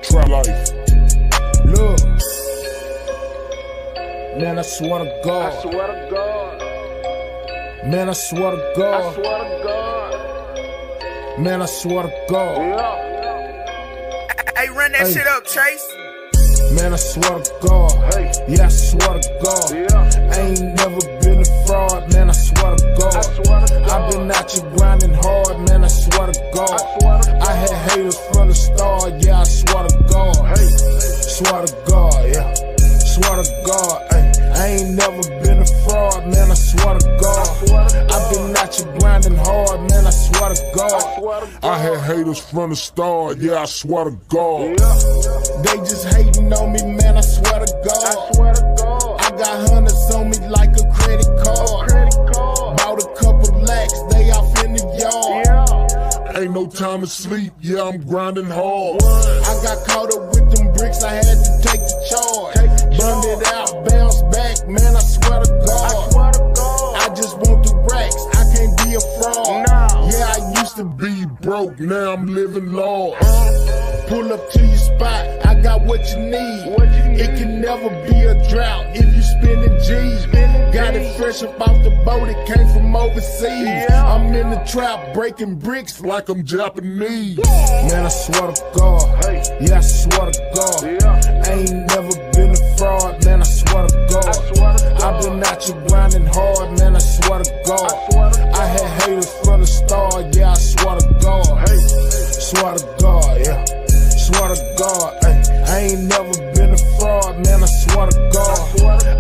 Try life. Look, man, I swear to God. I swear to God. Man, I swear to I God. swear to God. Man, I swear to God. Yeah. Hey, run that Hey. shit up, Chase. Man, I swear to God. Hey. Yeah, I swear to God. Yeah. I ain't never been a fraud, man, I swear to I God. swear to God. I've been out here grinding hard, man, I swear to God. I swear to God. I had haters from the start, yeah, I swear to God. Hey. Swear to God, yeah. Swear to God, ay. I ain't never been a fraud, man, I swear to God. I've been out here grinding hard, man, I swear to God. Swear to God. I had haters from the start, yeah, I swear to God. Yeah. They just hating on me, man, I swear to God. I swear to God. I got hundreds on me like a credit card. Credit card. Bought a couple lakhs, they off in the yard. Yeah. Ain't no time to sleep, yeah, I'm grinding hard. I got caught up with them bricks, I had to take the charge. Burned it out, bounce back, man, I swear to I God. swear to God. I just want the racks, I can't be a fraud. Nah. Yeah, I used to Be broke, now I'm living large. pull up to your spot, I got what you need. What you need. It can never be a drought if you spending G's. Got it fresh up off the boat, it came from overseas. Yeah. I'm in the trap breaking bricks. Like I'm Japanese. Man, I swear to God. Hey. Yeah, I swear to God. Yeah. I ain't never been a fraud, man, I swear to God. I swear to God. I've been out here grinding hard, man, I swear to God. I swear to God. I had haters from the start, yeah, I swear to God. Hey. Swear to God, yeah. Swear to God, ay. I ain't never been a fraud, man, I swear to God.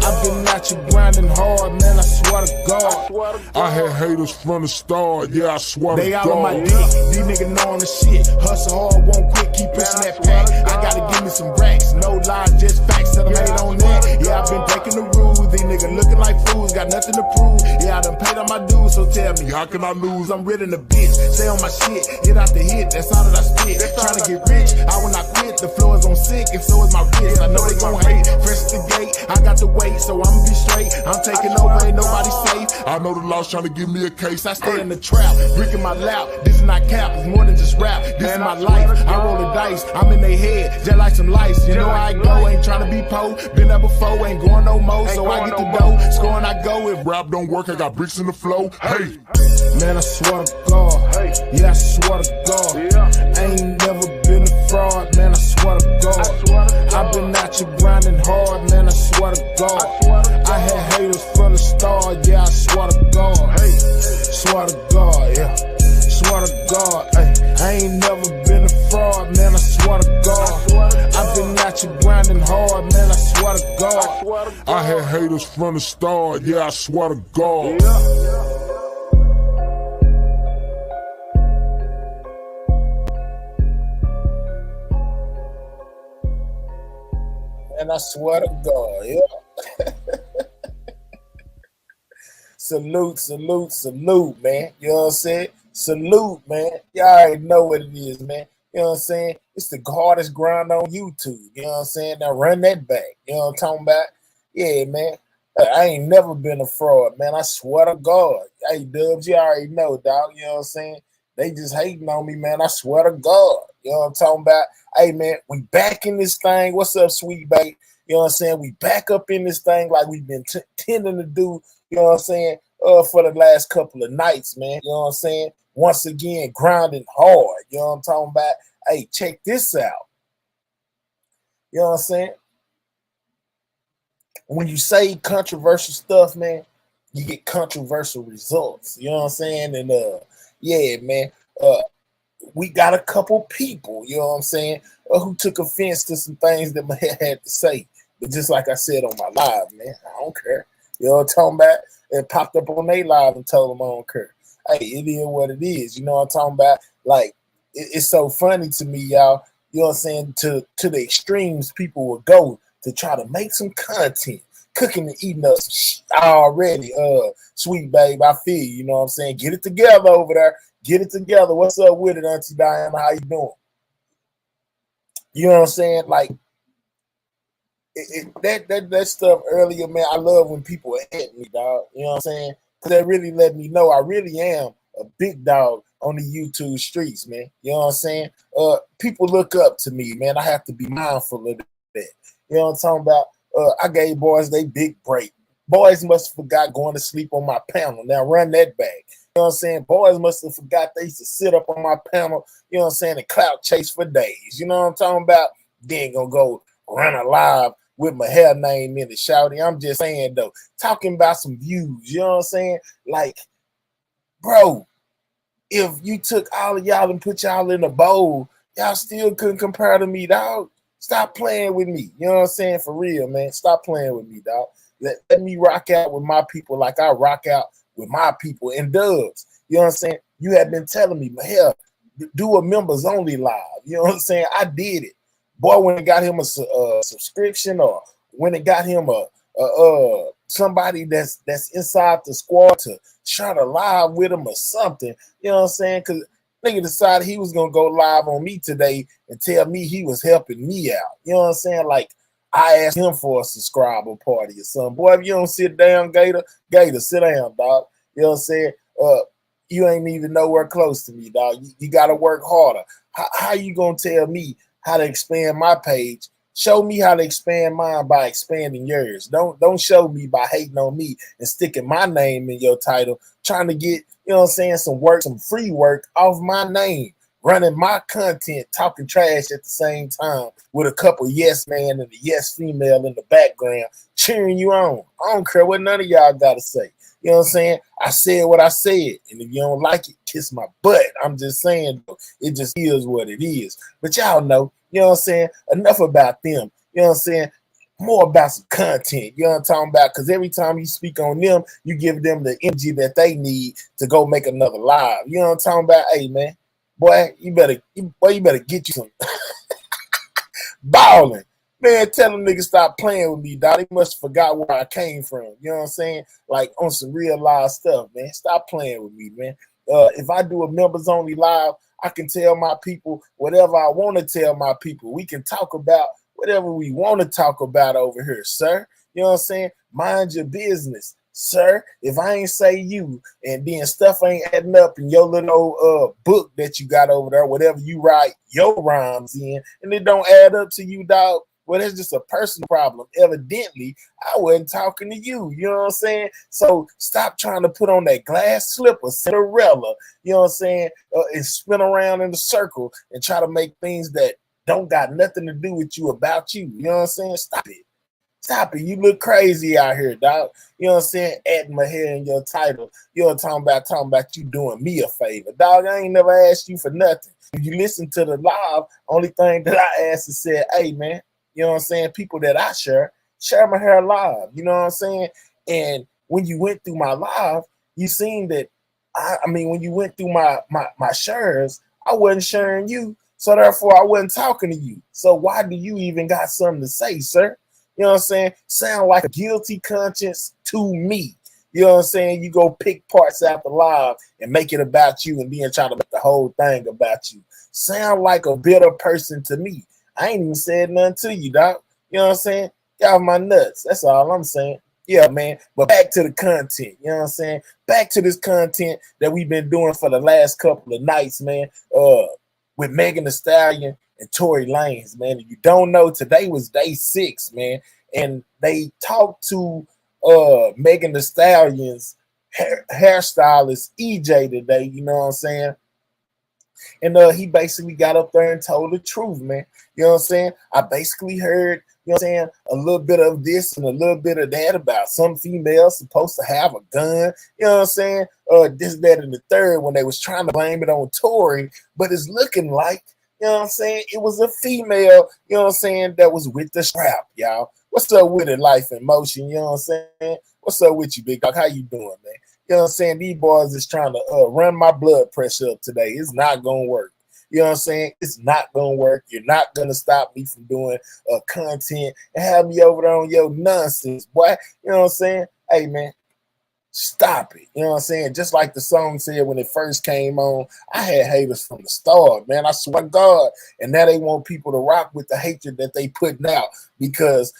I've been out here grinding hard, man, I swear to God. Swear to God. I had haters from the start, yeah, I swear They to all on my God. dick, these niggas knowin' the shit. Hustle hard, won't quit, keep pushing that pack. I gotta give me some racks, no lies, just facts, tell them hate on that. Yeah, I've been breaking the rules, these niggas looking like fools, got nothing to prove. Yeah, I done paid all my dues, so tell me, How can I lose? I'm rid in the bitch, stay on my shit, get out the hit, that's all that I spit. Tryna get rich, I will not quit, the floor is on sick, and so is my wrist. I know they gon' hate, fresh at the gate, I got to wait, so I'ma be straight. I'm taking over, ain't nobody safe. I know the law's trying to give me a case. I stay in the trap, brick in my lap. This is not cap, it's more than just rap. This is my life. I roll the dice, I'm in their head, just like some lights. You know how I go, ain't tryna be po. Been there before, ain't going no more. So I get the dough, scoring I go. If Rap don't work, I got bricks in the flow. Hey, man, I swear to God. Hey. Yeah, I swear to God. Yeah. I ain't never been a fraud, man, I swear to God. swear to God. I've been out here grinding hard, man, I swear to God. swear to God. I had haters from the start, yeah, I swear to God. Hey. Swear to God, yeah. Swear to God, ay. I ain't never been a fraud, man, I swear to God. I've been out here grinding hard, man, I swear to God. Swear to God. I had haters from the start, yeah, I swear to God. Yeah. And I swear to God, yeah. Salute, salute, salute, man. You know what I'm saying? Salute, man. Y'all already know what it is, man. You know what I'm saying? It's the hardest grind on YouTube. You know what I'm saying? Now run that back. You know what I'm talking about? Yeah, man. I ain't never been a fraud, man. I swear to God. Hey, Dubs, you already know, dog. You know what I'm saying? They just hating on me, man. I swear to God. You know what I'm talking about? Hey, man, we back in this thing. What's up, sweet babe? You know what I'm saying? We back up in this thing like we've been tending to do, you know what I'm saying, for the last couple of nights, man. You know what I'm saying? Once again, grinding hard. You know what I'm talking about? Hey, check this out. You know what I'm saying? When you say controversial stuff, man, you get controversial results. You know what I'm saying? And yeah, man, we got a couple people, you know what I'm saying, who took offense to some things that my head had to say. But just like I said on my live, man, I don't care. You know what I'm talking about? It popped up on their live and told them I don't care. Hey, it is what it is. You know what I'm talking about? Like, it's so funny to me, y'all. You know what I'm saying? To the extremes people will go to try to make some content, cooking and eating up some shit already. Sweet babe, I feel you. You know what I'm saying? Get it together over there. Get it together. What's up with it, Auntie Diana? How you doing? You know what I'm saying? Like, that stuff earlier, man, I love when people at me, dog. You know what I'm saying? Because that really let me know I really am a big dog on the YouTube streets, man. You know what I'm saying? People look up to me, man. I have to be mindful of that. You know what I'm talking about? I gave boys they big break. Boys must have forgot going to sleep on my panel. Now run that back. You know what I'm saying? Boys must have forgot they used to sit up on my panel, you know what I'm saying, and clout chase for days. You know what I'm talking about? Then gonna go run a live with my hair name in the shouty. I'm just saying though, talking about some views, you know what I'm saying? Like, bro, if you took all of y'all and put y'all in a bowl, y'all still couldn't compare to me, dog. Stop playing with me. You know what I'm saying? For real, man. Stop playing with me, dog. Let me rock out with my people like I rock out with my people in Dubs. You know what I'm saying? You have been telling me, but hell, do a members only live. You know what I'm saying? I did it. Boy, when it got him a subscription, or when it got him a somebody that's inside the squad to try to live with him or something. You know what I'm saying? Because nigga decided he was gonna go live on me today and tell me he was helping me out. You know what I'm saying? Like, I asked him for a subscriber party or something. Boy, if you don't sit down, Gator, sit down, dog. You know what I'm saying? You ain't even nowhere close to me, dog. You got to work harder. How you gonna tell me how to expand my page? Show me how to expand mine by expanding yours. Don't show me by hating on me and sticking my name in your title, trying to get, you know what I'm saying, some work, some free work off my name, running my content, talking trash at the same time with a couple yes man and a yes female in the background cheering you on. I don't care what none of y'all got to say. You know what I'm saying? I said what I said, and if you don't like it, kiss my butt. I'm just saying, it just is what it is. But y'all know, you know what I'm saying? Enough about them. You know what I'm saying? More about some content. You know what I'm talking about? Because every time you speak on them, you give them the energy that they need to go make another live. You know what I'm talking about? Hey, man, boy, you better get you some balling. Man, tell them niggas stop playing with me, dog. They must have forgot where I came from. You know what I'm saying? Like, on some real live stuff, man. Stop playing with me, man. If I do a members only live, I can tell my people whatever I want to tell my people. We can talk about whatever we want to talk about over here, sir. You know what I'm saying? Mind your business, sir. If I ain't say you and then stuff ain't adding up in your little book that you got over there, whatever you write your rhymes in, and it don't add up to you, dog, well, that's just a personal problem. Evidently, I wasn't talking to you. You know what I'm saying? So stop trying to put on that glass slipper, Cinderella, you know what I'm saying, and spin around in a circle and try to make things that don't got nothing to do with you about you. You know what I'm saying? Stop it. Stop it. You look crazy out here, dog. You know what I'm saying? Adding my hair in your title. You know what I'm talking about you doing me a favor. Dog, I ain't never asked you for nothing. If you listen to the live, only thing that I asked is said, hey, man, you know what I'm saying? People that I share my hair live. You know what I'm saying? And when you went through my live, you seen that, when you went through my shares, I wasn't sharing you. So therefore, I wasn't talking to you. So why do you even got something to say, sir? You know what I'm saying? Sound like a guilty conscience to me. You know what I'm saying? You go pick parts out the live and make it about you and then try to make the whole thing about you. Sound like a bitter person to me. I ain't even said nothing to you, dog. You know what I'm saying? Get off my nuts. That's all I'm saying. Yeah, man. But back to the content. You know what I'm saying? Back to this content that we've been doing for the last couple of nights, man. With Megan Thee Stallion and Tory Lanez, man. If you don't know, today was day 6, man. And they talked to Megan Thee Stallion's hairstylist EJ today. You know what I'm saying? And he basically got up there and told the truth, man. You know what I'm saying? I basically heard, you know what I'm saying, a little bit of this and a little bit of that about some females supposed to have a gun. You know what I'm saying? This, that, and the third when they was trying to blame it on Tory. But it's looking like, you know what I'm saying, it was a female, you know what I'm saying, that was with the strap, y'all. What's up with it, Life in Motion? You know what I'm saying? What's up with you, big dog? How you doing, man? You know what I'm saying? These boys is trying to run my blood pressure up today. It's not going to work. You know what I'm saying? It's not going to work. You're not going to stop me from doing content and have me over there on your nonsense, boy. You know what I'm saying? Hey, man, stop it. You know what I'm saying? Just like the song said when it first came on, I had haters from the start, man. I swear to God. And now they want people to rock with the hatred that they putting out because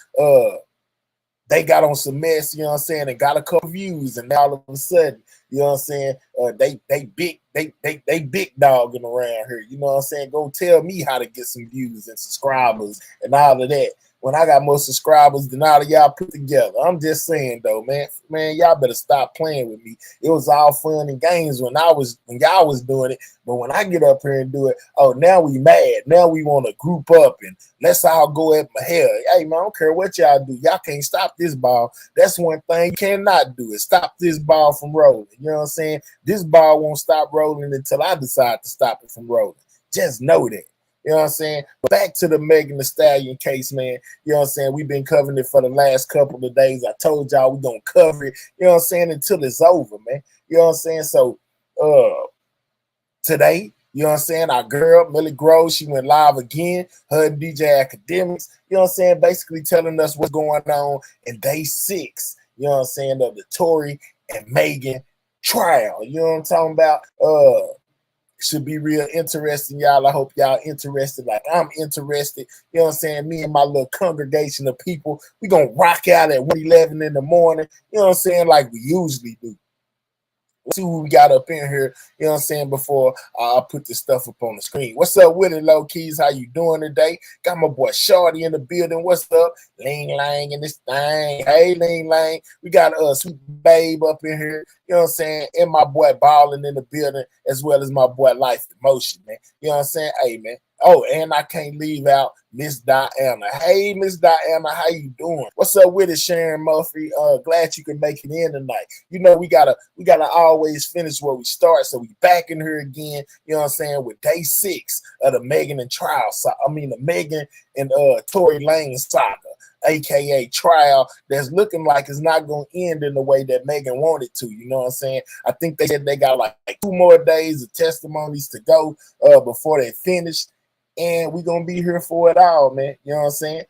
they got on some mess, you know what I'm saying, and got a couple views, and now all of a sudden, You know what I'm saying? They big dogging around here. You know what I'm saying? Go tell me how to get some views and subscribers and all of that. When I got more subscribers than all of y'all put together. I'm just saying though, man, y'all better stop playing with me. It was all fun and games when y'all was doing it. But when I get up here and do it, oh, now we mad. Now we want to group up and let's all go at my hair. Hey, man, I don't care what y'all do. Y'all can't stop this ball. That's one thing you cannot do is stop this ball from rolling. You know what I'm saying? This ball won't stop rolling until I decide to stop it from rolling. Just know that. You know what I'm saying? But back to the Megan Thee Stallion case, man. You know what I'm saying? We've been covering it for the last couple of days. I told y'all we're going to cover it, you know what I'm saying, until it's over, man. You know what I'm saying? So, today, you know what I'm saying, our girl, Millie Grove, she went live again, her and DJ Academics, you know what I'm saying, basically telling us what's going on in day 6, you know what I'm saying, of the Tory and Megan trial. You know what I'm talking about? Should be real interesting, y'all. I hope y'all interested like I'm interested. You know what I'm saying? Me and my little congregation of people, we gonna rock out at 1:11 in the morning, you know what I'm saying, like we usually do. Let's see what we got up in here, you know what I'm saying, before I put this stuff up on the screen. What's up with it, low keys? How you doing today? Got my boy Shorty in the building. What's up? Ling Lang in this thing. Hey, Ling Lang. We got Sweet Babe up in here, you know what I'm saying, and my boy Balling in the building, as well as my boy Life in Motion, man. You know what I'm saying? Hey, man. Oh, and I can't leave out Miss Diana. Hey, Miss Diana, how you doing? What's up with it, Sharon Murphy? Glad you can make it in tonight. You know, we gotta always finish where we start. So we back in here again, you know what I'm saying, with day 6 of the Megan and trial. So the Megan and Tory Lane saga, aka trial, that's looking like it's not gonna end in the way that Megan wanted to. You know what I'm saying? I think they said they got like 2 more days of testimonies to go before they finish. And we're going to be here for it all, man. You know what I'm saying?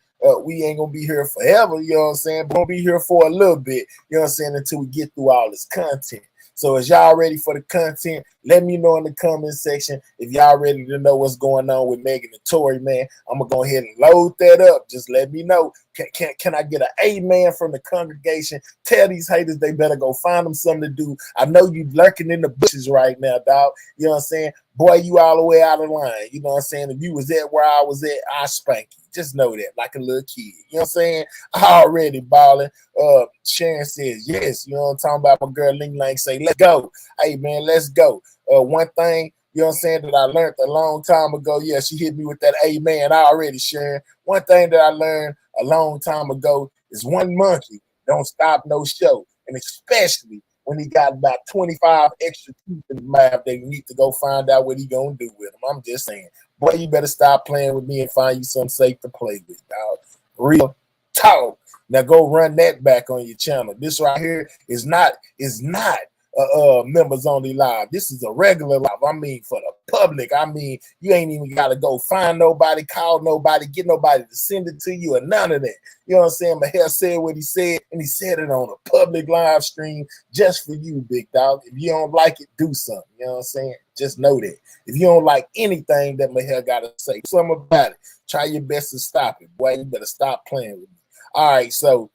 We ain't going to be here forever, you know what I'm saying? We're going to be here for a little bit, you know what I'm saying, until we get through all this content. So as y'all ready for the content, let me know in the comment section if y'all ready to know what's going on with Megan and Tory, man. I'm going to go ahead and load that up. Just let me know. Can I get an amen from the congregation? Tell these haters they better go find them something to do. I know you lurking in the bushes right now, dog. You know what I'm saying? Boy, you all the way out of line. You know what I'm saying? If you was at where I was at, I spank you. Just know that, like a little kid. You know what I'm saying? Already balling. Sharon says yes. You know what I'm talking about? My girl Ling Lang say, let's go. Hey, man, let's go. One thing, you know what I'm saying, that I learned a long time ago. Yeah, she hit me with that amen already, Sharon. One thing that I learned a long time ago is one monkey don't stop no show. And especially when he got about 25 extra teeth in the mouth, they need to go find out what he gonna do with them. I'm just saying, boy, you better stop playing with me and find you something safe to play with, dog. Real talk. Now go run that back on your channel. This right here is not members only live. This is a regular live. I mean, for the public. I mean, you ain't even got to go find nobody, call nobody, get nobody to send it to you or none of that. You know what I'm saying? Mahel said what he said, and he said it on a public live stream just for you, big dog. If you don't like it, do something. You know what I'm saying? Just know that. If you don't like anything that Mahel got to say, something about it, try your best to stop it. Boy, you better stop playing with me. All right, so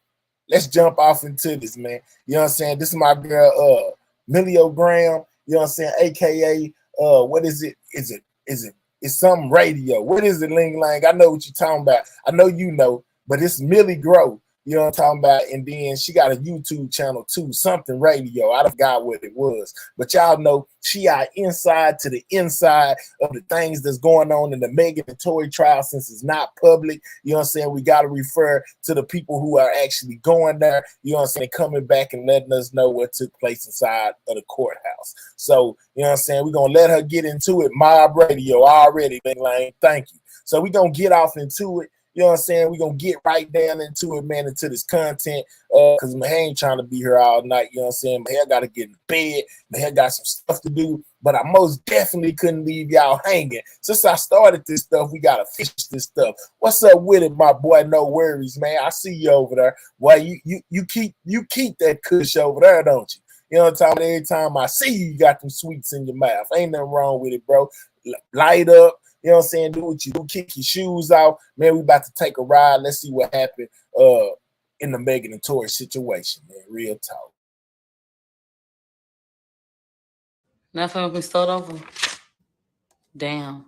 let's jump off into this, man. You know what I'm saying? This is my girl, Millie Graham, you know what I'm saying, aka what is it? It's some radio. What is it, Ling Lang? I know what you're talking about. I know you know, but it's Millie Grove. You know what I'm talking about? And then she got a YouTube channel too, something radio. I forgot what it was. But y'all know she out inside to the inside of the things that's going on in the Megan and Tory trial since it's not public. You know what I'm saying? We got to refer to the people who are actually going there, you know what I'm saying, coming back and letting us know what took place inside of the courthouse. So, you know what I'm saying? We're going to let her get into it. Mob radio already, Ling Lang. Thank you. So we're going to get off into it. You know what I'm saying? We're going to get right down into it, man, into this content, because my ain't trying to be here all night. You know what I'm saying? My hair got to get in bed. My hair got some stuff to do, but I most definitely couldn't leave y'all hanging. Since I started this stuff, we got to finish this stuff. What's up with it, my boy? No worries, man. I see you over there. Why you keep that kush over there, don't you? You know what I'm talking about? Every time I see you, you got them sweets in your mouth. Ain't nothing wrong with it, bro. Light up. You know what I'm saying? Do what you do. Kick your shoes out. Man, we about to take a ride. Let's see what happened in the Megan and Tory situation, man. Real talk. Nothing we start over. Damn.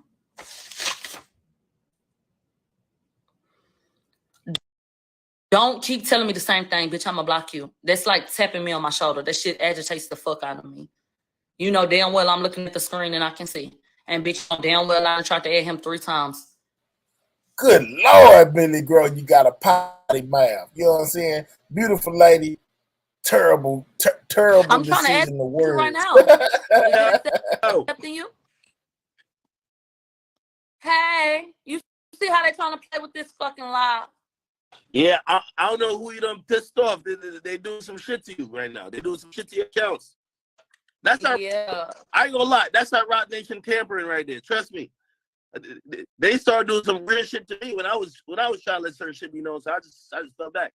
Don't keep telling me the same thing, bitch. I'ma block you. That's like tapping me on my shoulder. That shit agitates the fuck out of me. You know damn well I'm looking at the screen and I can see. And bitch, you know damn well I tried to add him 3 times. Good Lord, Billy Girl, you got a potty mouth. You know what I'm saying? Beautiful lady, terrible I'm trying to add decision of you right words. now. Is it accepting you? Hey, you see how they trying to play with this fucking lie? Yeah, I don't know who you done pissed off. They doing some shit to you right now. They doing some shit to your accounts. That's not. Yeah. I ain't gonna lie. That's not Rock Nation tampering right there. Trust me. They started doing some weird shit to me when I was trying to let certain shit be known. So I just fell back.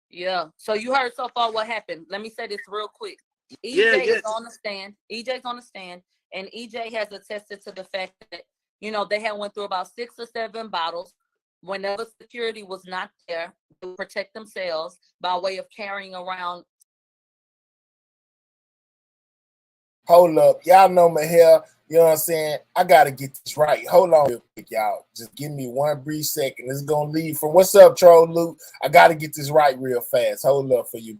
Yeah. So you heard so far what happened. Let me say this real quick. EJ is on the stand. EJ's on the stand, and EJ has attested to the fact that they had went through about 6 or 7 bottles. Whenever security was not there, they would protect themselves by way of carrying around. Hold up. Y'all know my hair. You know what I'm saying? I got to get this right. Hold on real quick, y'all. Just give me one brief second. It's going to lead from what's up, Troll Luke? I got to get this right real fast. Hold up for you.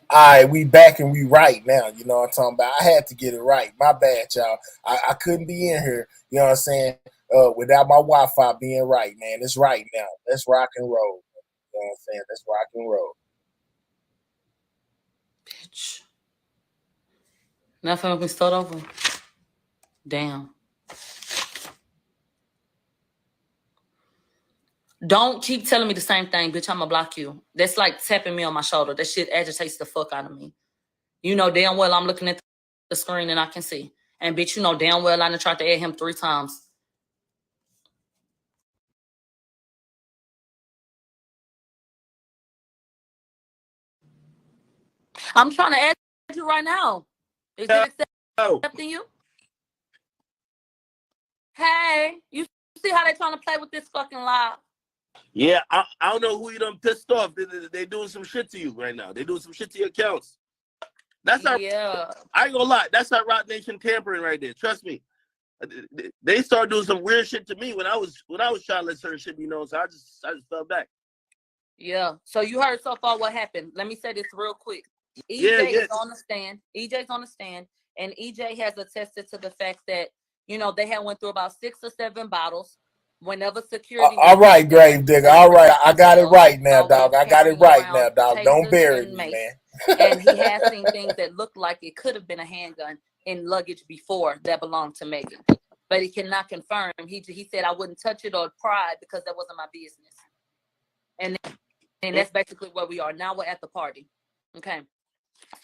All right, we back and we right now. You know what I'm talking about? I had to get it right. My bad, y'all. I couldn't be in here, you know what I'm saying, without my Wi-Fi being right, man. It's right now. Let's rock and roll. You know what I'm saying? Let's rock and roll. Bitch. Nothing we start over. Damn. Don't keep telling me the same thing, bitch. I'ma block you. That's like tapping me on my shoulder. That shit agitates the fuck out of me. You know damn well I'm looking at the screen and I can see. And bitch, you know damn well I done tried to add him 3 times. I'm trying to add you right now. Is it accepting you? Hey, you see how they trying to play with this fucking lie? Yeah, I don't know who you done pissed off. They doing some shit to you right now. They doing some shit to your accounts. That's not. Yeah. I ain't gonna lie. That's not Rock Nation tampering right there. Trust me. They started doing some weird shit to me when I was trying to let certain shit be known. So I just fell back. Yeah. So you heard so far what happened. Let me say this real quick. EJ is on the stand. EJ's on the stand, and EJ has attested to the fact that they had went through about 6 or 7 bottles. Whenever security. All right, Grave Digger. All right, I got it right now, dog. I got it right now, dog. Don't bury me, man. And he has seen things that look like it could have been a handgun in luggage before that belonged to Megan, but he cannot confirm. He said I wouldn't touch it or pry because that wasn't my business. And that's basically where we are now. We're at the party. Okay.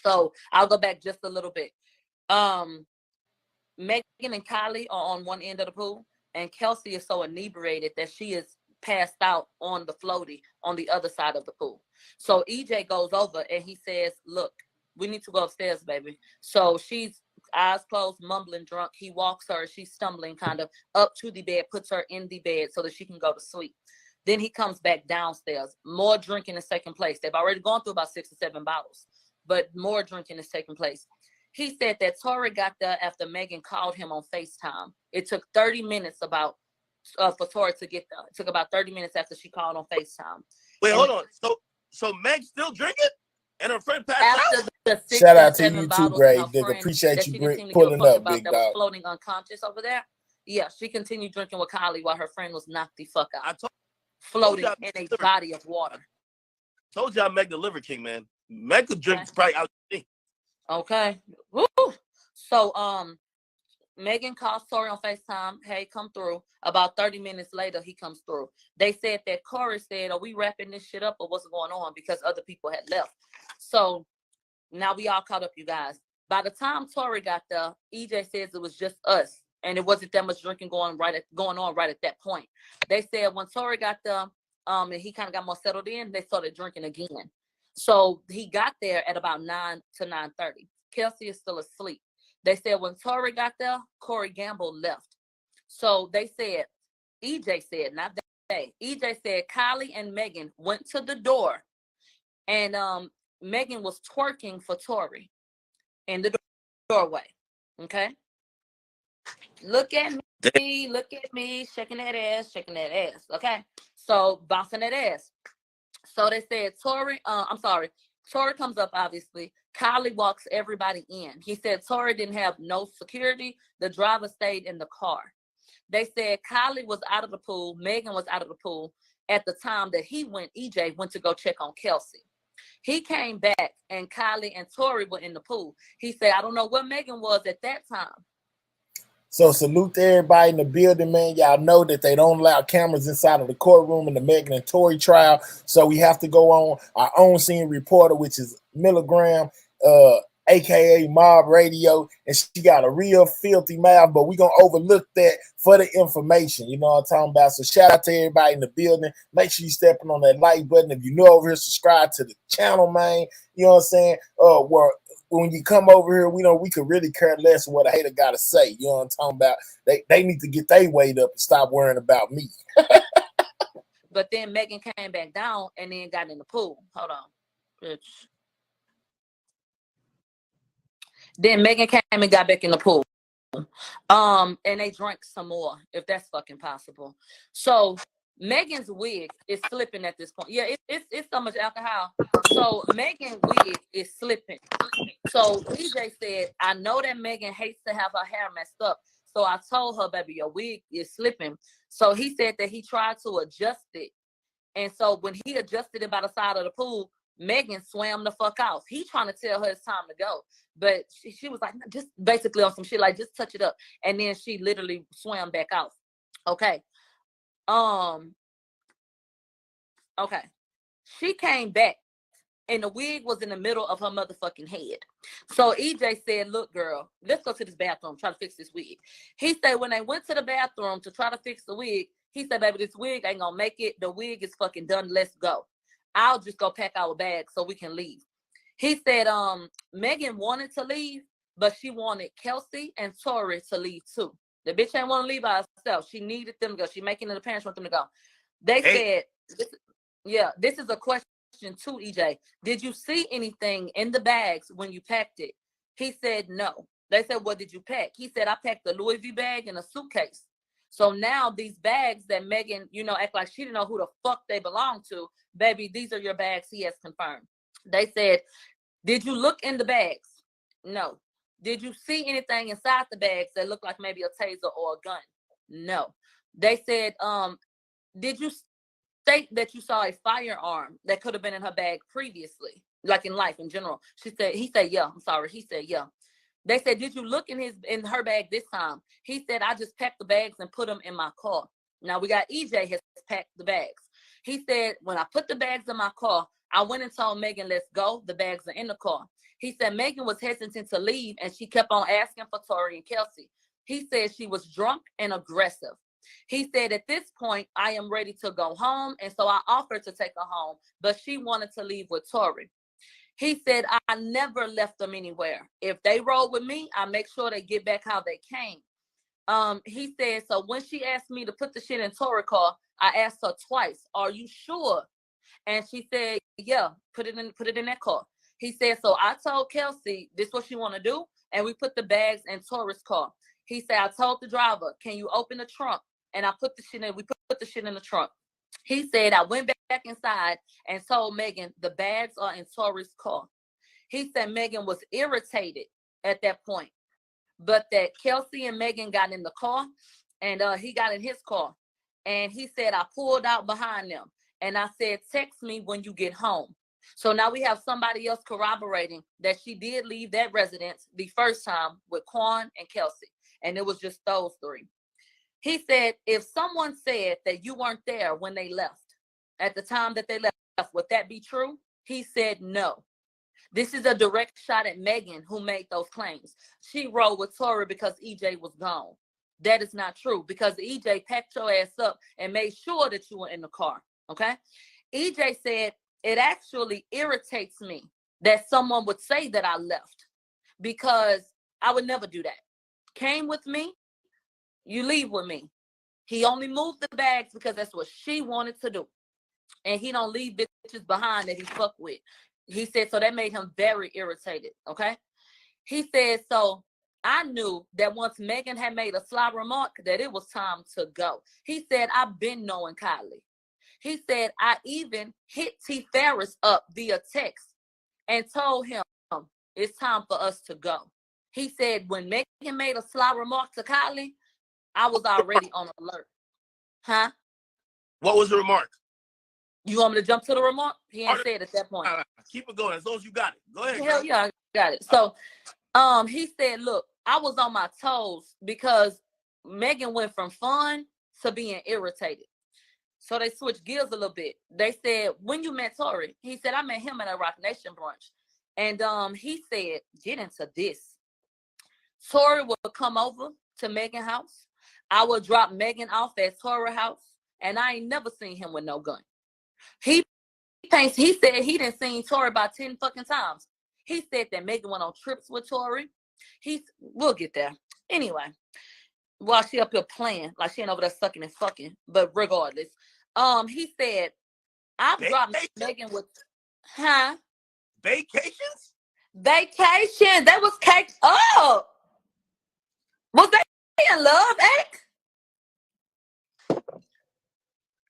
So I'll go back just a little bit. Megan and Kylie are on one end of the pool, and Kelsey is so inebriated that she is passed out on the floaty on the other side of the pool. So EJ goes over and he says, look, we need to go upstairs, baby. So she's eyes closed, mumbling, drunk. He walks her, she's stumbling kind of up to the bed, puts her in the bed so that she can go to sleep. Then he comes back downstairs. More drinking is taking place. They've already gone through about 6 or 7 bottles, but more drinking is taking place. He said that Tory got there after Megan called him on FaceTime. It took 30 minutes for Tory to get there. It took about 30 minutes after she called on FaceTime. Wait, hold on. So Meg's still drinking? And her friend passed out? The Shout out to you too, Greg. Nigga, appreciate you pulling up, big dog. That was floating unconscious over there. Yeah, she continued drinking with Kylie while her friend was knocked the fuck out. Floating in a body of water. Told y'all Meg the Liver King, man. Meg could drink Sprite out the thing. Okay. Woo. So Megan calls Tory on FaceTime. Hey, come through. About 30 minutes later, he comes through. They said that Corey said, are we wrapping this shit up or what's going on? Because other people had left. So now we all caught up, you guys. By the time Tory got there, EJ says it was just us. And it wasn't that much drinking going on right at that point. They said when Tory got there, and he kind of got more settled in, they started drinking again. So he got there at about 9 to 9:30. Kelsey is still asleep. They said when Tory got there, Corey Gamble left. So they said, EJ said, not they. EJ said Kylie and Megan went to the door, and Megan was twerking for Tory in the doorway. Okay. Look at me, shaking that ass. Okay. So bouncing that ass. So they said Tory comes up, obviously. Kylie walks everybody in. He said Tory didn't have no security. The driver stayed in the car. They said Kylie was out of the pool. Megan was out of the pool at the time that EJ went to go check on Kelsey. He came back and Kylie and Tory were in the pool. He said, I don't know where Megan was at that time. So salute to everybody in the building, man. Y'all know that they don't allow cameras inside of the courtroom in the Megan and Tory trial. So we have to go on our own scene reporter, which is Milligram, aka Mob Radio, and she got a real filthy mouth, but we're gonna overlook that for the information. You know what I'm talking about? So shout out to everybody in the building. Make sure you stepping on that like button. If you're new over here, subscribe to the channel, man. You know what I'm saying? When you come over here, we could really care less what a hater gotta say. You know what I'm talking about? They need to get their weight up and stop worrying about me. But then Megan came back down and then got in the pool. Hold on, bitch. Then Megan came and got back in the pool. And they drank some more, if that's fucking possible. So Megan's wig is slipping at this point. Yeah, it's so much alcohol. So Megan's wig is slipping. So EJ said, I know that Megan hates to have her hair messed up. So I told her, baby, your wig is slipping. So he said that he tried to adjust it. And so when he adjusted it by the side of the pool, Megan swam the fuck off. He trying to tell her it's time to go. But she was like, just basically on some shit, like, just touch it up. And then she literally swam back off. Okay. Okay. She came back and the wig was in the middle of her motherfucking head. So EJ said, look, girl, let's go to this bathroom, try to fix this wig. He said when they went to the bathroom to try to fix the wig, he said, baby, this wig ain't gonna make it. The wig is fucking done. Let's go. I'll just go pack our bags so we can leave. He said Megan wanted to leave, but she wanted Kelsey and Tory to leave too. The bitch ain't want to leave by herself. She needed them to go. She making it the parents want them to go. They said, this is a question to EJ. Did you see anything in the bags when you packed it? He said no. They said, what did you pack? He said, I packed a Louis V bag and a suitcase. So now these bags that Megan, act like she didn't know who the fuck they belong to, baby, these are your bags. He has confirmed. They said, did you look in the bags? No. Did you see anything inside the bags that looked like maybe a taser or a gun? No. They said, did you state that you saw a firearm that could have been in her bag previously, like in life in general? He said, yeah. I'm sorry. He said, yeah. They said, did you look in her bag this time? He said, I just packed the bags and put them in my car. Now we got EJ has packed the bags. He said, when I put the bags in my car, I went and told Megan, let's go. The bags are in the car. He said Megan was hesitant to leave and she kept on asking for Tory and Kelsey. He said she was drunk and aggressive. He said, at this point, I am ready to go home. And so I offered to take her home, but she wanted to leave with Tory. He said, I never left them anywhere. If they roll with me, I make sure they get back how they came. He said, so when she asked me to put the shit in Tory's car, I asked her twice, are you sure? And she said, yeah, put it in that car. He said, so I told Kelsey this what she want to do, and we put the bags in Tory's car. He said, I told the driver, can you open the trunk? And I put the shit in, we put the shit in the trunk. He said, I went back inside and told Megan the bags are in Tory's car. He said Megan was irritated at that point, but that Kelsey and Megan got in the car, and he got in his car. And he said, I pulled out behind them, and I said, text me when you get home. So now we have somebody else corroborating that she did leave that residence the first time with Quan and Kelsey, and it was just those three. He said, if someone said that you weren't there when they left, at the time that they left, would that be true? He said, no. This is a direct shot at Megan, who made those claims. She rode with Tory because EJ was gone. That is not true, because EJ packed your ass up and made sure that you were in the car, okay? EJ said, it actually irritates me that someone would say that I left, because I would never do that. Came with me, you leave with me. He only moved the bags because that's what she wanted to do. And he don't leave bitches behind that he fuck with. He said, so that made him very irritated, okay? He said, so I knew that once Megan had made a sly remark that it was time to go. He said, I've been knowing Kylie. He said, I even hit T. Ferris up via text and told him it's time for us to go. He said, when Megan made a sly remark to Kylie, I was already on alert. Huh? What was the remark? You want me to jump to the remark? He ain't said at that point. Keep it going as long as you got it. Go ahead. Hell yeah, I got it. So he said, look, I was on my toes because Megan went from fun to being irritated. So they switched gears a little bit. They said, when you met Tory, he said, I met him at a Rock Nation brunch. And he said, get into this. Tory would come over to Megan's house. I would drop Megan off at Tory's house, and I ain't never seen him with no gun. He said he didn't seen Tory about 10 fucking times. He said that Megan went on trips with Tory. We'll get there. Anyway, while she up here playing, like she ain't over there sucking and fucking, but regardless, he said, I've dropped Megan with, huh? Vacations? Vacation. That was cake up. Was they in love, Ek?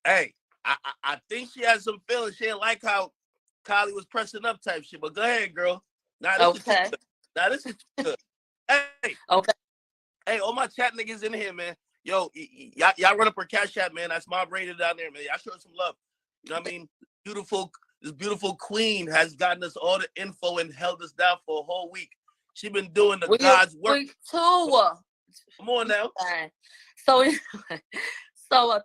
Hey, I think she has some feelings. She didn't like how Kylie was pressing up type shit. But go ahead, girl. This is good. Hey. Okay. Hey, all my chat niggas in here, man. Yo, y'all run up her cash app, man. That's mob rated down there, man. Y'all show her some love. You know what I mean? This beautiful queen has gotten us all the info and held us down for a whole week. She been doing the God's work. Come on now. So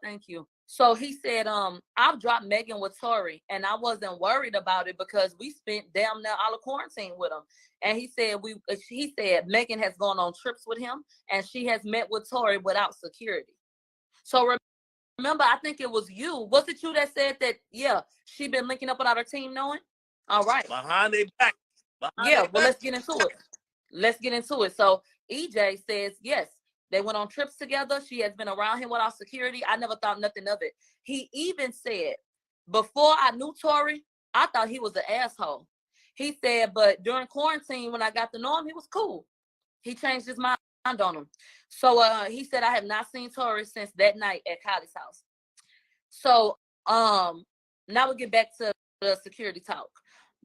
thank you. So he said, I've dropped Megan with Tory, and I wasn't worried about it because we spent damn near all of quarantine with him. And he said Megan has gone on trips with him, and she has met with Tory without security. So remember, I think it was you. Was it you that said that? Yeah, she been linking up with our team knowing. All right. Behind their back. Let's get into it. So EJ says yes. They went on trips together. She has been around him without security. I never thought nothing of it. He even said, before I knew Tory, I thought he was an asshole. He said, but during quarantine, when I got to know him, he was cool. He changed his mind on him. So he said, I have not seen Tory since that night at Kylie's house. So now we get back to the security talk.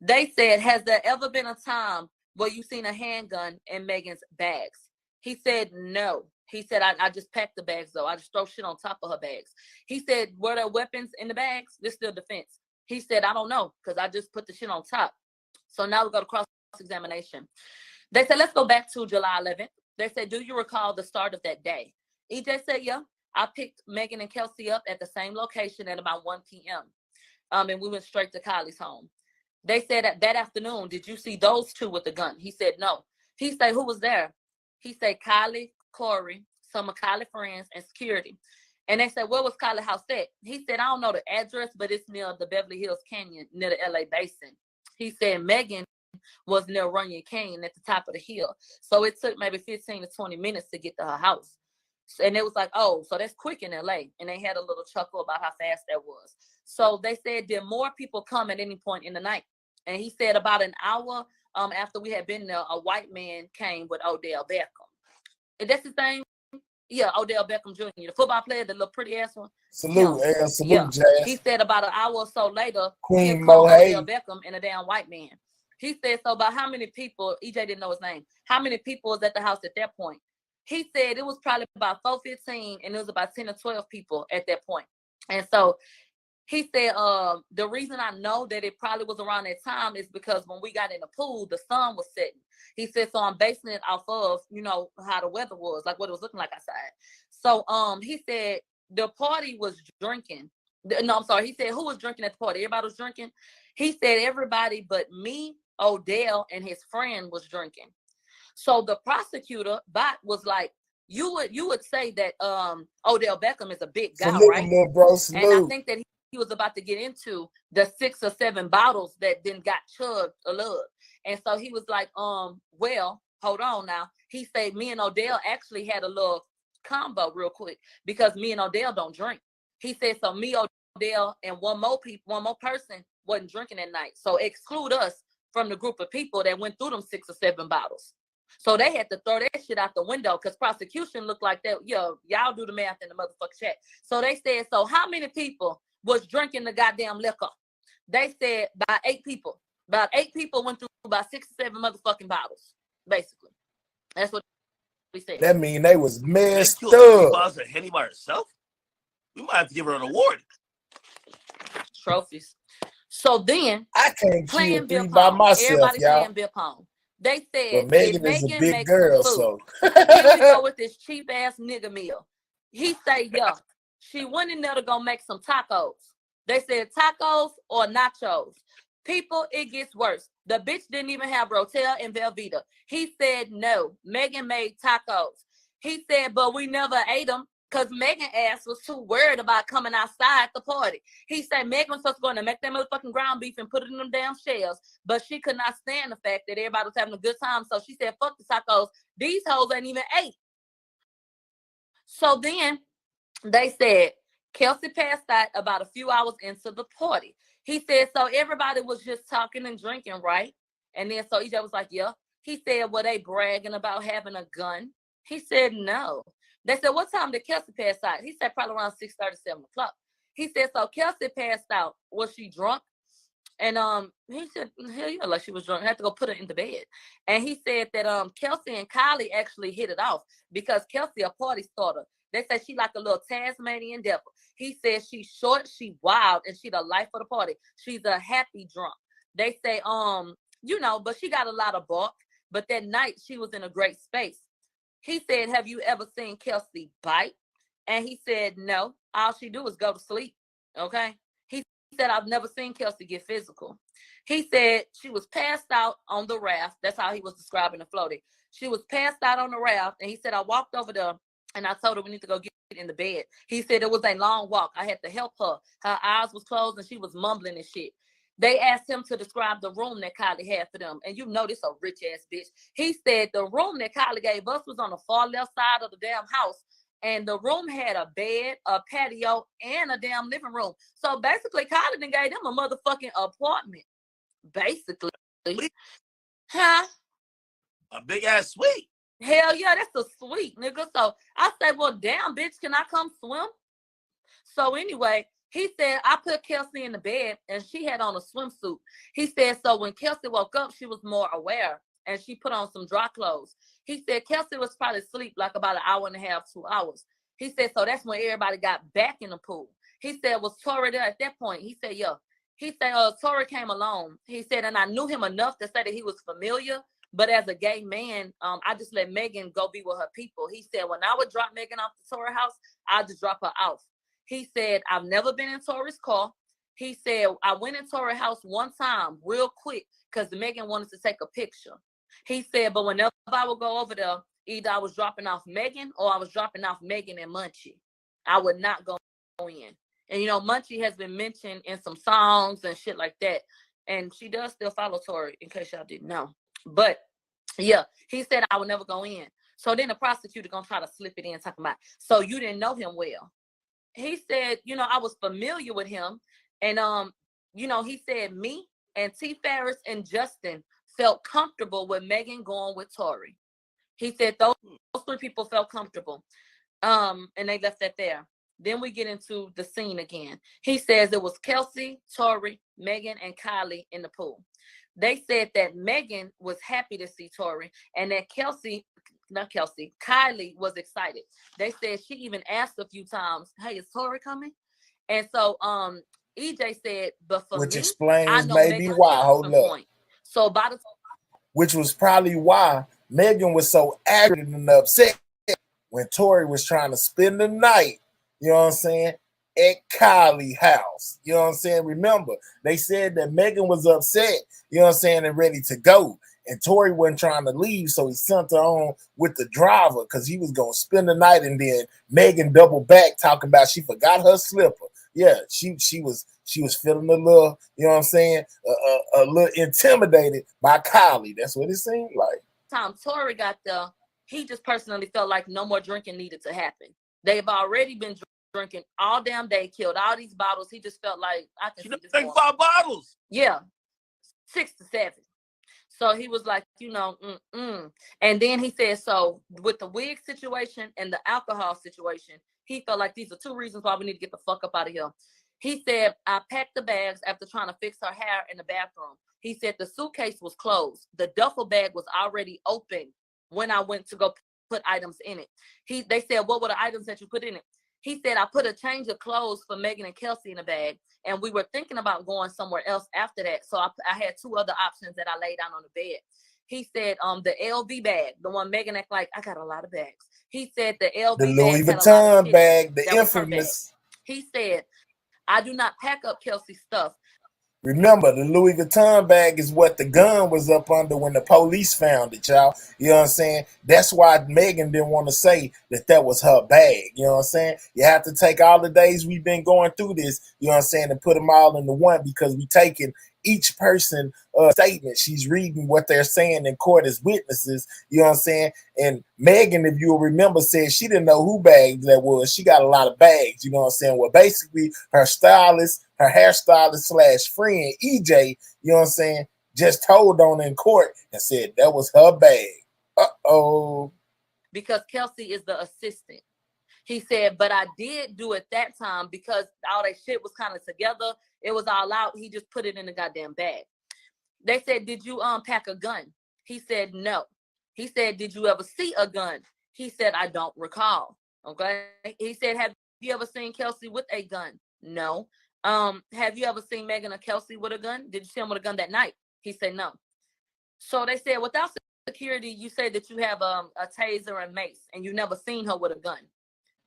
They said, has there ever been a time where you seen a handgun in Megan's bags? He said, no. He said, I just packed the bags, though. I just throw shit on top of her bags. He said, were there weapons in the bags? This is still defense. He said, I don't know, because I just put the shit on top. So now we go to cross-examination. They said, let's go back to July 11th. They said, do you recall the start of that day? EJ said, yeah. I picked Megan and Kelsey up at the same location at about 1 p.m. And we went straight to Kylie's home. They said that afternoon, did you see those two with the gun? He said no. He said, who was there? He said Kylie, Corey, some of Kylie's friends, and security. And they said, where was Kylie's house at? He said, I don't know the address, but it's near the Beverly Hills Canyon, near the LA Basin. He said Megan was near Runyon Canyon at the top of the hill. So it took maybe 15 to 20 minutes to get to her house. And it was like, oh, so that's quick in LA. And they had a little chuckle about how fast that was. So they said, did more people come at any point in the night? And he said about an hour after we had been there, a white man came with Odell Beckham. And that's his thing? Yeah, Odell Beckham Jr., the football player, the little pretty ass one. Salute, salute, yeah. Jazz. He said about an hour or so later, Queen here Mo comes Hay. Odell Beckham and a damn white man. He said, so about how many people, EJ didn't know his name, how many people was at the house at that point? He said it was probably about 4:15 and it was about 10 or 12 people at that point. And so he said, the reason I know that it probably was around that time is because when we got in the pool, the sun was setting. He said, so I'm basing it off of, how the weather was, like what it was looking like outside. So he said the party was drinking. No, I'm sorry. He said, who was drinking at the party? Everybody was drinking. He said everybody but me, Odell, and his friend was drinking. So the prosecutor, Bot, was like, you would say that Odell Beckham is a big guy, Salute, right? little bro, salute. And I think that he was about to get into the 6 or 7 bottles that then got chugged a little. And so he was like, well, hold on now. He said me and Odell actually had a little combo real quick because me and Odell don't drink. He said, so me, Odell, and one more person wasn't drinking that night. So exclude us from the group of people that went through them 6 or 7 bottles. So they had to throw that shit out the window because prosecution looked like that. Yo, y'all do the math in the motherfucking chat. So they said, so how many people was drinking the goddamn liquor? They said about 8 people. About 8 people went through about 6 or 7 motherfucking bottles, basically. That's what we said. That mean they was messed They killed 2 up. bottles of Henny by herself? We might have to give her an award. Trophies. So then, I can't playing kill 3 beer by pong. myself, Everybody y'all. playing beer pong. They said, But Megan is a big makes girl, some so. food, here we go with this cheap ass nigga meal. He say, yo, she went in there to go make some tacos. They said tacos or nachos. People, it gets worse. The bitch didn't even have Rotel and Velveeta. He said, no, Megan made tacos. He said, but we never ate them because Megan ass was too worried about coming outside the party. He said Megan was supposed to go in and make that motherfucking ground beef and put it in them damn shells, but she could not stand the fact that everybody was having a good time. So she said, fuck the tacos. These hoes ain't even ate. So then they said Kelsey passed out about a few hours into the party. He said, so everybody was just talking and drinking, right? And then so EJ was like, yeah. He said, were they bragging about having a gun? He said, no. They said, what time did Kelsey pass out? He said, probably around 6:30, 7 o'clock. He said, so Kelsey passed out. Was she drunk? And he said, hell yeah, like she was drunk. I had to go put her into bed. And he said that Kelsey and Kylie actually hit it off because Kelsey a party starter. They said she like a little Tasmanian devil. He said she's short, she wild, and she the life of the party. She's a happy drunk. They say, but she got a lot of bark. But that night she was in a great space. He said, have you ever seen Kelsey bite? And he said, no. All she do is go to sleep. Okay. He said, I've never seen Kelsey get physical. He said she was passed out on the raft. That's how he was describing the floating. She was passed out on the raft. And he said, I walked over there and I told her we need to go get in the bed. He said it was a long walk. I had to help her. Her eyes was closed and she was mumbling and shit. They asked him to describe the room that Kylie had for them. And you know this a rich ass bitch. He said the room that Kylie gave us was on the far left side of the damn house. And the room had a bed, a patio, and a damn living room. So basically, Kylie done gave them a motherfucking apartment. Basically. Huh? A big ass suite. Hell yeah, that's a suite, nigga. So I said, well, damn, bitch, can I come swim? So anyway, he said, I put Kelsey in the bed and she had on a swimsuit. He said, so when Kelsey woke up, she was more aware and she put on some dry clothes. He said, Kelsey was probably asleep like about an hour and a half, 2 hours. He said, so that's when everybody got back in the pool. He said, was Tory there at that point? He said, yeah. He said, Tory came along. He said, and I knew him enough to say that he was familiar. But as a gay man, I just let Megan go be with her people. He said, when I would drop Megan off the Tory house, I'd just drop her off. He said, I've never been in Tory's car. He said, I went in Tory's house one time real quick because Megan wanted to take a picture. He said, but whenever I would go over there, either I was dropping off Megan or I was dropping off Megan and Munchie. I would not go in. And, you know, Munchie has been mentioned in some songs and shit like that. And she does still follow Tory, in case y'all didn't know. But, yeah, he said I would never go in. So then the prosecutor going to try to slip it in, talking about, so you didn't know him well. He said, you know, I was familiar with him. And, you know, he said me and T. Ferris and Justin felt comfortable with Megan going with Tory. He said those three people felt comfortable. And they left that there. Then we get into the scene again. He says it was Kelsey, Tory, Megan, and Kylie in the pool. They said that Megan was happy to see Tory and that Kylie was excited. They said she even asked a few times, hey, is Tory coming? And so EJ said, but for which me, explains I know maybe Megan's why. Hold up. point. So by the which was probably why Megan was so aggravated and upset when Tory was trying to spend the night, you know what I'm saying, at Kylie's house. You know what I'm saying? Remember, they said that Megan was upset, you know what I'm saying, and ready to go. And Tory wasn't trying to leave, so he sent her on with the driver because he was going to spend the night. And then Megan doubled back talking about she forgot her slipper. Yeah, she was feeling a little, you know what I'm saying, a little intimidated by Kylie. That's what it seemed like. Time Tory got there, he just personally felt like no more drinking needed to happen. They've already been drinking all damn day, killed all these bottles. He just felt like I can see this take 5 bottles. Yeah, 6 to 7. So he was like, you know, And then he said, so with the wig situation and the alcohol situation, he felt like these are 2 reasons why we need to get the fuck up out of here. He said, I packed the bags after trying to fix her hair in the bathroom. He said the suitcase was closed. The duffel bag was already open when I went to go put items in it. They said, what were the items that you put in it? He said, I put a change of clothes for Megan and Kelsey in a bag, and we were thinking about going somewhere else after that. So I had 2 other options that I laid down on the bed. He said, the LV bag, the one Megan act like, I got a lot of bags. He said the LV the Louis bag Vuitton bag, the infamous. He said, I do not pack up Kelsey's stuff. Remember, the Louis Vuitton bag is what the gun was up under when the police found it, y'all. You know what I'm saying? That's why Megan didn't want to say that was her bag. You know what I'm saying? You have to take all the days we've been going through this, you know what I'm saying, and put them all into one because we taking each person statement. She's reading what they're saying in court as witnesses, you know what I'm saying? And Megan, if you'll remember, said she didn't know who bags that was. She got a lot of bags, you know what I'm saying? Well, basically, her stylist, her hairstylist / friend, EJ, you know what I'm saying, just told on in court and said that was her bag. Uh-oh. Because Kelsey is the assistant. He said, but I did do it that time because all that shit was kind of together. It was all out. He just put it in the goddamn bag. They said, did you pack a gun? He said, no. He said, did you ever see a gun? He said, I don't recall. Okay. He said, have you ever seen Kelsey with a gun? No. Have you ever seen Megan or Kelsey with a gun? Did you see him with a gun that night? He said, no. So they said, without security, you say that you have a taser and mace and you never seen her with a gun.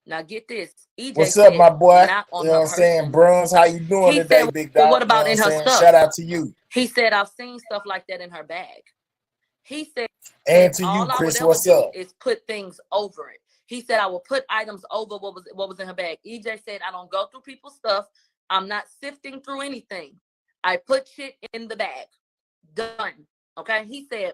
Now get this. EJ What's up, my boy? You know what I'm saying? person. Bruns, how you doing He today, said, big dog? well, what about you know in her stuff? Shout out to you. He said, I've seen stuff like that in her bag. He said, and to all you, Chris, I would what's ever up? do is put things over it. He said, I will put items over what was in her bag. EJ said, I don't go through people's stuff. I'm not sifting through anything. I put shit in the bag. Done. Okay. He said,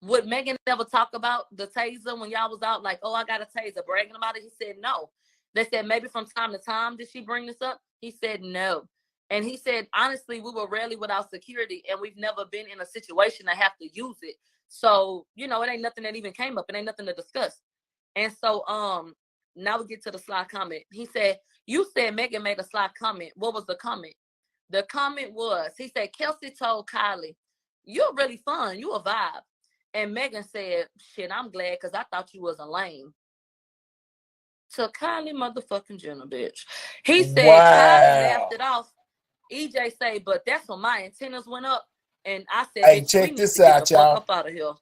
would Megan ever talk about the taser when y'all was out? Like, oh, I got a taser, bragging about it. He said, no. They said, maybe from time to time, did she bring this up? He said, no. And he said, honestly, we were rarely without security and we've never been in a situation to have to use it. So, you know, it ain't nothing that even came up. It ain't nothing to discuss. And so, now we get to the sly comment. He said, you said Megan made a sly comment. What was the comment? The comment was, he said, Kelsey told Kylie, you're really fun. You a vibe. And Megan said, shit, I'm glad because I thought you was a lame. So Kylie motherfucking Jenner, bitch. He said, wow. Kylie laughed it off. EJ say, but that's when my antennas went up. And I said, hey, check this out, y'all. Up out of here.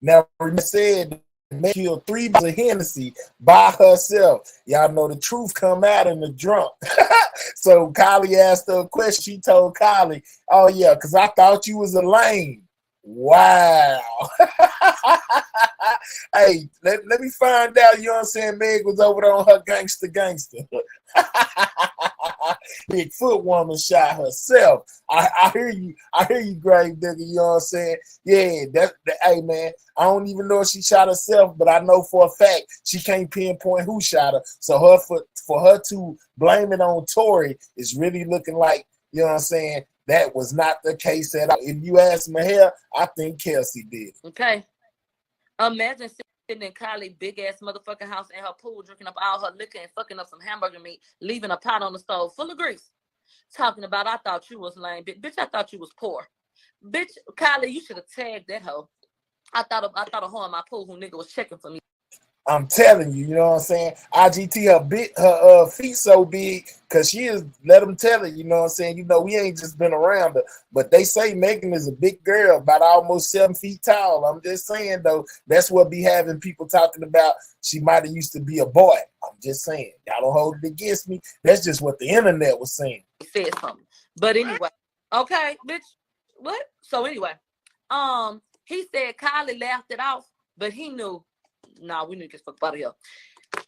Now, remember said killed 3 bottles of Hennessy by herself. Y'all know the truth come out in the drunk. So Kylie asked her a question. She told Kylie, "Oh yeah, because I thought you was a lame." Wow. Hey, let me find out, you know what I'm saying, Meg was over there on her gangster. Big foot woman shot herself. I hear you, grave digger, you know what I'm saying? Yeah, hey man, I don't even know if she shot herself, but I know for a fact she can't pinpoint who shot her. So for her to blame it on Tory is really looking like, you know what I'm saying, that was not the case at all. If you ask Mahel, I think Kelsey did. Okay. Imagine sitting in Kylie's big ass motherfucking house in her pool, drinking up all her liquor and fucking up some hamburger meat, leaving a pot on the stove full of grease. Talking about, I thought you was lame. Bitch, I thought you was poor. Bitch, Kylie, you should have tagged that hoe. I thought a hoe in my pool who nigga was checking for me. I'm telling you, you know what I'm saying? IGT, her feet so big, because she is, let them tell it, you know what I'm saying? You know, we ain't just been around her, but they say Megan is a big girl, about almost 7 feet tall. I'm just saying, though, that's what be having people talking about she might have used to be a boy. I'm just saying. Y'all don't hold it against me. That's just what the internet was saying. Said something. But anyway, okay, bitch, what? So anyway, he said Kylie laughed it off, but he knew, nah, we need to get fuck out of here.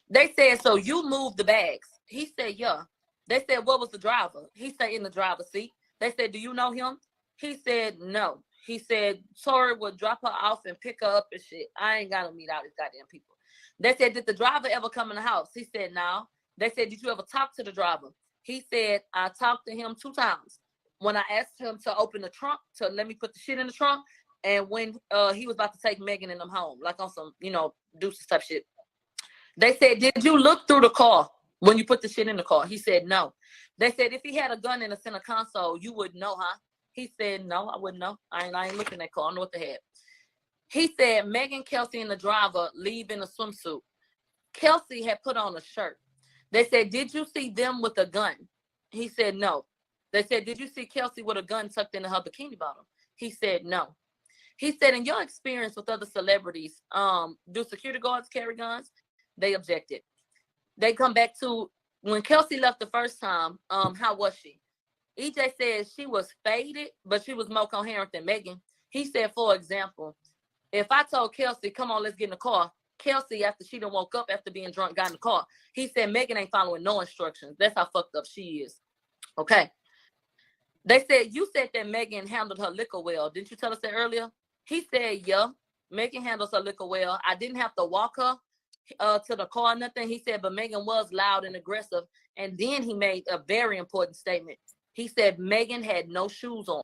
They said, so you moved the bags. He said, yeah. They said, what was the driver? He said, in the driver's seat. They said, do you know him? He said, no. He said, Tory would drop her off and pick her up and shit. I ain't got to meet all these goddamn people. They said, did the driver ever come in the house? He said, no. They said, did you ever talk to the driver? He said, I talked to him 2 times. When I asked him to open the trunk, to let me put the shit in the trunk, and when he was about to take Megan and them home, like on some, you know, deuces type shit. They said, did you look through the car when you put the shit in the car? He said, no. They said, if he had a gun in the center console, you wouldn't know, huh? He said, no, I wouldn't know. I ain't looking at that car. I know what they had. He said, Megan, Kelsey, and the driver leave in a swimsuit. Kelsey had put on a shirt. They said, did you see them with a gun? He said, no. They said, did you see Kelsey with a gun tucked into her bikini bottom? He said, no. He said, in your experience with other celebrities, do security guards carry guns? They objected. They come back to when Kelsey left the first time, how was she? EJ said she was faded, but she was more coherent than Megan. He said, for example, if I told Kelsey, come on, let's get in the car, Kelsey, after she done woke up after being drunk, got in the car. He said, Megan ain't following no instructions. That's how fucked up she is. Okay. They said, you said that Megan handled her liquor well. Didn't you tell us that earlier? He said, yeah, Megan handles her liquor well. I didn't have to walk her to the car or nothing. He said, but Megan was loud and aggressive. And then he made a very important statement. He said, Megan had no shoes on.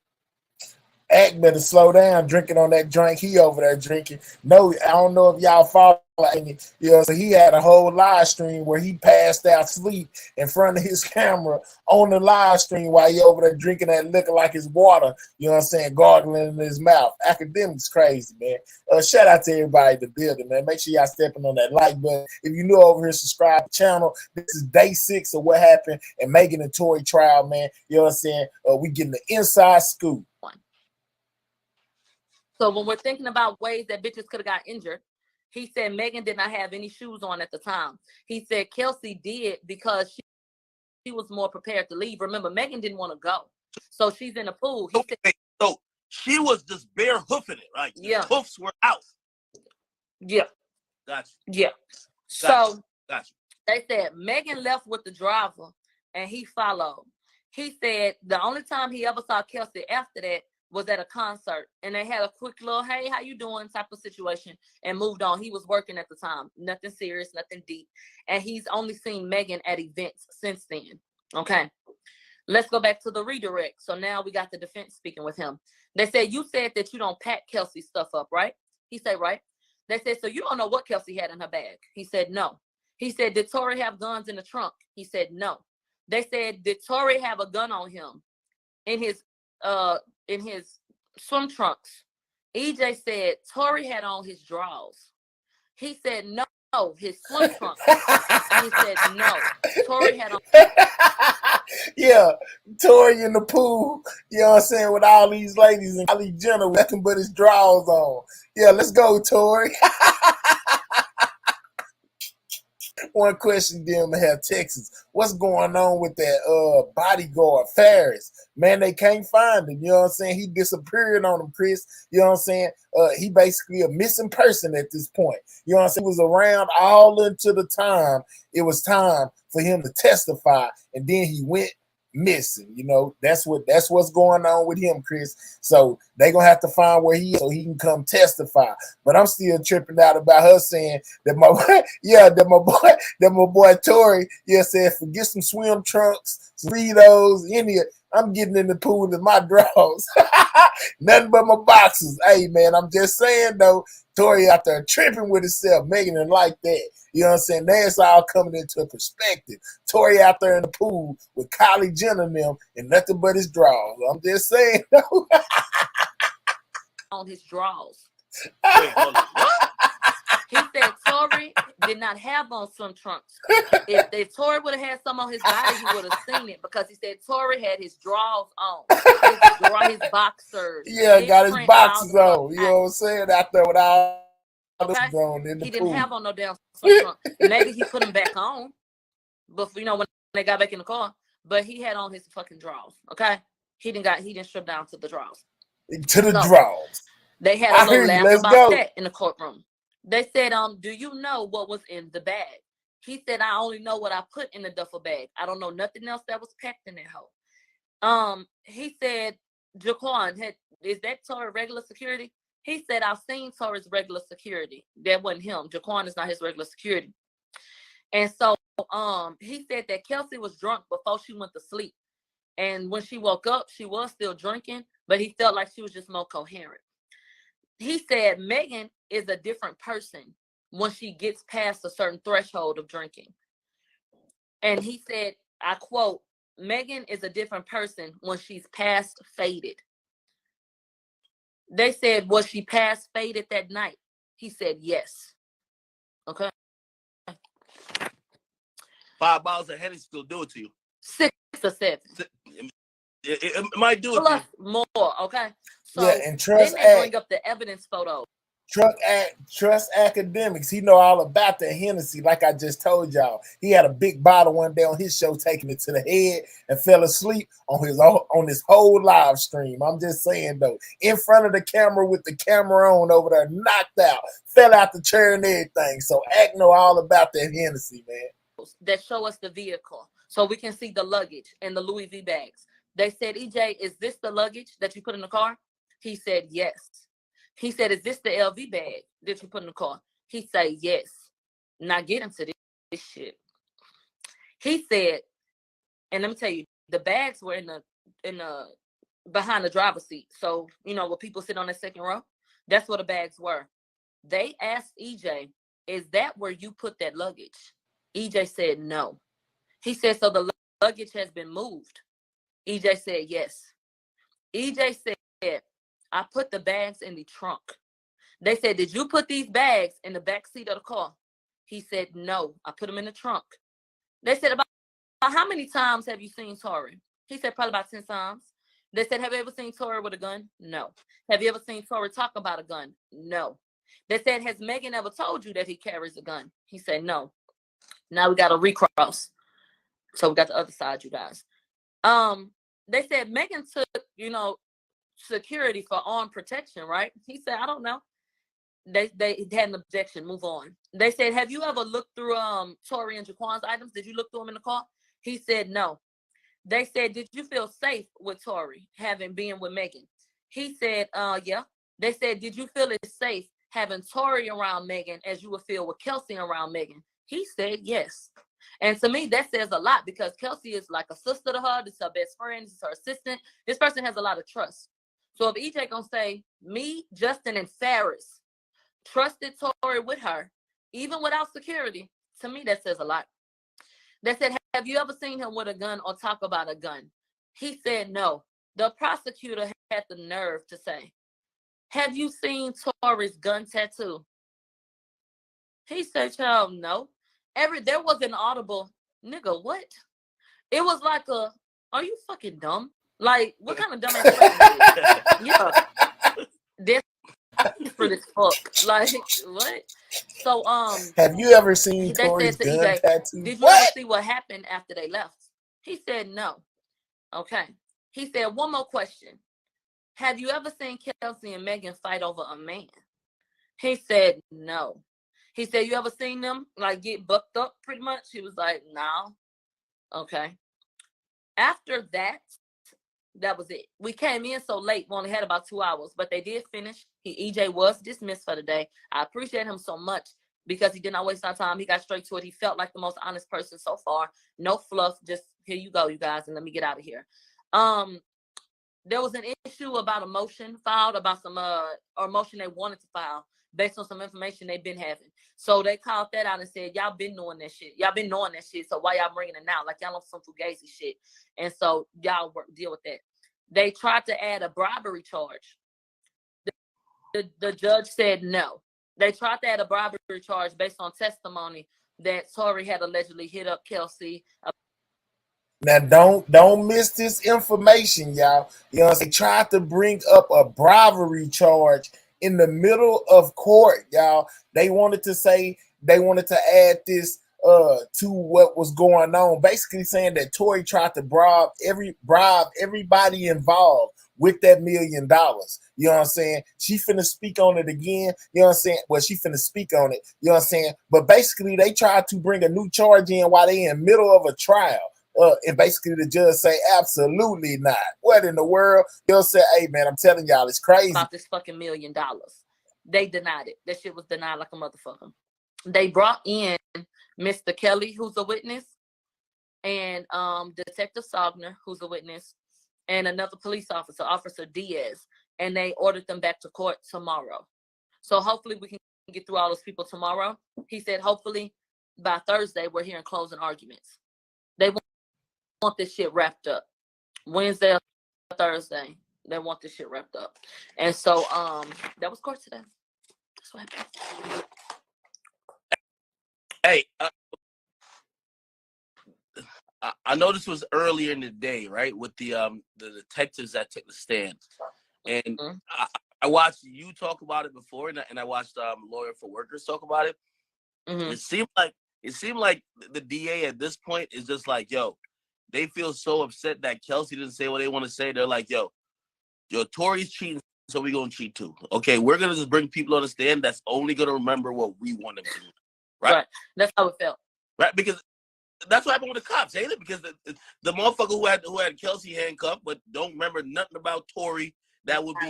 Act better slow down drinking on that drink he over there drinking. No, I don't know if y'all follow me. You know, so he had a whole live stream where he passed out asleep in front of his camera on the live stream while he over there drinking that liquor like it's water. You know what I'm saying? Gargling in his mouth. Academics crazy, man. Shout out to everybody in the building, man. Make sure y'all stepping on that like button. If you're new over here, subscribe to the channel. This is day 6 of what happened in Megan and Tory trial, man. You know what I'm saying? We getting the inside scoop. So when we're thinking about ways that bitches could have got injured, he said Megan did not have any shoes on at the time. He said Kelsey did because she was more prepared to leave. Remember, Megan didn't want to go. So she's in the pool. He said, so she was just bare hoofing it, right? Yeah. The hoofs were out. Yeah. Gotcha. Yeah. Gotcha. So Gotcha. They said Megan left with the driver and he followed. He said the only time he ever saw Kelsey after that was at a concert, and they had a quick little, hey, how you doing type of situation, and moved on. He was working at the time. Nothing serious, nothing deep. And he's only seen Megan at events since then. Okay. Let's go back to the redirect. So now we got the defense speaking with him. They said, you said that you don't pack Kelsey's stuff up, right? He said, right. They said, so you don't know what Kelsey had in her bag? He said, no. He said, did Tory have guns in the trunk? He said, no. They said, did Tory have a gun on him in his swim trunks? EJ said Tory had on his drawers. He said no, his swim trunks. He said no, Tory had on. Yeah, Tory in the pool, you know what I'm saying, with all these ladies and Kylie Jenner, nothing but his drawers on. Yeah, let's go, Tory. One question them have Texas. What's going on with that bodyguard Ferris? Man, they can't find him. You know what I'm saying? He disappeared on him, Chris. You know what I'm saying? He basically a missing person at this point. You know what I'm saying? He was around all into the time. It was time for him to testify, and then he went missing. You know, that's what's going on with him, Chris. So they gonna have to find where he is so he can come testify. But I'm still tripping out about her saying that my boy Tory, said forget some swim trunks, some Fritos, I'm getting in the pool in my drawers. Nothing but my boxes. Hey man, I'm just saying though, Tory out there tripping with himself, making it like that. You know what I'm saying? That's all coming into perspective. Tory out there in the pool with Kylie Jenner and them and nothing but his drawers. I'm just saying though. On his drawers. Wait, hold on. He said Tory did not have on swim trunks. If Tory would have had some on his body, he would have seen it because he said Tory had his drawers on, his boxers. Yeah, got his boxes on. You know what I'm saying? Out there with all this on in the He pool. didn't have on no damn swim trunks. Maybe he put them back on, but when they got back in the car. But he had on his fucking drawers. Okay, he didn't strip down to the drawers. To the drawers. They had a little laugh about that in the courtroom. They said, do you know what was in the bag? He said, I only know what I put in the duffel bag. I don't know nothing else that was packed in that hole. He said, Jaquan, is that Tory regular security? He said, I've seen Tory's regular security. That wasn't him. Jaquan is not his regular security. And so he said that Kelsey was drunk before she went to sleep. And when she woke up, she was still drinking, but he felt like she was just more coherent. He said Megan is a different person when she gets past a certain threshold of drinking. And he said, I quote, Megan is a different person when she's past faded. They said, was she past faded that night? He said, yes. Okay. 5 bottles of Hennessy will do it to you. 6 or 7. It might do it Plus to you. more, okay? So and trust then they bring up the evidence photo. Trust academics. He know all about the Hennessy, like I just told y'all. He had a big bottle one day on his show, taking it to the head and fell asleep on his whole live stream. I'm just saying though, in front of the camera with the camera on over there, knocked out, fell out the chair and everything. So Ack know all about that Hennessy, man. That show us the vehicle so we can see the luggage and the Louis V bags. They said, EJ, is this the luggage that you put in the car? He said, yes. He said, is this the LV bag that you put in the car? He said, yes. Now get into this shit. He said, and let me tell you, the bags were in the behind the driver's seat. So, where people sit on the second row, that's where the bags were. They asked EJ, is that where you put that luggage? EJ said, no. He said, so the luggage has been moved. EJ said, yes. EJ said, I put the bags in the trunk. They said, did you put these bags in the back seat of the car? He said, no, I put them in the trunk. They said, about how many times have you seen Tory? He said, probably about 10 times. They said, have you ever seen Tory with a gun? No. Have you ever seen Tory talk about a gun? No. They said, has Megan ever told you that he carries a gun? He said, no. Now we got a recross. So we got the other side, you guys. They said Megan took, security for armed protection, right? He said, I don't know. They had an objection. Move on. They said, have you ever looked through Tory and Jaquan's items? Did you look through them in the car? He said, no. They said, did you feel safe with Tory having been with Megan? He said, yeah. They said, did you feel it safe having Tory around Megan as you would feel with Kelsey around Megan? He said, yes. And to me, that says a lot because Kelsey is like a sister to her. This is her best friend. This is her assistant. This person has a lot of trust. So if EJ gonna say, me, Justin, and Ferris trusted Tory with her, even without security, to me, that says a lot. They said, have you ever seen him with a gun or talk about a gun? He said, no. The prosecutor had the nerve to say, have you seen Tory's gun tattoo? He said, child, no. There was an audible, nigga, what? It was like are you fucking dumb? Like, what kind of dumb ass question is this? Yeah. desperate as fuck. Like what? So Have you ever seen they Tory's said to gun EJ, tattoo? "Did you ever What? see what happened after they left?" He said no. Okay. He said one more question. Have you ever seen Kelsey and Megan fight over a man? He said no. He said, you ever seen them like get bucked up pretty much? He was like, no. Okay. After that, that was it. We came in so late, we only had about 2 hours, but they did finish. EJ was dismissed for the day. I appreciate him so much because he did not waste our time. He got straight to it. He felt like the most honest person so far. No fluff. Just here you go, you guys, and let me get out of here. There was an issue about a motion filed about some or motion they wanted to file based on some information they've been having. So they called that out and said, y'all been knowing that shit. Y'all been knowing that shit. So why y'all bringing it now? Like y'all on some fugazi shit. And so y'all deal with that. They tried to add a bribery charge. The judge said no. They tried to add a bribery charge based on testimony that Tory had allegedly hit up Kelsey. Now don't miss this information, y'all. You know, they tried to bring up a bribery charge in the middle of court, y'all. They wanted to add this to what was going on, basically saying that Tory tried to bribe everybody involved with that $1 million. You know what I'm saying? She finna speak on it again. You know what I'm saying? Well, she finna speak on it. You know what I'm saying? But basically, they tried to bring a new charge in while they in the middle of a trial. And basically the judge say, absolutely not. What in the world? They'll say, hey, man, I'm telling y'all, it's crazy. About this fucking $1 million. They denied it. That shit was denied like a motherfucker. They brought in Mr. Kelly, who's a witness, and Detective Sogner, who's a witness, and another police officer, Officer Diaz, and they ordered them back to court tomorrow. So hopefully we can get through all those people tomorrow. He said hopefully by Thursday we're hearing closing arguments. They want this shit wrapped up. Wednesday or Thursday, they want this shit wrapped up. And so that was court today. That's what happened. Hey, I know this was earlier in the day, right? With the detectives that took the stand, and I watched you talk about it before, and I watched Lawyer for Workers talk about it. It seemed like the DA at this point is just like, yo, they feel so upset that Kelsey didn't say what they want to say. They're like, yo, Tory's cheating, so we're gonna cheat too. Okay, we're gonna just bring people on the stand that's only gonna remember what we want them to do. Right? That's how it felt. Right, because that's what happened with the cops, ain't it? Because the motherfucker who had Kelsey handcuffed but don't remember nothing about Tory, that would be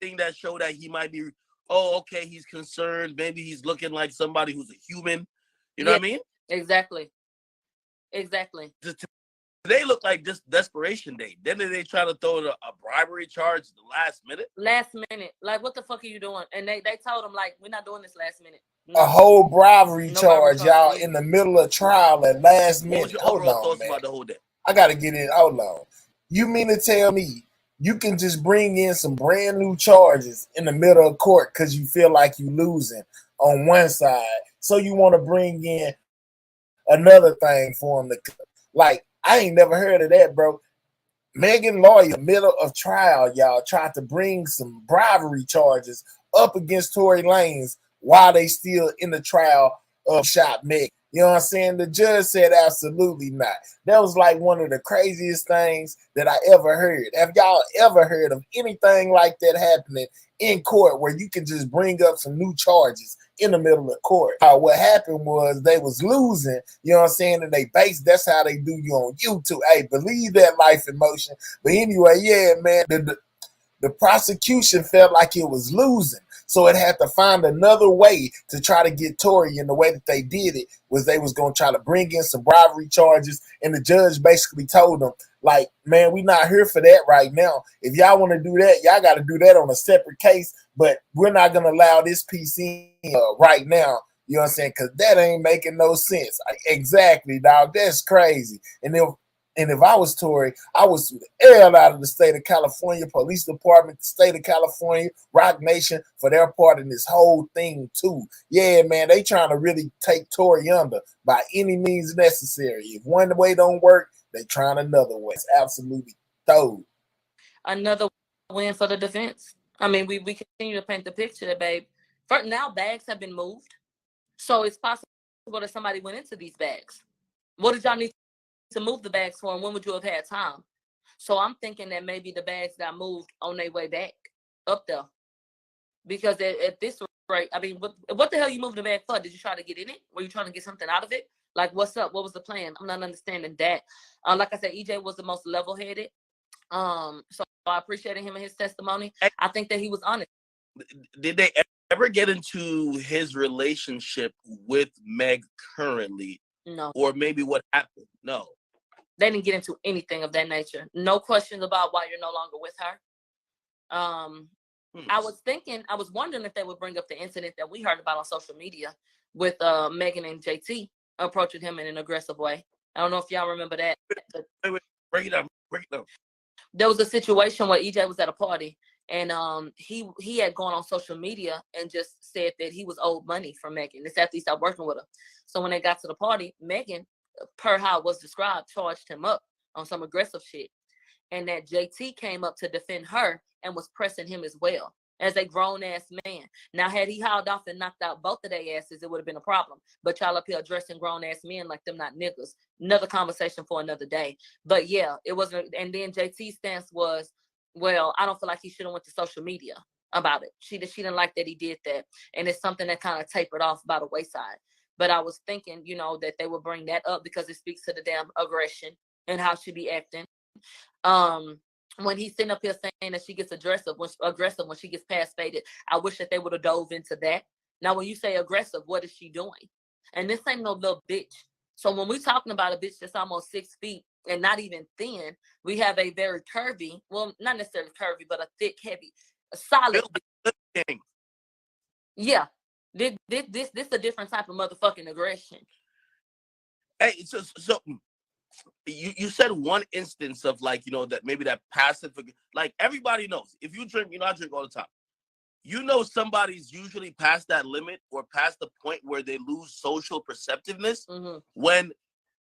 anything that showed that he might be, oh, okay, he's concerned. Maybe he's looking like somebody who's a human. You know what I mean? Exactly. They look like just desperation day. Then they try to throw a bribery charge at the last minute. Like, what the fuck are you doing? And they told him, like, we're not doing this last minute. No. A whole bribery charge, y'all, in the middle of trial at last minute. What was your overall thoughts about the whole day? I got to get in. Hold on. You mean to tell me you can just bring in some brand new charges in the middle of court because you feel like you losing on one side, so you want to bring in another thing for him to, like, I ain't never heard of that, bro. Megan lawyer, middle of trial, y'all, tried to bring some bribery charges up against Tory Lanez while they still in the trial of shot Megan. You know what I'm saying? The judge said absolutely not. That was like one of the craziest things that I ever heard. Have y'all ever heard of anything like that happening in court where you can just bring up some new charges in the middle of court? What happened was they was losing, you know what I'm saying? And that's how they do you on YouTube. Hey, believe that life in motion. But anyway, yeah, man, the prosecution felt like it was losing. So it had to find another way to try to get Tory, and the way that they did it was they was going to try to bring in some bribery charges, and the judge basically told them, like, man, we not here for that right now. If y'all want to do that, y'all got to do that on a separate case, but we're not going to allow this piece in right now. You know what I'm saying? Because that ain't making no sense. Exactly, dog. That's crazy. And if I was Tory, I would sue the hell out of the state of California, police department, the state of California, Rock Nation for their part in this whole thing too. Yeah, man, they trying to really take Tory under by any means necessary. If one way don't work, they trying another way. It's absolutely thrown. Another win for the defense. I mean, we continue to paint the picture that, babe. For now, bags have been moved, so it's possible that somebody went into these bags. What did y'all need to move the bags for, and when would you have had time? So I'm thinking that maybe the bags got moved on their way back up there, because at this rate, I mean, what the hell you moving the bag for? Did you try to get in it? Were you trying to get something out of it? Like, what's up? What was the plan? I'm not understanding that. Like I said, EJ was the most level-headed. So I appreciated him and his testimony. I think that he was honest. Did they ever get into his relationship with Meg currently? No. Or maybe what happened? No. They didn't get into anything of that nature. No questions about why you're no longer with her. I was wondering if they would bring up the incident that we heard about on social media with Megan and JT approaching him in an aggressive way. I don't know if y'all remember that. Wait, break it up. There was a situation where EJ was at a party, and he had gone on social media and just said that he was owed money from Megan. This after he stopped working with her. So when they got to the party, Megan, per how it was described, charged him up on some aggressive shit. And that JT came up to defend her and was pressing him as well as a grown-ass man. Now, had he hauled off and knocked out both of their asses, it would have been a problem. But y'all up here addressing grown-ass men like them not niggas. Another conversation for another day. But yeah, it wasn't. And then JT's stance was, well, I don't feel like he should have went to social media about it. She didn't like that he did that. And it's something that kind of tapered off by the wayside. But I was thinking, that they would bring that up because it speaks to the damn aggression and how she be acting. When he's sitting up here saying that she gets aggressive when she gets past faded, I wish that they would have dove into that. Now, when you say aggressive, what is she doing? And this ain't no little bitch. So when we're talking about a bitch that's almost 6 feet and not even thin, we have a very curvy, well, not necessarily curvy, but a thick, heavy, a solid. Yeah. This a different type of motherfucking aggression. Hey, so you said one instance of that maybe that passive, like everybody knows. If you drink, I drink all the time. Somebody's usually past that limit or past the point where they lose social perceptiveness when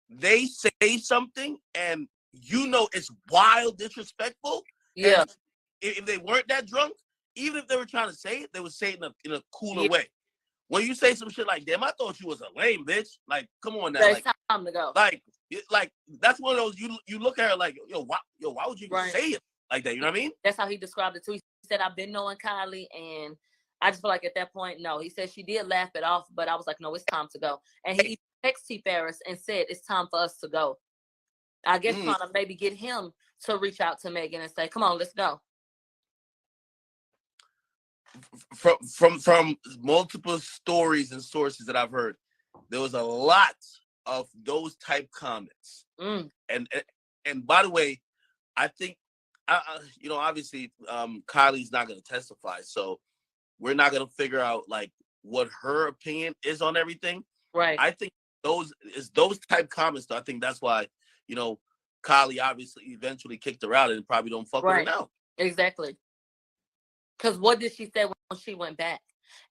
they say something and it's wild disrespectful. Yeah. And if they weren't that drunk, even if they were trying to say it, they would say it in a cooler way. When you say some shit like, damn, I thought you was a lame bitch. Like, come on now. It's time to go. Like that's one of those, you look at her like, why would you even say it like that? You know what I mean? That's how he described it too. He said, I've been knowing Kylie, and I just feel like at that point, no. He said she did laugh it off, but I was like, no, it's time to go. And he texted T. Ferris and said, it's time for us to go. I guess trying to maybe get him to reach out to Megan and say, come on, let's go. From multiple stories and sources that I've heard, there was a lot of those type comments. And by the way, I think obviously Kylie's not going to testify, so we're not going to figure out like what her opinion is on everything. Right. I think those type comments, though, I think that's why Kylie obviously eventually kicked her out and probably don't fuck with her now. Exactly. Because what did she say when she went back?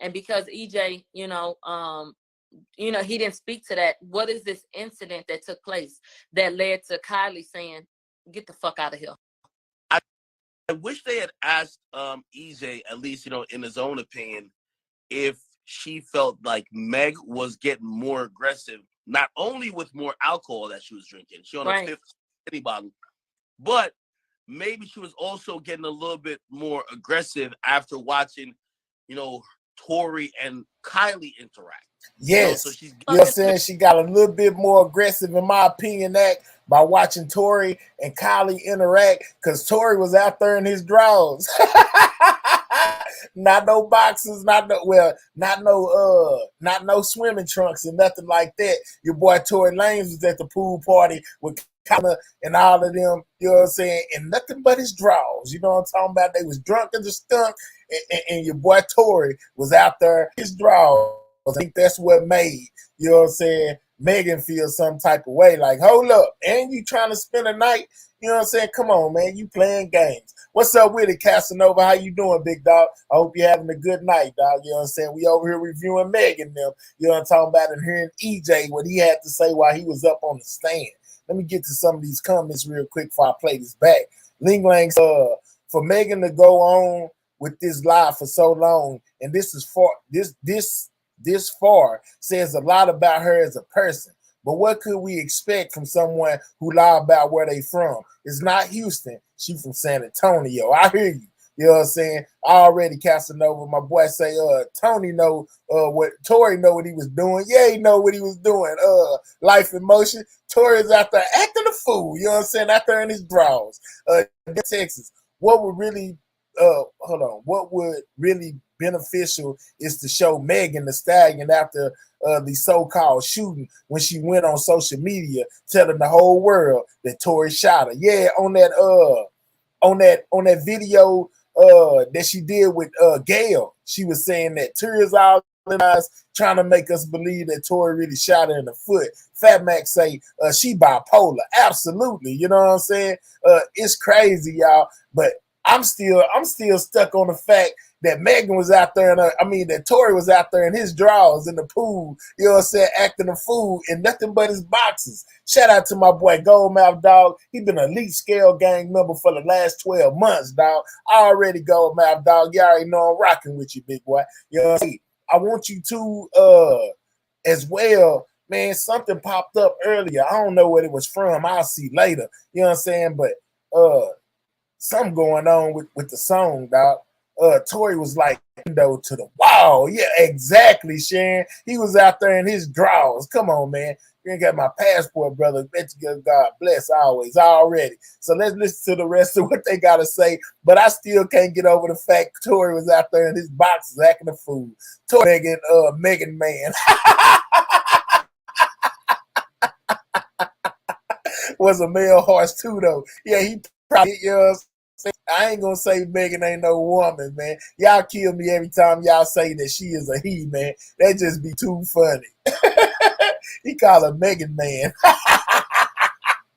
And because EJ, he didn't speak to that. What is this incident that took place that led to Kylie saying, get the fuck out of here? I wish they had asked EJ, at least, in his own opinion, if she felt like Meg was getting more aggressive, not only with more alcohol that she was drinking, she on a 50 bottle, but maybe she was also getting a little bit more aggressive after watching, Tory and Kylie interact. Yes. Saying she got a little bit more aggressive, in my opinion, by watching Tory and Kylie interact, because Tory was out there in his drawers. Not no boxes, not no swimming trunks and nothing like that. Your boy Tory Lanez was at the pool party with Kylie and all of them, you know what I'm saying, and nothing but his drawers. You know what I'm talking about? They was drunk as a skunk, and your boy Tory was out there his drawers. I think that's what made, you know what I'm saying, Megan feel some type of way. Like, hold up, and you trying to spend a night, you know what I'm saying? Come on, man, you playing games. What's up with it, Casanova? How you doing, big dog? I hope you're having a good night, dog. You know what I'm saying? We over here reviewing Megan them, you know what I'm talking about, and hearing EJ, what he had to say while he was up on the stand. Let me get to some of these comments real quick before I play this back. Ling Lang, for Megan to go on with this lie for so long, and this far says a lot about her as a person. But what could we expect from someone who lie about where they from? It's not Houston. She from San Antonio. I hear you. You know what I'm saying? I already Casanova. My boy say, Tony know what Tory know what he was doing. Yeah, he know what he was doing. Life in Motion. Tory's out there acting a fool. You know what I'm saying? Out there in his drawers. Texas. What would really what would really beneficial is to show Megan Thee Stallion after the so-called shooting when she went on social media telling the whole world that Tory shot her. Yeah, on that video that she did with Gail, she was saying that tears all in eyes, trying to make us believe that Tory really shot her in the foot. Fat Mac say she bipolar. Absolutely, you know what I'm saying? It's crazy, y'all. But I'm still stuck on the fact that Megan was out there, that Tory was out there in his drawers in the pool, you know what I'm saying, acting a fool in nothing but his boxes. Shout out to my boy Goldmouth, dog. He been an elite scale gang member for the last 12 months, dog. I already Goldmouth, dog. You already know I'm rocking with you, big boy. You know what I'm saying? I want you to, as well, man, something popped up earlier. I don't know what it was from. I'll see later. You know what I'm saying? But something going on with the song, dog. Tory was like window to the wall. Yeah, exactly, Sharon. He was out there in his drawers. Come on, man. You ain't got my passport, brother. Bet you God bless always, already. So let's listen to the rest of what they got to say. But I still can't get over the fact Tory was out there in his boxes acting a fool. Tory Megan Man was a male horse too, though. Yeah, he probably, you know what I'm saying? I ain't gonna say Megan ain't no woman, man. Y'all kill me every time y'all say that she is a he, man. That just be too funny. He call her Megan Man.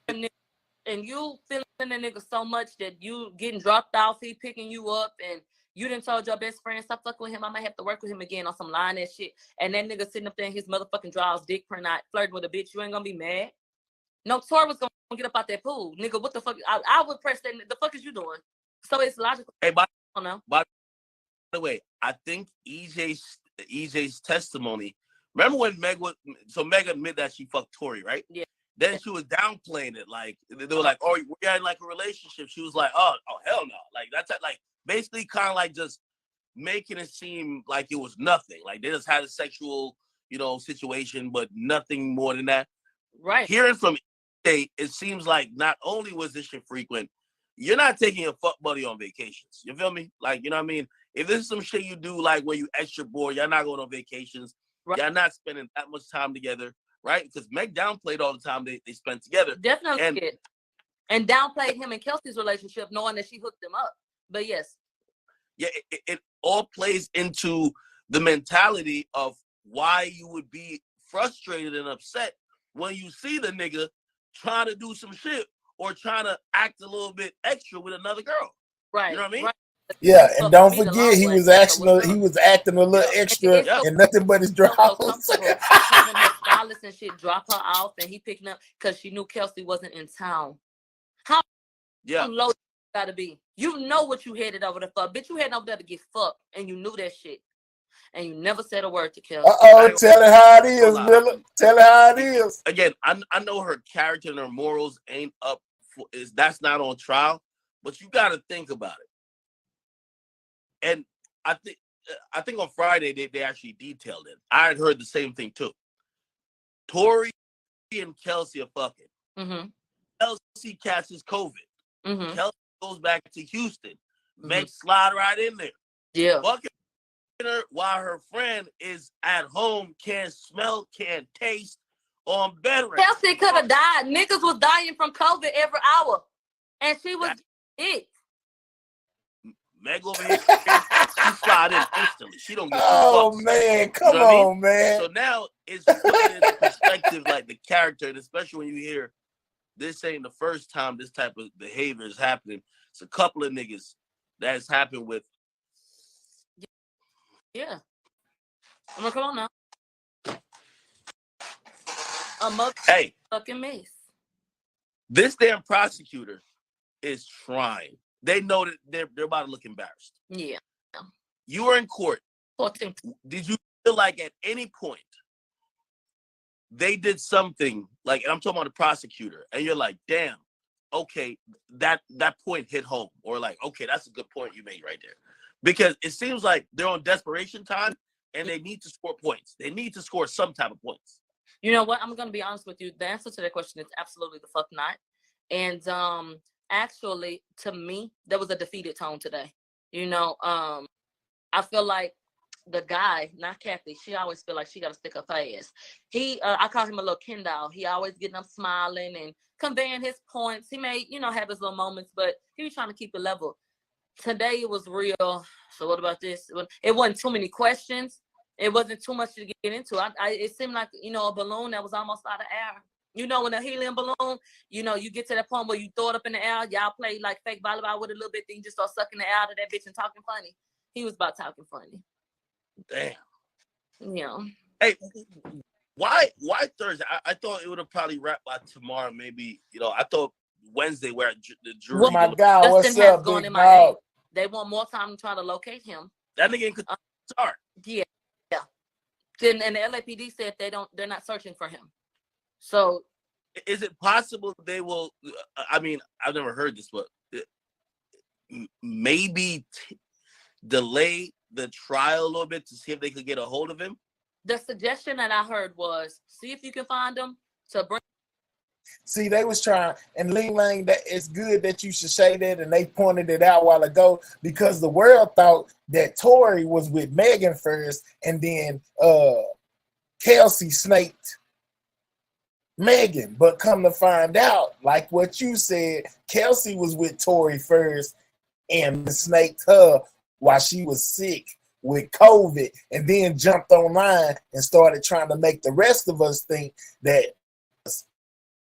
And you feeling the nigga so much that you getting dropped off, he picking you up, and you done told your best friend, stop fucking with him, I might have to work with him again on some lying ass shit. And that nigga sitting up there in his motherfucking drawers, dick print out, flirting with a bitch, you ain't gonna be mad? No, Tory was gonna get up out that pool. Nigga, what the fuck? I would press that. The fuck is you doing? So it's logical. Hey, I don't know. By the way, I think EJ's testimony. Remember when Meg admitted that she fucked Tory, right? Yeah. Then she was downplaying it, like they were like, "Oh, we're in like a relationship." She was like, "Oh, hell no!" Like that's like basically kind of like just making it seem like it was nothing. Like they just had a sexual, situation, but nothing more than that. Right. Hearing from EJ, it seems like not only was this shit frequent, you're not taking a fuck buddy on vacations. You feel me? Like, you know what I mean? If this is some shit you do, like when you extra bored, y'all not going on vacations. Right. Y'all not spending that much time together, right? Because Meg downplayed all the time they spent together. Definitely. And downplayed him and Kelsey's relationship, knowing that she hooked them up. But yes. Yeah, it all plays into the mentality of why you would be frustrated and upset when you see the nigga trying to do some shit or trying to act a little bit extra with another girl. Right. You know what I mean? Right. Yeah, and don't forget he was acting a little extra and nothing but his drawers. Having her stylist and shit drop her off, and he picking up because she knew Kelsey wasn't in town. How low you gotta be? You know what you headed over there for, bitch. You heading over there to get fucked, and you knew that shit, and you never said a word to Kelsey. Tell her how it is, Miller. Tell her how it is. Again, I know her character and her morals ain't up. That's not on trial, but you got to think about it. And I think on Friday they actually detailed it. I had heard the same thing too. Tory and Kelsey are fucking. Mm-hmm. Kelsey catches COVID. Mm-hmm. Kelsey goes back to Houston. Mm-hmm. Meg slide right in there. Yeah. Fucking her while her friend is at home, can't smell, can't taste, on bed rest. Kelsey could have died. Niggas was dying from COVID every hour, and she was it. Meg over here, she slide in instantly. She don't get two fucks. Man, come on, man. So now it's putting into perspective, like the character, and especially when you hear this ain't the first time this type of behavior is happening. It's a couple of niggas that has happened with. Yeah. I'm gonna come on now. A motherfucking mess. This damn prosecutor is trying. They know that they're about to look embarrassed. Yeah. You were in court. 14. Did you feel like at any point they did something like, and I'm talking about the prosecutor, and you're like, damn, okay, that point hit home, or like, okay, that's a good point you made right there, because it seems like they're on desperation time and they need to score points. They need to score some type of points. You know what? I'm gonna be honest with you. The answer to that question is absolutely the fuck not. And actually, to me, there was a defeated tone today. You know, I feel like the guy, not Kathy, she always feel like she got to stick up her ass. I call him a little Ken doll. He always getting up smiling and conveying his points. He may, have his little moments, but he was trying to keep it level. Today it was real. So what about this? It wasn't too many questions. It wasn't too much to get into. It seemed like, a balloon that was almost out of air. When a helium balloon, you get to that point where you throw it up in the air, y'all play like fake volleyball with it a little bit, then you just start sucking the air out of that bitch and talking funny. He was about talking funny. Damn. Yeah. Hey, why Thursday? I thought it would have probably wrapped by tomorrow. Maybe, I thought Wednesday where the jury. Oh my God, what's up, big dog? Head. They want more time to try to locate him. That nigga in Qatar. Yeah. Then and the LAPD said they're not searching for him. So, is it possible they will? I mean, I've never heard this, but maybe delay the trial a little bit to see if they could get a hold of him. The suggestion that I heard was see if you can find him to bring. See, they was trying, and Ling Lang, that it's good that you should say that, and they pointed it out a while ago because the world thought that Tory was with Megan first, and then Kelsey snaked Megan. But come to find out, like what you said, Kelsey was with Tory first and snaked her while she was sick with COVID, and then jumped online and started trying to make the rest of us think that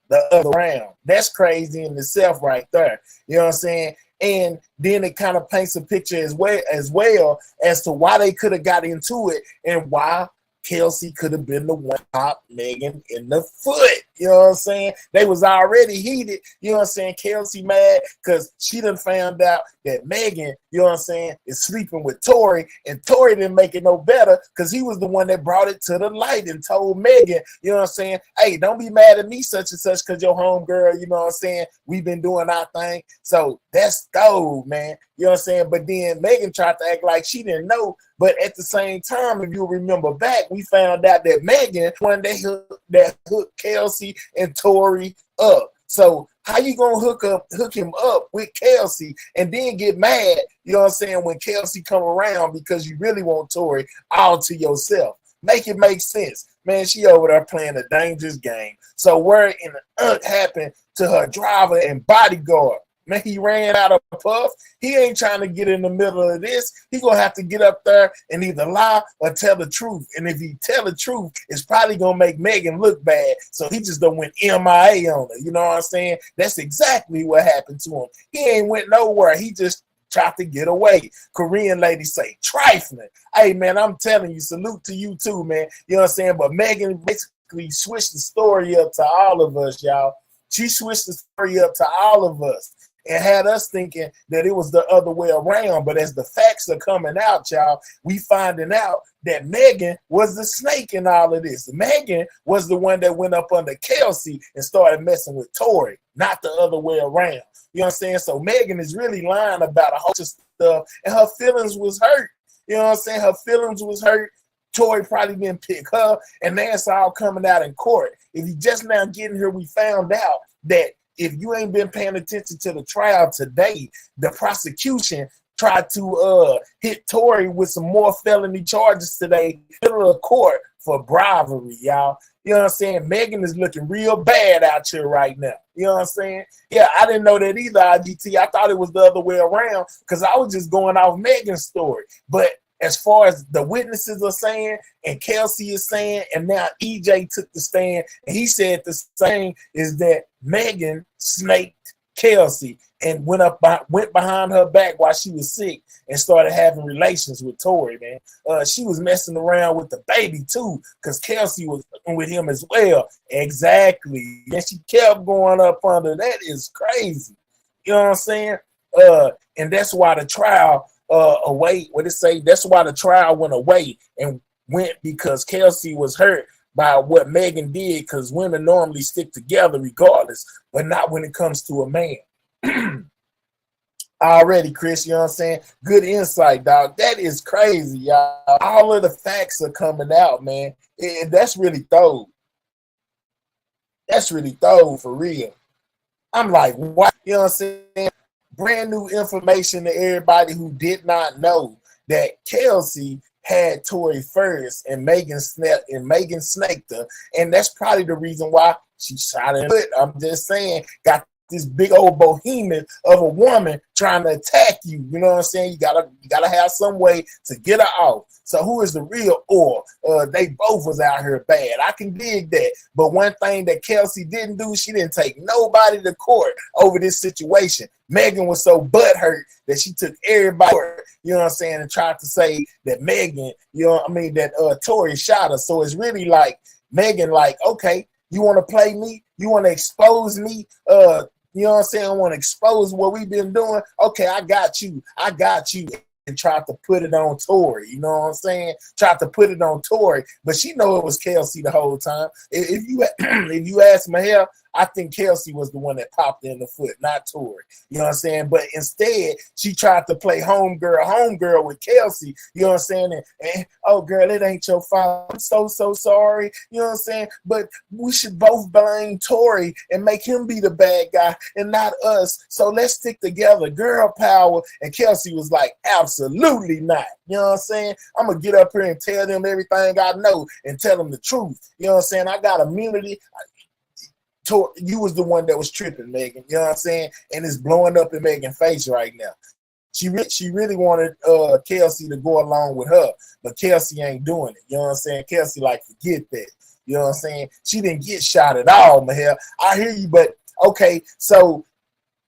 the other round. That's crazy in itself right there. You know what I'm saying? And then it kind of paints a picture as well as to why they could have got into it and why Kelsey could have been the one top Megan in the foot. You know what I'm saying? They was already heated. You know what I'm saying? Kelsey mad because she done found out that Megan, you know what I'm saying, is sleeping with Tory, and Tory didn't make it no better because he was the one that brought it to the light and told Megan, you know what I'm saying, hey, don't be mad at me such and such because your homegirl, you know what I'm saying, we've been doing our thing. So that's gold, man. You know what I'm saying? But then Megan tried to act like she didn't know. But at the same time, if you remember back, we found out that Megan, when they hooked Kelsey and Tory up. So how you gonna hook him up with Kelsey and then get mad, you know what I'm saying, when Kelsey come around because you really want Tory all to yourself? Make it make sense. Man, she over there playing a dangerous game. So where in the happened to her driver and bodyguard? Man, he ran out of puff. He ain't trying to get in the middle of this. He gonna have to get up there and either lie or tell the truth. And if he tell the truth, it's probably gonna make Megan look bad. So he just done went MIA on her. You know what I'm saying? That's exactly what happened to him. He ain't went nowhere. He just tried to get away. Korean ladies say trifling. Hey man, I'm telling you, salute to you too, man. You know what I'm saying? But Megan basically switched the story up to all of us, y'all. She switched the story up to all of us and had us thinking that it was the other way around. But as the facts are coming out, y'all, we finding out that Megan was the snake in all of this. Megan was the one that went up under Kelsey and started messing with Tory, not the other way around. You know what I'm saying? So Megan is really lying about a whole bunch of stuff, and her feelings was hurt. You know what I'm saying? Her feelings was hurt. Tory probably didn't pick her, and that's all coming out in court. If you just now getting here, we found out that if you ain't been paying attention to the trial today, the prosecution tried to hit Tory with some more felony charges today in the court for bribery, y'all. You know what I'm saying? Megan is looking real bad out here right now. You know what I'm saying? Yeah, I didn't know that either, IGT. I thought it was the other way around because I was just going off Megan's story. But as far as the witnesses are saying, and Kelsey is saying, and now EJ took the stand, and he said the same, is that Megan snaked Kelsey and went behind her back while she was sick and started having relations with Tory, man. She was messing around with the baby too, because Kelsey was with him as well. Exactly. And she kept going up under. That is crazy. You know what I'm saying? And that's why the trial away. What it say? That's why the trial went away and went because Kelsey was hurt by what Megan did, because women normally stick together regardless, but not when it comes to a man. Already, Chris, you know what I'm saying? Good insight, dog. That is crazy, y'all. All of the facts are coming out, man. That's really thorough. That's really thorough for real. I'm like, what? You know what I'm saying? Brand new information to everybody who did not know that Kelsey had Tory first and Megan snaked her. And that's probably the reason why she shot her in the foot. I'm just saying, got this big old behemoth of a woman trying to attack you. You know what I'm saying? You gotta have some way to get her off. So who is the real or? They both was out here bad. I can dig that. But one thing that Kelsey didn't do, she didn't take nobody to court over this situation. Megan was so butthurt that she took everybody, you know what I'm saying, and tried to say that Megan, that Tory shot her. So it's really like Megan, like, okay, you want to play me? You want to expose me? You know what I'm saying? I want to expose what we've been doing. Okay, I got you. And tried to put it on Tory. You know what I'm saying? Tried to put it on Tory, but she know it was Kelsey the whole time. If you ask Mahel, I think Kelsey was the one that popped her in the foot, not Tory. You know what I'm saying? But instead, she tried to play homegirl with Kelsey. You know what I'm saying? And oh, girl, it ain't your fault. I'm so sorry. You know what I'm saying? But we should both blame Tory and make him be the bad guy and not us. So let's stick together. Girl power. And Kelsey was like, absolutely not. You know what I'm saying? I'm going to get up here and tell them everything I know and tell them the truth. You know what I'm saying? I got immunity. You was the one that was tripping, Megan. You know what I'm saying? And it's blowing up in Megan's face right now. She really wanted Kelsey to go along with her, but Kelsey ain't doing it. You know what I'm saying? Kelsey like, forget that. You know what I'm saying? She didn't get shot at all, Mahel. I hear you, but okay, so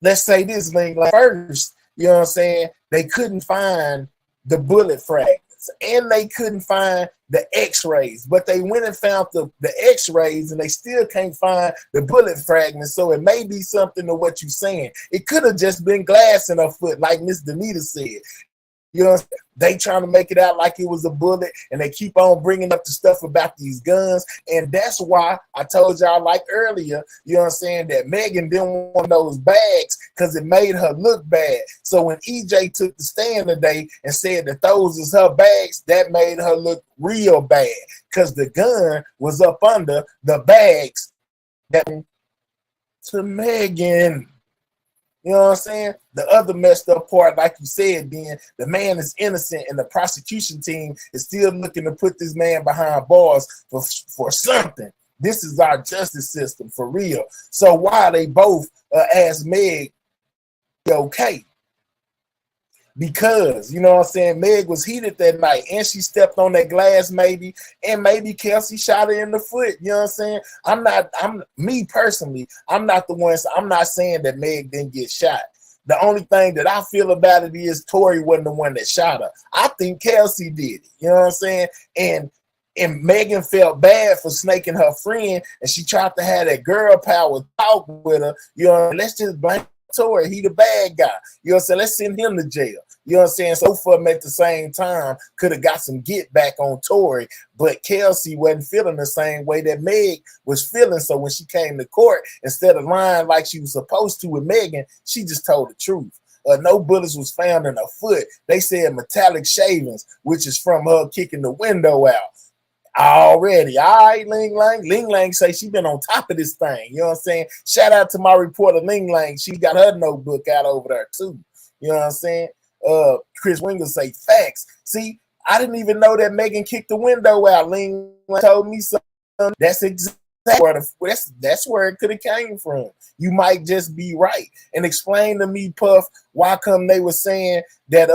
let's say this, Ling, like first, you know what I'm saying? They couldn't find the bullet fragments and they couldn't find the x-rays, but they went and found the x-rays and they still can't find the bullet fragments. So it may be something to what you're saying. It could have just been glass in her foot, like Miss Danita said. You know, they trying to make it out like it was a bullet, and they keep on bringing up the stuff about these guns. And that's why I told y'all, like earlier, you know what I'm saying, that Megan didn't want those bags because it made her look bad. So when EJ took the stand today and said that those is her bags, that made her look real bad because the gun was up under the bags that to Megan. You know what I'm saying? The other messed up part, like you said, Ben, the man is innocent and the prosecution team is still looking to put this man behind bars for something. This is our justice system for real. So why they both asked Meg, okay? Because, you know what I'm saying, Meg was heated that night and she stepped on that glass maybe, and maybe Kelsey shot her in the foot. You know what I'm saying? I'm not the one, I'm not saying that Meg didn't get shot. The only thing that I feel about it is Tory wasn't the one that shot her. I think Kelsey did it. You know what I'm saying? And Megan felt bad for snaking her friend, and she tried to have that girl power talk with her. You know, let's just blame Tory. He the bad guy. You know what I'm saying? Let's send him to jail. You know what I'm saying? So for them at the same time could have got some get back on Tory, but Kelsey wasn't feeling the same way that Meg was feeling. So when she came to court, instead of lying like she was supposed to with Megan, she just told the truth. No bullets was found in her foot. They said metallic shavings, which is from her kicking the window out. Already. All right, Ling Lang. Ling Lang say she been on top of this thing. You know what I'm saying? Shout out to my reporter, Ling Lang. She got her notebook out over there, too. You know what I'm saying? Chris Winger say facts. See, I didn't even know that Megan kicked the window out. Ling Lang told me something. That's exactly that's where it could have came from. You might just be right. And explain to me, Puff, why come they were saying that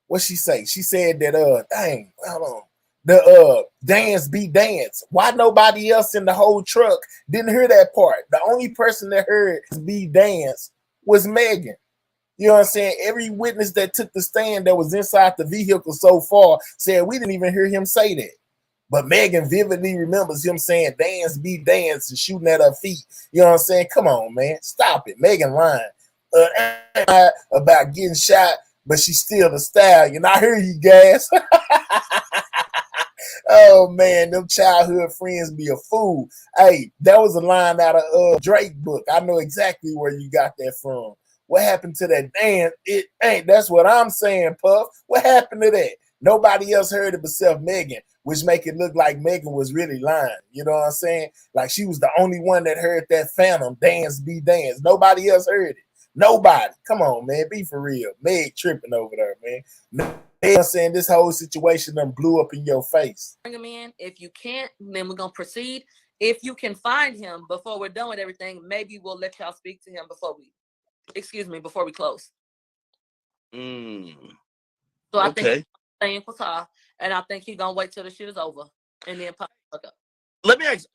what she say? She said that dang, hold on. The dance be dance. Why nobody else in the whole truck didn't hear that part? The only person that heard be dance was Megan. You know what I'm saying? Every witness that took the stand that was inside the vehicle so far said we didn't even hear him say that. But Megan vividly remembers him saying dance be dance and shooting at her feet. You know what I'm saying? Come on, man. Stop it. Megan lying. about getting shot, but she's still a Stallion. I hear you, gas. Oh man, them childhood friends be a fool. Hey, that was a line out of Drake book. I know exactly where you got that from. What happened to that dance? It ain't. That's what I'm saying, Puff. What happened to that? Nobody else heard it except Megan, which make it look like Megan was really lying. You know what I'm saying? Like she was the only one that heard that Phantom dance be dance. Nobody else heard it. Nobody. Come on, man. Be for real. Meg tripping over there, man. You know what I'm saying? This whole situation done blew up in your face. Bring him in. If you can't, then we're going to proceed. If you can find him before we're done with everything, maybe we'll let y'all speak to him before we close. So I think he's staying Qatar, and I think he's going to wait till the shit is over and then pop up. Let me ask,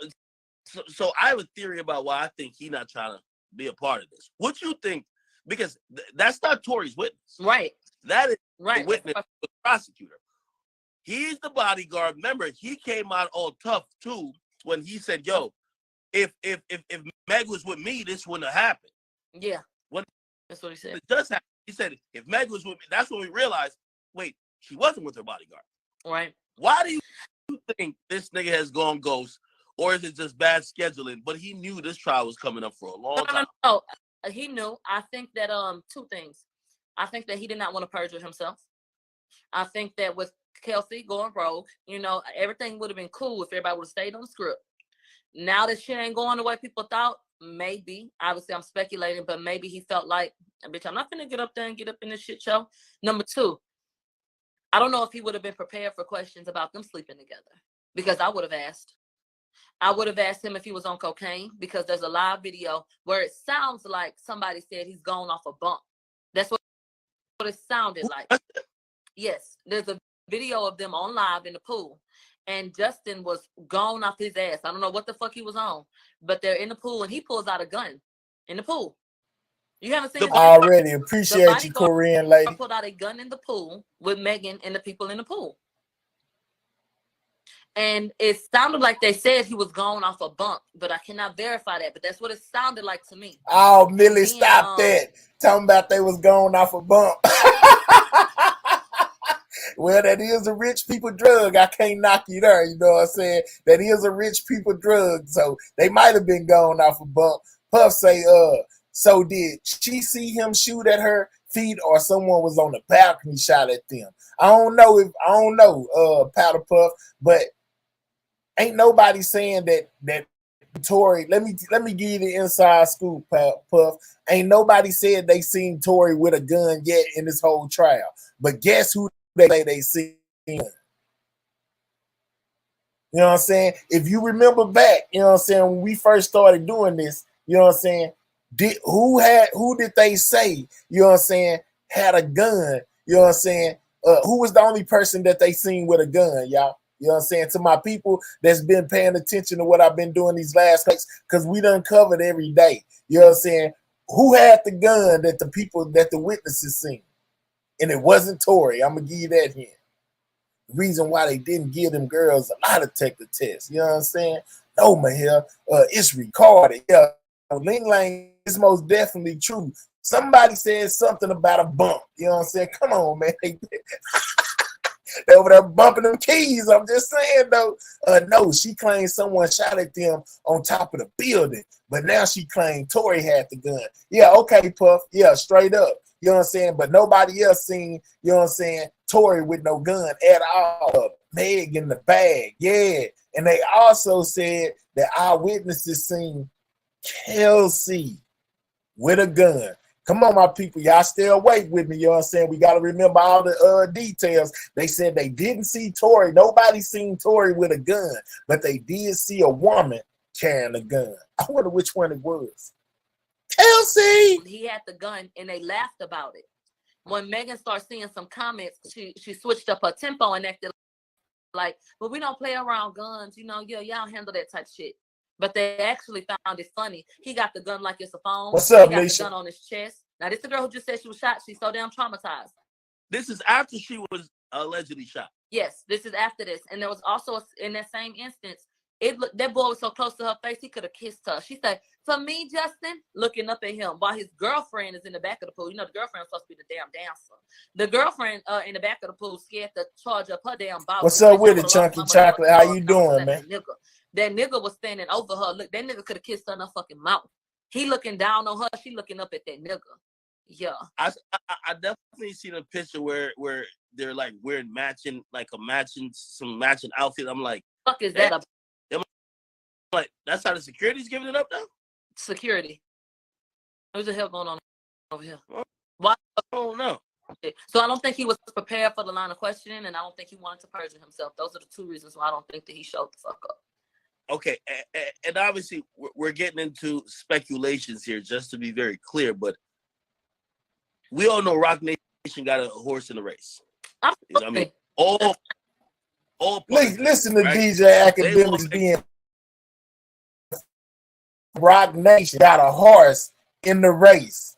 so I have a theory about why I think he's not trying to be a part of this. What you think? Because that's not Tory's witness. Right. That is right. The witness, the prosecutor. He's the bodyguard. Remember, he came out all tough too when he said, "Yo, if Meg was with me, this wouldn't have happened." Yeah, that's what he said. It does happen. He said, "If Meg was with me," that's when we realized, wait, she wasn't with her bodyguard. Right. Why do you think this nigga has gone ghost, or is it just bad scheduling? But he knew this trial was coming up for a long time. No, he knew. I think that two things. I think that he did not want to perjure himself. I think that with Kelsey going rogue, everything would have been cool if everybody would have stayed on the script. Now that shit ain't going the way people thought, maybe. Obviously, I'm speculating, but maybe he felt like, bitch, I'm not gonna get up there and get up in this shit show. Number two, I don't know if he would have been prepared for questions about them sleeping together, because I would have asked. I would have asked him if he was on cocaine, because there's a live video where it sounds like somebody said he's gone off a bump. That's what it sounded like. Yes, there's a video of them on live in the pool, and Justin was gone off his ass. I don't know what the fuck he was on, but they're in the pool, and he pulls out a gun in the pool. You haven't seen it already. Appreciate you, Korean lady. Pulled out a gun in the pool with Megan and the people in the pool. And it sounded like they said he was gone off a bump, but I cannot verify that. But that's what it sounded like to me. Oh, Millie, stop that. Talking about they was going off a bump. Well, that is a rich people drug. I can't knock you there. You know what I'm saying? That is a rich people drug. So they might have been going off a bump. Puff say, so did she see him shoot at her feet, or someone was on the balcony shot at them? I don't know, Powder Puff, but ain't nobody saying that Tory. Let me give you the inside scoop, Puff. Ain't nobody said they seen Tory with a gun yet in this whole trial. But guess who they seen? You know what I'm saying? If you remember back, you know what I'm saying, when we first started doing this, you know what I'm saying, who did they say, you know what I'm saying, had a gun? You know what I'm saying? Who was the only person that they seen with a gun, y'all? You know what I'm saying? To my people that's been paying attention to what I've been doing these last weeks, because we done covered every day. You know what I'm saying? Who had the gun that the witnesses seen? And it wasn't Tory. I'm going to give you that hint. The reason why they didn't give them girls a lie detector test. You know what I'm saying? No, Mahel, it's recorded. Yeah, Ling Lang is most definitely true. Somebody said something about a bump. You know what I'm saying? Come on, man. They over there bumping them keys. I'm just saying, though. No, she claimed someone shot at them on top of the building. But now she claimed Tory had the gun. Yeah, okay, Puff. Yeah, straight up. You know what I'm saying? But nobody else seen, you know what I'm saying, Tory with no gun at all. Meg in the bag. Yeah. And they also said that eyewitnesses seen Kelsey with a gun. Come on, my people. Y'all stay awake with me. You know what I'm saying? We got to remember all the details. They said they didn't see Tory. Nobody seen Tory with a gun, but they did see a woman carrying a gun. I wonder which one it was. Kelsey! He had the gun, and they laughed about it. When Megan started seeing some comments, she switched up her tempo and acted like, well, we don't play around guns. Y'all handle that type shit. But they actually found it funny. He got the gun like it's a phone. What's up, He got Lisa? the gun on his chest. Now, this is the girl who just said she was shot. She's so damn traumatized. This is after she was allegedly shot. Yes, this is after this. And there was also, in that same instance, that boy was so close to her face, he could have kissed her. She said, For me, Justin, looking up at him while his girlfriend is in the back of the pool. You know, the girlfriend was supposed to be the damn dancer. The girlfriend in the back of the pool scared to charge up her damn bottle. What's up with it, Chunky Chocolate? How you doing, man? That nigga was standing over her. Look, that nigga could have kissed her in her fucking mouth. He looking down on her. She looking up at that nigga. Yeah. I definitely seen a picture where they're like wearing some matching outfit. I'm like, fuck is that? I'm like, that's how the security's giving it up now? Security. What's the hell going on over here? Why? I don't know. So I don't think he was prepared for the line of questioning, and I don't think he wanted to perjure himself. Those are the two reasons why I don't think that he showed the fuck up. Okay, and obviously we're getting into speculations here, just to be very clear, but we all know Rock Nation got a horse in the race. You know what I mean? All listen to right? DJ Academics being Rock Nation got a horse in the race.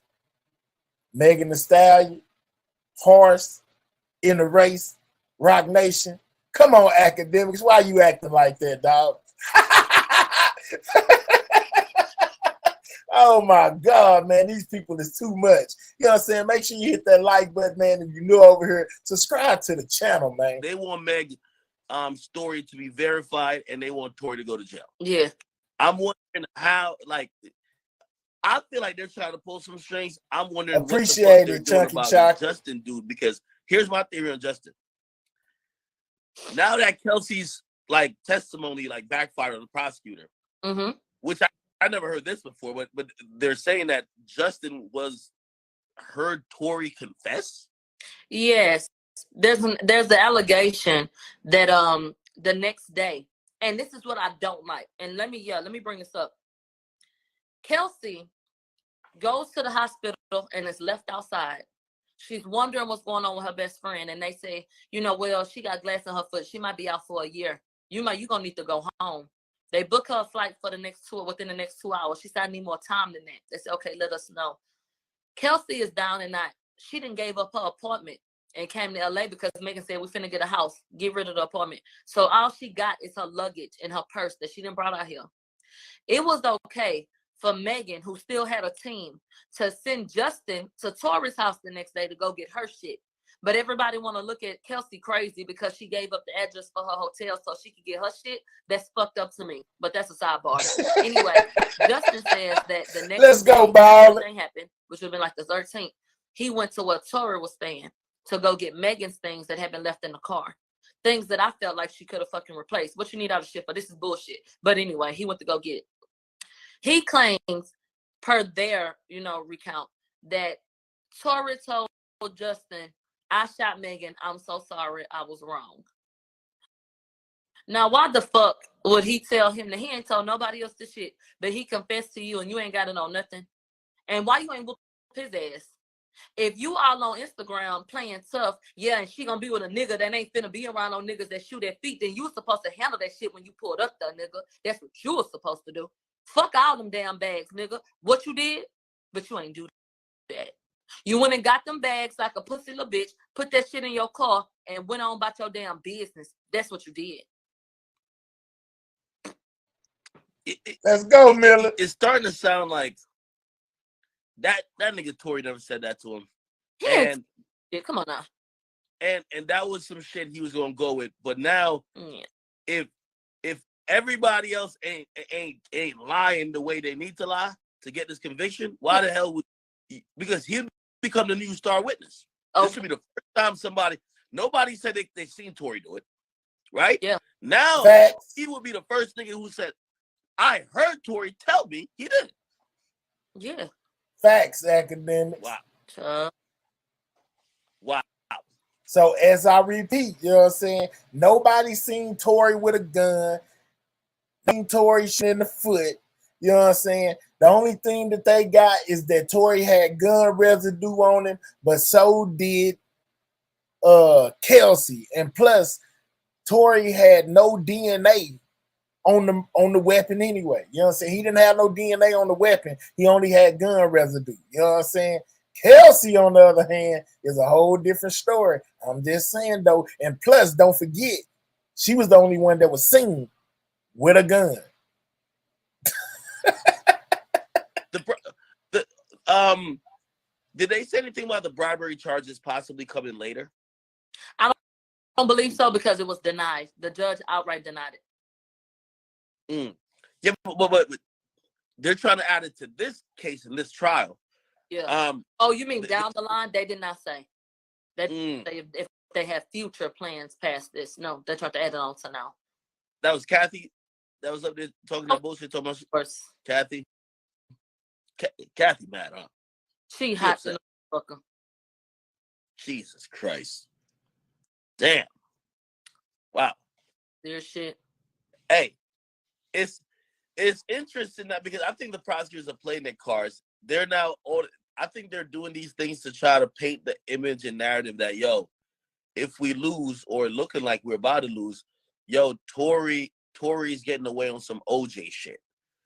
Megan Thee Stallion, horse in the race. Rock Nation. Come on, Academics. Why you acting like that, dog? Oh my God, man. These people is too much. You know what I'm saying? Make sure you hit that like button, man. If you're new over here, subscribe to the channel, man. They want Meg's story to be verified, and they want Tory to go to jail. Yeah. I'm wondering how, like, I feel like they're trying to pull some strings. I'm wondering appreciate it, Chunky Chocolate. Justin, dude, because here's my theory on Justin. Now that Kelsey's like testimony like backfired on the prosecutor, which I never heard this before, but they're saying that Justin heard Tory confess. Yes, there's the allegation that the next day, and this is what I don't like. And let me bring this up. Kelsey goes to the hospital and is left outside. She's wondering what's going on with her best friend, and they say, well, she got glass in her foot. She might be out for a year. You gonna need to go home. They book her a flight for within the next 2 hours. She said, I need more time than that. They said, okay, let us know. Kelsey is down and out. She didn't gave up her apartment and came to LA because Megan said, we finna get a house. Get rid of the apartment. So all she got is her luggage and her purse that she didn't brought out here. It was okay for Megan, who still had a team, to send Justin to Tory's house the next day to go get her shit. But everybody want to look at Kelsey crazy because she gave up the address for her hotel so she could get her shit. That's fucked up to me. But that's a sidebar. Anyway, Justin says that the next thing happened, which would have been like the 13th, he went to where Tory was staying to go get Megan's things that had been left in the car. Things that I felt like she could have fucking replaced. What you need out of shit for? This is bullshit. But anyway, he went to go get it. He claims, per their, recount, that Tory told Justin, I shot Megan. I'm so sorry. I was wrong. Now, why the fuck would he tell him that he ain't told nobody else this shit, but he confessed to you and you ain't got to know nothing? And why you ain't whoop his ass? If you all on Instagram playing tough, yeah, and she gonna be with a nigga that ain't finna be around no niggas that shoot their feet, then you was supposed to handle that shit when you pulled up there, nigga. That's what you was supposed to do. Fuck all them damn bags, nigga. What you did, but you ain't do that. You went and got them bags like a pussy little bitch, put that shit in your car, and went on about your damn business. That's what you did. Let's go, Miller. It's starting to sound like that nigga Tory never said that to him. Yeah, come on now. And that was some shit he was gonna go with. But now, if everybody else ain't lying the way they need to lie to get this conviction, why the hell would because he'll become the new star witness. Oh. This should be the first time nobody said they seen Tory do it, right? Yeah. Now he would be the first nigga who said, I heard Tory tell me he did it. Yeah. Facts, Academics. Wow. Wow. So as I repeat, you know what I'm saying? Nobody seen Tory with a gun, seen Tory shit in the foot. You know what I'm saying? The only thing that they got is that Tory had gun residue on him, but so did Kelsey. And plus, Tory had no DNA on the weapon anyway. You know what I'm saying? He didn't have no DNA on the weapon. He only had gun residue. You know what I'm saying? Kelsey, on the other hand, is a whole different story. I'm just saying, though. And plus, don't forget, she was the only one that was seen with a gun. Did they say anything about the bribery charges possibly coming later? I don't believe so because it was denied. The judge outright denied it. Yeah, but they're trying to add it to this case in this trial. Yeah. Oh, you mean down the line? They did not say that if they have future plans past this. No, they're trying to add it on to now. That was Kathy. That was up there talking that bullshit. Talking about Kathy. Kathy mad, huh? She hot in the fucker. Jesus Christ. Damn. Wow. Their shit. Hey, it's interesting that because I think the prosecutors are playing their cards. They're now I think they're doing these things to try to paint the image and narrative that, yo, if we lose or looking like we're about to lose, yo, Tory's getting away on some OJ shit.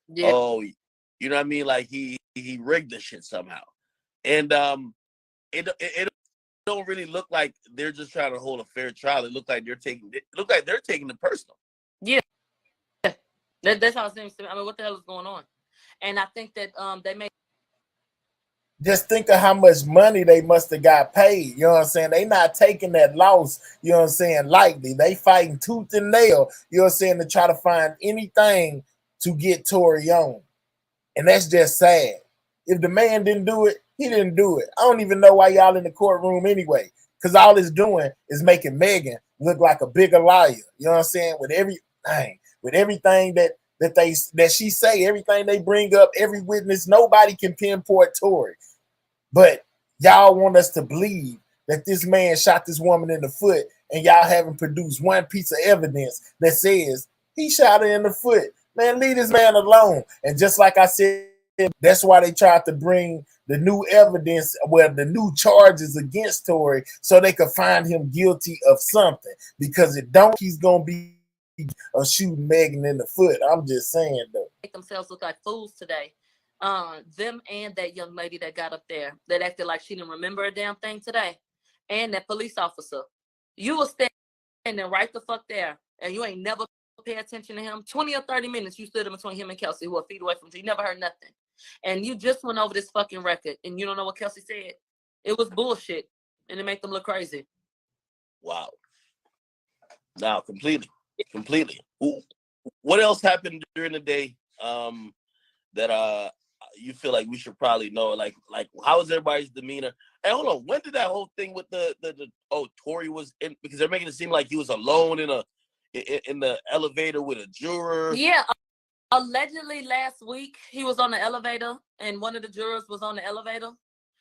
Yeah. Oh, you know what I mean? Like he rigged the shit somehow. And it don't really look like they're just trying to hold a fair trial. It looked like they're taking it personal. Yeah. That's how it seems to me. I mean, what the hell is going on? And I think that they may just think of how much money they must have got paid. You know what I'm saying? They not taking that loss, you know what I'm saying, lightly. They fighting tooth and nail, you know what I'm saying, to try to find anything to get Tory on. And that's just sad. If the man didn't do it, he didn't do it. I don't even know why y'all in the courtroom anyway. Because all it's doing is making Megan look like a bigger liar. You know what I'm saying? With everything that she say, everything they bring up, every witness, nobody can pinpoint Tory. But y'all want us to believe that this man shot this woman in the foot, and y'all haven't produced one piece of evidence that says he shot her in the foot. Man, leave this man alone. And just like I said, that's why they tried to bring the new evidence, the new charges against Tory, so they could find him guilty of something. Because if don't, he's gonna be shooting Megan in the foot. I'm just saying though. Make themselves look like fools today. Them and that young lady that got up there that acted like she didn't remember a damn thing today, and that police officer. You were standing right the fuck there, and you ain't never pay attention to him. 20 or 30 minutes you stood in between him and Kelsey, who are feet away from you. You never heard nothing. And you just went over this fucking record, and you don't know what Kelsey said. It was bullshit, and it made them look crazy. Wow. Now, completely. What else happened during the day that you feel like we should probably know? Like how was everybody's demeanor? Hey, hold on. When did that whole thing with the Tory was in? Because they're making it seem like he was alone in the elevator with a juror. Yeah. Allegedly last week he was on the elevator and one of the jurors was on the elevator.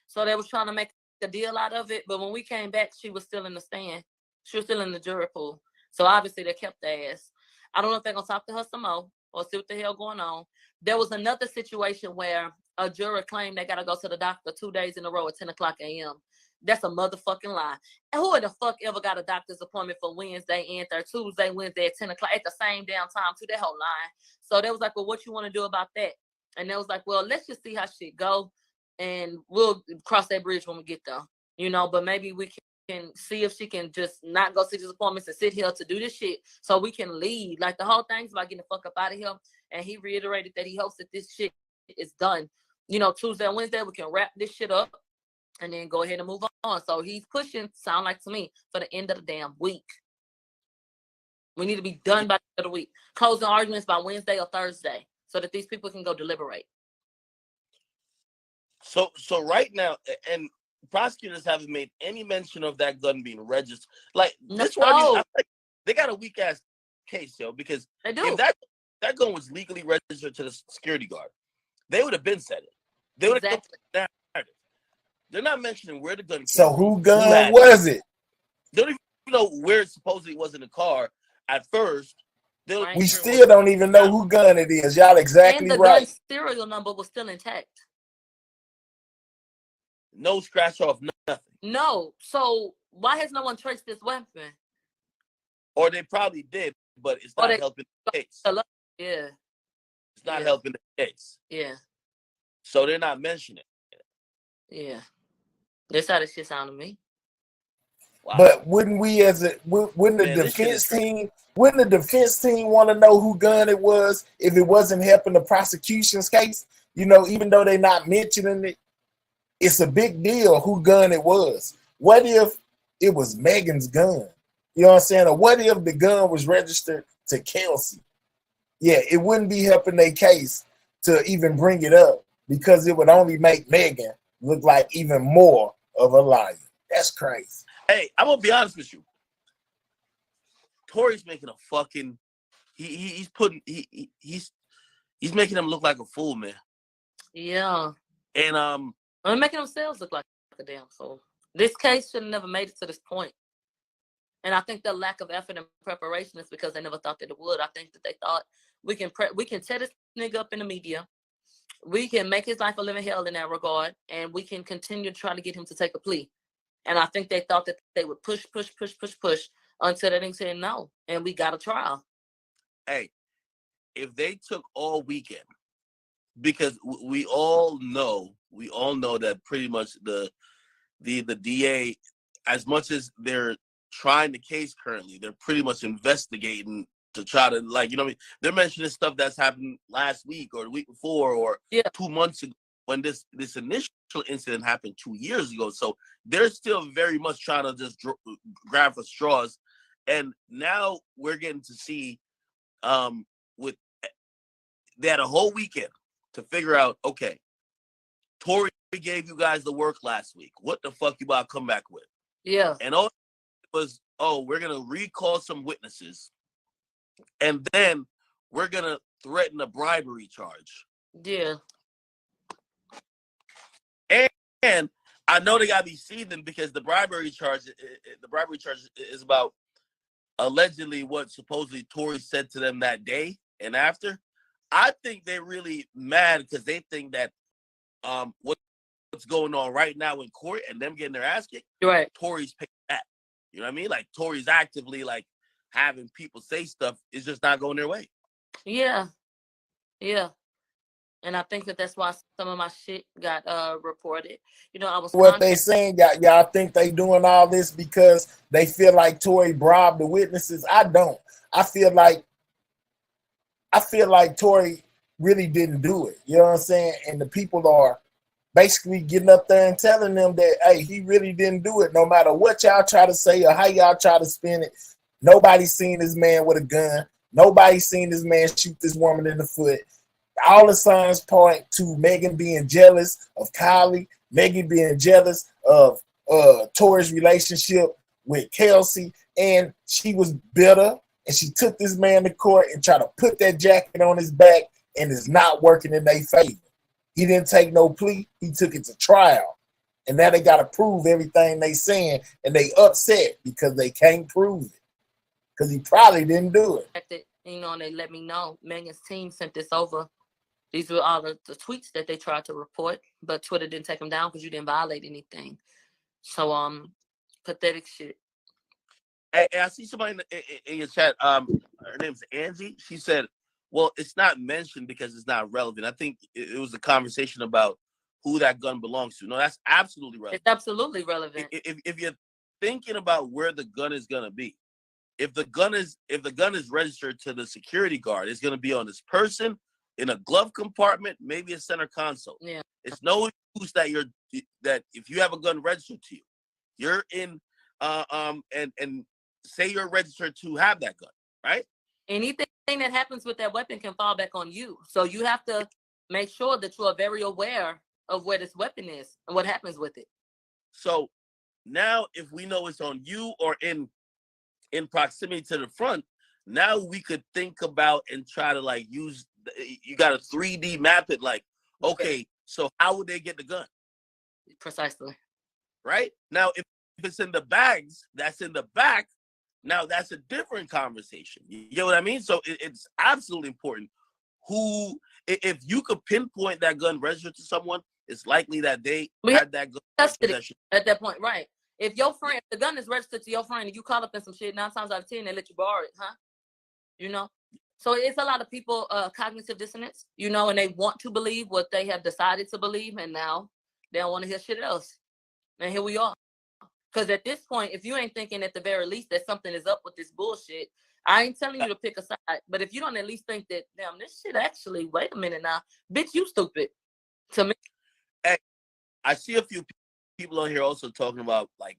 So they was trying to make a deal out of it. But when we came back, she was still in the stand. She was still in the jury pool. So obviously they kept their ass. I don't know if they're gonna talk to her some more or see what the hell going on. There was another situation where a juror claimed they gotta go to the doctor 2 days in a row at 10 o'clock a.m. That's a motherfucking lie. And who the fuck ever got a doctor's appointment for Wednesday and Tuesday, Wednesday at 10 o'clock at the same damn time too? That whole line. So they was like, well, what you want to do about that? And they was like, well, let's just see how shit go, and we'll cross that bridge when we get there. You know, but maybe we can see if she can just not go to these appointments and sit here to do this shit so we can leave. Like the whole thing's about getting the fuck up out of here. And he reiterated that he hopes that this shit is done. You know, Tuesday and Wednesday, we can wrap this shit up and then go ahead and move on. So he's pushing, sound like to me, for the end of the damn week. We need to be done by the end of the week. Closing arguments by Wednesday or Thursday so that these people can go deliberate. So right now, and prosecutors haven't made any mention of that gun being registered. Like, this one, I think they got a weak ass case, yo, because they do. If that gun was legally registered to the security guard, they would have been said it. They would have come. They're not mentioning where the gun came So who gun was it? They don't even know where it supposedly was in the car at first. We still don't even know who gun it is. Y'all exactly and the right. gun serial number was still intact. No scratch off, nothing. No. So why has no one traced this weapon? Or they probably did, but it's not helping the case. Yeah. It's not helping the case. Yeah. So they're not mentioning it. Yeah. That's how this shit sound to me. Wow. But wouldn't the defense team want to know who gun it was if it wasn't helping the prosecution's case? You know, even though they're not mentioning it. it's a big deal who gun it was. What if it was Megan's gun? You know what I'm saying? Or what if the gun was registered to Kelsey? Yeah, it wouldn't be helping their case to even bring it up because it would only make Megan look like even more of a liar. That's crazy. Hey, I'm gonna be honest with you. Tory's making a fucking he's making him look like a fool, man. Yeah. And they're making themselves look like a damn fool. This case should have never made it to this point. And I think the lack of effort and preparation is because they never thought that it would. I think that they thought we can tear this nigga up in the media. We can make his life a living hell in that regard, and we can continue to try to get him to take a plea. And I think they thought that they would push until they didn't say no, and we got a trial. Hey, if they took all weekend, because we all know that pretty much the DA, as much as they're trying the case currently, they're pretty much investigating to try to, like, you know what I mean? They're mentioning stuff that's happened last week or the week before or 2 months ago when this initial incident happened 2 years ago. So they're still very much trying to just grab for straws. And now we're getting to see they had a whole weekend to figure out, okay, Tory gave you guys the work last week. What the fuck you about to come back with? Yeah. And all it was, we're going to recall some witnesses. And then we're going threaten a bribery charge. Yeah. And I know they got to be seething because the bribery charge is about allegedly what supposedly Tory said to them that day and after. I think they're really mad because they think that what's going on right now in court and them getting their ass kicked, right, Tory's paying that. You know what I mean? Like Tory's actively like having people say stuff is just not going their way. Yeah. Yeah. And I think that's why some of my shit got reported. You know, I was what they saying. Y'all think they doing all this because they feel like Tory bribed the witnesses? I don't. I feel like Tory really didn't do it. You know what I'm saying? And the people are basically getting up there and telling them that, hey, he really didn't do it. No matter what y'all try to say or how y'all try to spin it, nobody's seen this man with a gun. Nobody's seen this man shoot this woman in the foot. All the signs point to Megan being jealous of Kylie, Megan being jealous of Tory's relationship with Kelsey, and she was bitter, and she took this man to court and tried to put that jacket on his back, and it's not working in their favor. He didn't take no plea. He took it to trial. And now they got to prove everything they saying, and they upset because they can't prove it because he probably didn't do it. You know, and they let me know. Megan's team sent this over. These were all the tweets that they tried to report, but Twitter didn't take them down because you didn't violate anything. So, pathetic shit. Hey, I see somebody in your chat. Her name's Angie. She said, well, it's not mentioned because it's not relevant. I think it was a conversation about who that gun belongs to. No, that's absolutely relevant. It's absolutely relevant. If you're thinking about where the gun is going to be, if the gun is registered to the security guard, it's going to be on this person, in a glove compartment, maybe a center console. Yeah. It's no use that if you have a gun registered to you, you're in and say you're registered to have that gun, right? Anything that happens with that weapon can fall back on you. So you have to make sure that you are very aware of where this weapon is and what happens with it. So now if we know it's on you or in proximity to the front, now we could think about and try to like use, you got to 3D map it like, okay, so how would they get the gun? Precisely. Right? Now, if it's in the bags, that's in the back, now that's a different conversation. You get what I mean? So it's absolutely important if you could pinpoint that gun registered to someone, it's likely that they had that gun possession. At that point, right. If the gun is registered to your friend and you call up in some shit, 9 times out of 10, they let you borrow it, huh? You know? So it's a lot of people, cognitive dissonance, you know, and they want to believe what they have decided to believe, and now they don't want to hear shit else. And here we are. Because at this point, if you ain't thinking at the very least that something is up with this bullshit, I ain't telling you to pick a side. But if you don't at least think that, damn, this shit actually, wait a minute now, bitch, you stupid. To me. Hey, I see a few people on here also talking about, like,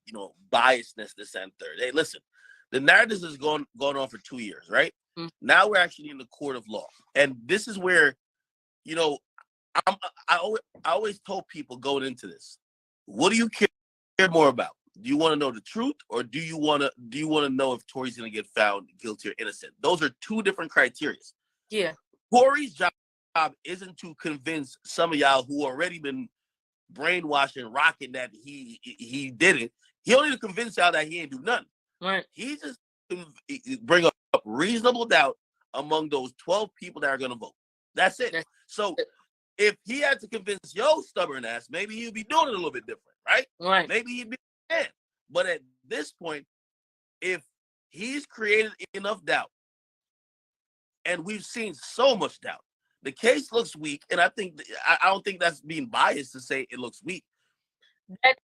biasness, this and third. Hey, listen, the narrative has gone on for 2 years, right? Mm. Now we're actually in the court of law, and this is where, I always told people going into this, what do you care more about? Do you want to know the truth, or do you want to know if Tory's going to get found guilty or innocent? Those are two different criteria. Yeah. Tory's job isn't to convince some of y'all who already been brainwashed and rocking that he did it. He only to convince y'all that he ain't do nothing. Right. He just bring up reasonable doubt among those 12 people that are going to vote. That's it. So if he had to convince your stubborn ass, maybe he'd be doing it a little bit different, right? Right. Maybe he'd be man. But at this point, if he's created enough doubt, and we've seen so much doubt, the case looks weak, and I don't think that's being biased to say it looks weak.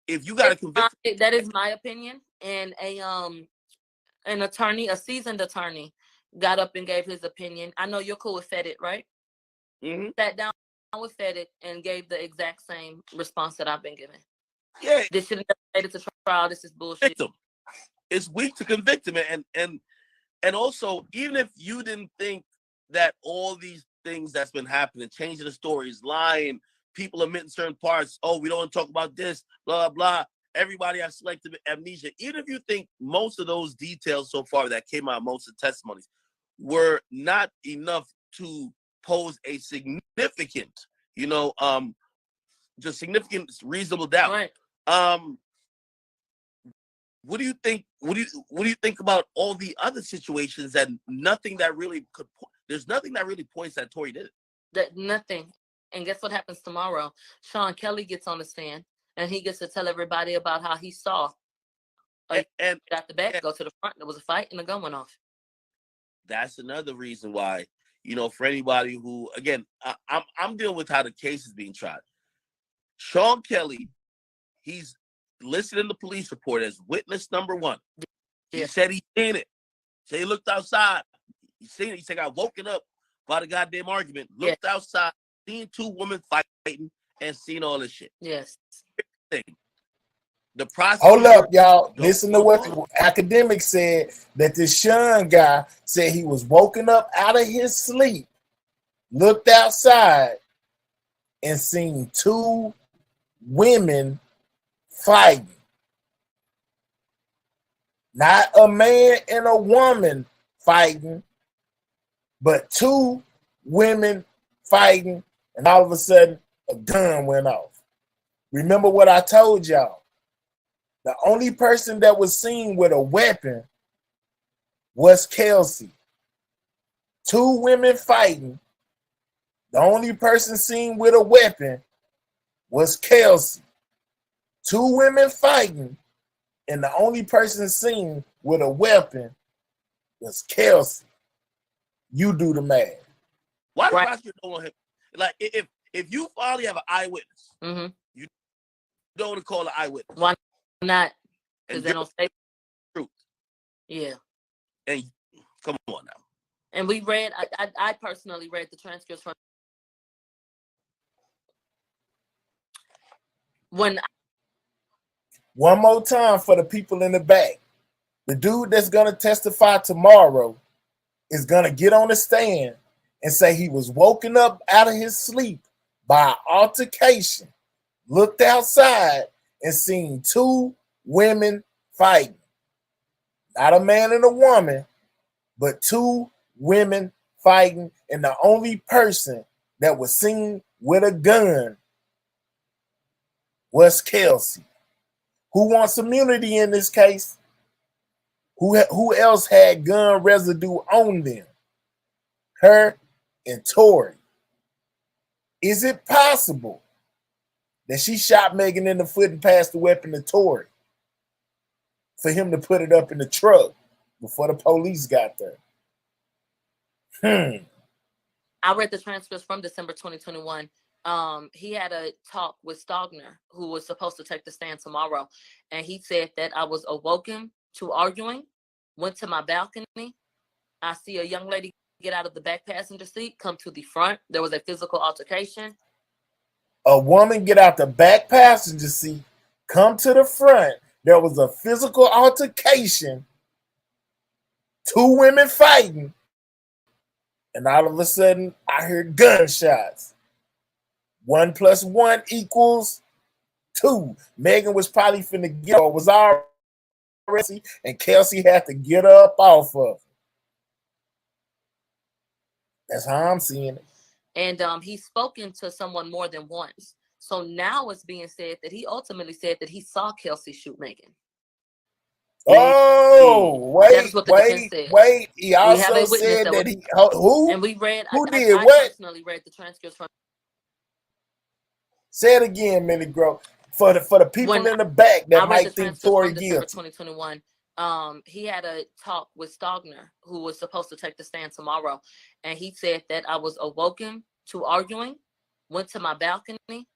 If you got to convince, that is my opinion. And an attorney, a seasoned attorney, got up and gave his opinion. I know you're cool with Fedit, right? Mm-hmm. Sat down with Fedit and gave the exact same response that I've been given. Yeah, this shouldn't have made it to trial. This is bullshit. It's weak to convict him, and also, even if you didn't think that all these things that's been happening, changing the stories, lying, people omitting certain parts, oh, we don't want to talk about this, blah, blah, everybody has selective amnesia. Even if you think most of those details so far that came out, most of the testimonies, were not enough to pose a significant, just significant reasonable doubt. Right. What do you think? What do you think about all the other situations that nothing that really could? There's nothing that really points that Tory did it. That nothing. And guess what happens tomorrow? Sean Kelly gets on the stand and he gets to tell everybody about how he saw and got the back, go to the front. There was a fight and a gun went off. That's another reason why, for anybody who, again, I'm dealing with how the case is being tried. Sean Kelly, he's listed in the police report as witness number 1. He said he seen it. He looked outside. He seen it. He said, I got woken up by the goddamn argument. Looked outside, seen 2 women fighting, and seen all this shit. Yes. The prosecutor. Hold up, y'all. Listen to what the academic said, that this Sean guy said he was woken up out of his sleep, looked outside, and seen 2 women fighting. Not a man and a woman fighting, but 2 women fighting, and all of a sudden a gun went off. Remember what I told y'all. The only person that was seen with a weapon was Kelsey. 2 women fighting. The only person seen with a weapon was Kelsey. 2 women fighting, and the only person seen with a weapon was Kelsey. You do the math. Why the prosecutor don't want him? Like, if you finally have an eyewitness, you don't want to call an eyewitness. Why not? Because they don't say the truth. Yeah. And come on now. And we read, I personally read the transcripts from when. One more time for the people in the back. The dude that's going to testify tomorrow is going to get on the stand and say he was woken up out of his sleep by an altercation, looked outside, and seen 2 women fighting. Not a man and a woman, but 2 women fighting, and the only person that was seen with a gun was Kelsey. Who wants immunity in this case? Who else had gun residue on them? Her and Tory. Is it possible that she shot Megan in the foot and passed the weapon to Tory for him to put it up in the truck before the police got there? I read the transcripts from December 2021. He had a talk with Stogner, who was supposed to take the stand tomorrow. And he said that I was awoken to arguing, went to my balcony. I see a young lady get out of the back passenger seat, come to the front. There was a physical altercation. A woman get out the back passenger seat, come to the front. There was a physical altercation, 2 women fighting, and all of a sudden I heard gunshots. 1 + 1 = 2. Megan was probably finna get or was already, and Kelsey had to get up off of her. That's how I'm seeing it. And he's spoken to someone more than once. So now it's being said that he ultimately said that he saw Kelsey shoot Megan. Oh, That's what the defense said. wait. He also have a witness said that that was- he who? And we read. Who I did what? personally read the transcripts from. Say it again, Millie Grove. For the people When in the back I that read might the think transcript Tory from December guilty. 2021. He had a talk with Stogner, who was supposed to take the stand tomorrow, and he said that I was awoken to arguing, went to my balcony.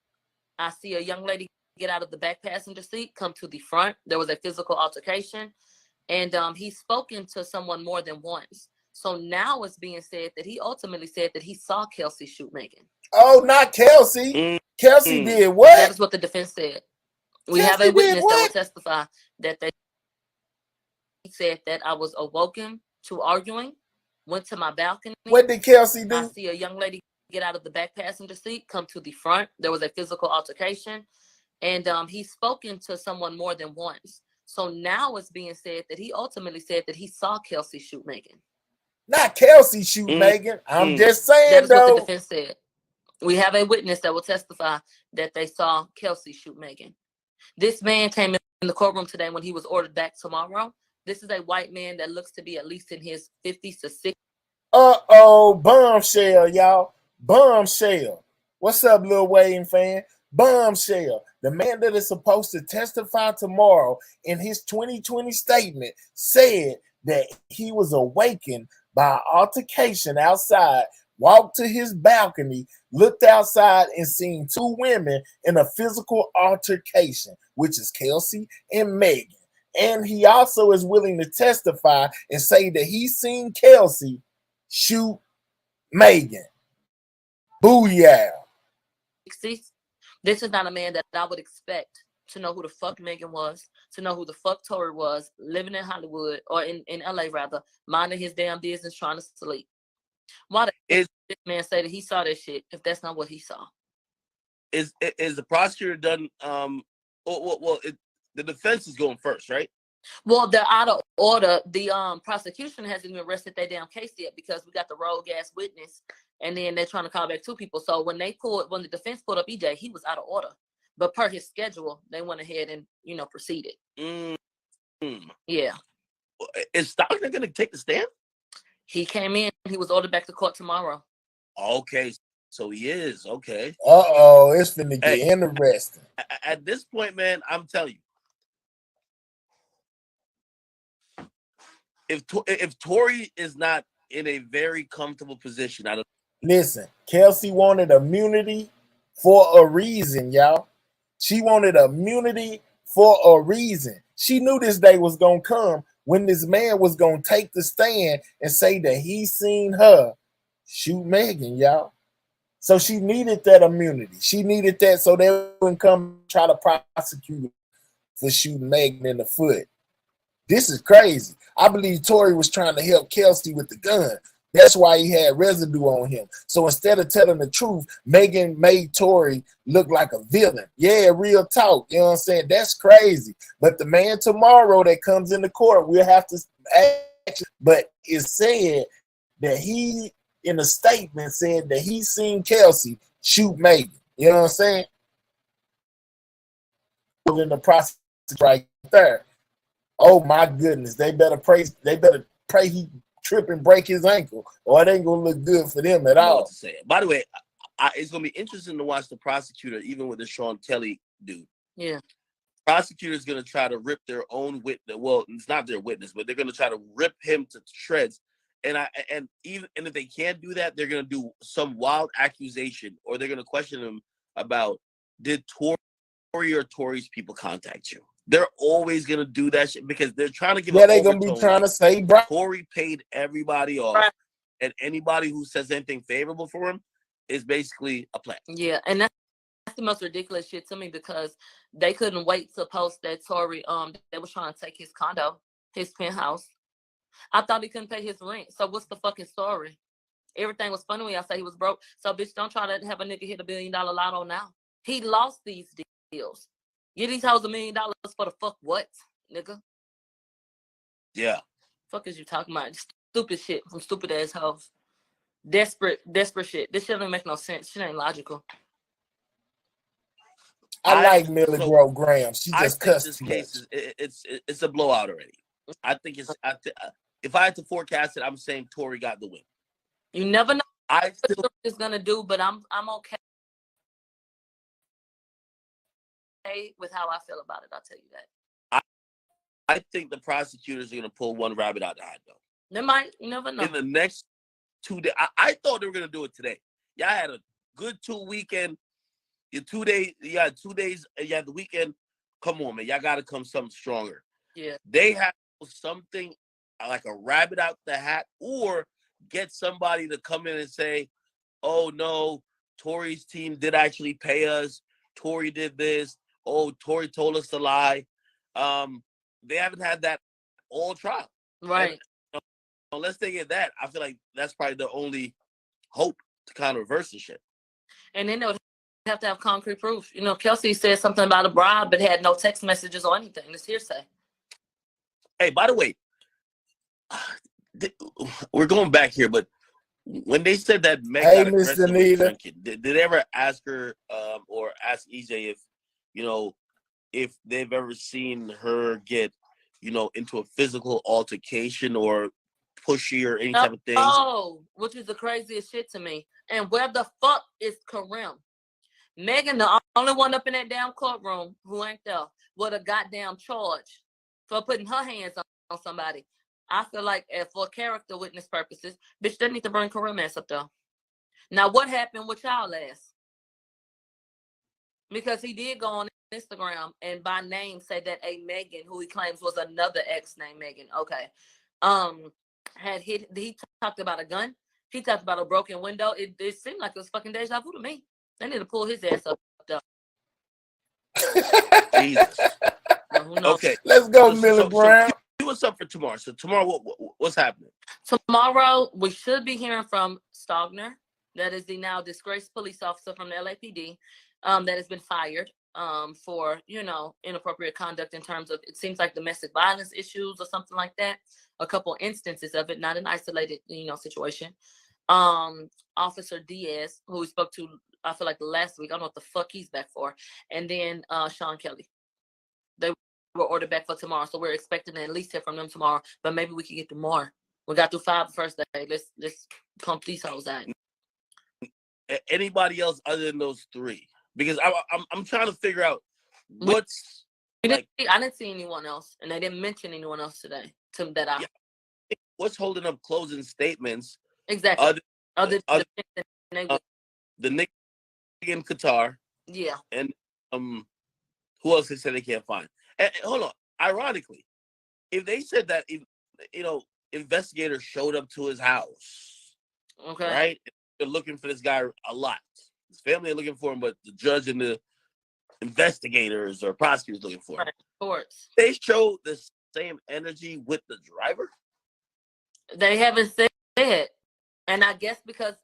I see a young lady get out of the back passenger seat, come to the front. There was a physical altercation, and he's spoken to someone more than once. So now it's being said that he ultimately said that he saw Kelsey shoot Megan. Oh, not Kelsey. Kelsey did what? That is what the defense said. We have a Kelsey did witness that will what? testify that they said that I was awoken to arguing, went to my balcony. What did Kelsey I do? see a young lady get out of the back passenger seat, come to the front. There was a physical altercation, and he's spoken to someone more than once. So now it's being said that he ultimately said that he saw Kelsey shoot Megan. Not Kelsey shoot Megan. I'm just saying, That is what though. the defense said. We have a witness that will testify that they saw Kelsey shoot Megan. This man came in the courtroom today when he was ordered back tomorrow. This is a white man that looks to be at least in his 50s to 60s. Uh-oh, bombshell, y'all. Bombshell. What's up, Lil Wayne fan? Bombshell. The man that is supposed to testify tomorrow in his 2020 statement said that he was awakened by an altercation outside, walked to his balcony, looked outside and seen 2 women in a physical altercation, which is Kelsey and Megan. And he also is willing to testify and say that he's seen Kelsey shoot Megan. Booyah. This is not a man that I would expect to know who the fuck Megan was, to know who the fuck Tory was, living in Hollywood or in LA rather, minding his damn business, trying to sleep. Why did this man say that he saw that shit if that's not what he saw? Is the prosecutor done? The defense is going first, right? Well, they're out of order. The prosecution hasn't even rested their damn case yet because we got the rogue ass witness, and then they're trying to call back 2 people. So when the defense pulled up EJ, he was out of order. But per his schedule, they went ahead and proceeded. Yeah. Is Stallion going to take the stand? He came in. He was ordered back to court tomorrow. Okay, so he is okay. Uh-oh, it's finna get interesting. At this point, man, I'm telling you. If Tory is not in a very comfortable position, I don't listen. Kelsey wanted immunity for a reason, y'all. She wanted immunity for a reason. She knew this day was gonna come when this man was gonna take the stand and say that he seen her shoot Megan, y'all. So she needed that immunity. She needed that so they wouldn't come try to prosecute her for shooting Megan in the foot. This is crazy. I believe Tory was trying to help Kelsey with the gun. That's why he had residue on him. So instead of telling the truth, Megan made Tory look like a villain. Yeah, real talk. You know what I'm saying? That's crazy. But the man tomorrow that comes in the court, we'll have to ask. But it said that he, in a statement, said that he seen Kelsey shoot Megan. You know what I'm saying? In the process right there. Oh my goodness, they better pray he trip and break his ankle, or it ain't gonna look good for them at all. To say. By the way, it's gonna be interesting to watch the prosecutor, even with the Sean Kelly dude. Yeah. Prosecutor's gonna try to rip their own witness. Well, it's not their witness, but they're gonna try to rip him to shreds. And if they can't do that, they're gonna do some wild accusation, or they're gonna question him about, did Tory or Tory's people contact you? They're always gonna do that shit because they're trying to give. Yeah, they're gonna be trying to say, bro, Tory paid everybody off, and anybody who says anything favorable for him is basically a plant. Yeah, and that's the most ridiculous shit to me because they couldn't wait to post that Tory they was trying to take his condo, his penthouse. I thought he couldn't pay his rent. So what's the fucking story? Everything was funny when I say he was broke. So bitch, don't try to have a nigga hit $1 billion lotto now. He lost these deals. Get these hoes $1 million for the fuck what, nigga? Yeah. Fuck is you talking about? Stupid shit from stupid ass hoes. Desperate shit. This shit don't make no sense. Shit ain't logical. I like Millie Graham. She just cussed. This case it's a blowout already. I think it's. If I had to forecast it, I'm saying Tory got the win. You never know what Tory is gonna do, but I'm okay with how I feel about it. I'll tell you that. I think the prosecutors are gonna pull one rabbit out the hat though. They might. You never know. In the next 2 days, I thought they were gonna do it today. Y'all had a good 2 weekend. Your 2 days. You had 2 days. You had the weekend. Come on, man. Y'all gotta come something stronger. Yeah. They have something like a rabbit out the hat, or get somebody to come in and say, "Oh no, Tory's team did actually pay us. Tory did this. Oh, Tory told us to lie." They haven't had that all trial, right? And, unless they get that, I feel like that's probably the only hope to kind of reverse the shit. And then they'll have to have concrete proof. You know, Kelsey said something about a bribe, but had no text messages or anything. It's hearsay. Hey, by the way, we're going back here, but when they said that Meg got aggressive with drinking, did they ever ask her or ask EJ if, you know, if they've ever seen her get, you know, into a physical altercation or pushy or any type of thing? Oh, which is the craziest shit to me. And where the fuck is Karim? Megan, the only one up in that damn courtroom who ain't there with a goddamn charge for putting her hands on somebody. I feel like for character witness purposes, bitch, they need to bring Karim ass up there. Now, what happened with y'all ass? Because he did go on Instagram and by name said that a Megan, who he claims was another ex named Megan, okay, he talked about a gun. He talked about a broken window. It seemed like it was fucking deja vu to me. They need to pull his ass up there. Jesus. Okay, let's go, Millie Brown. What's up for tomorrow? So tomorrow, what's happening? Tomorrow, we should be hearing from Stogner. That is the now disgraced police officer from the LAPD that has been fired for, you know, inappropriate conduct in terms of, it seems like domestic violence issues or something like that. A couple instances of it, not an isolated, you know, situation. Officer Diaz, who we spoke to, I feel like last week. I don't know what the fuck he's back for. And then Sean Kelly. They were ordered back for tomorrow, so we're expecting to at least hear from them tomorrow. But maybe we can get to more. We got through 5 the first day. Let's pump these hoes out. Anybody else other than those 3? Because I'm trying to figure out what's. I didn't see anyone else, and they didn't mention anyone else today. What's holding up closing statements? Exactly. The Nick in Qatar. Yeah. And who else they said they can't find? And hold on. Ironically, if they said that, you know, investigators showed up to his house, okay, right? They're looking for this guy a lot. His family are looking for him, but the judge and the investigators or prosecutors looking for him. Right, of course. They show the same energy with the driver. They haven't said it. And I guess because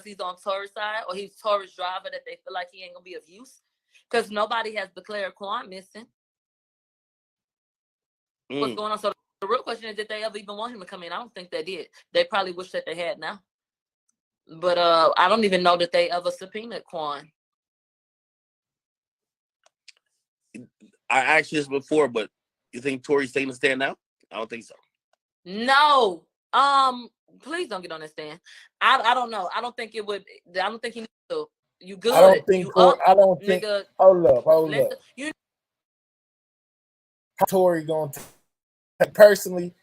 he's on Tory's side or he's Tory's driver that they feel like he ain't gonna be of use? Because nobody has declared Quan missing. What's going on? So the real question is, did they ever even want him to come in? I don't think they did. They probably wish that they had now. But I don't even know that they ever subpoenaed Quan. I asked you this before, but you think Tory's taking a stand now? I don't think so. No. Please don't get on that stand. I don't know. I don't think it would. I don't think he needs to. You good? I don't think. Nigga, hold up. Tory gonna personally.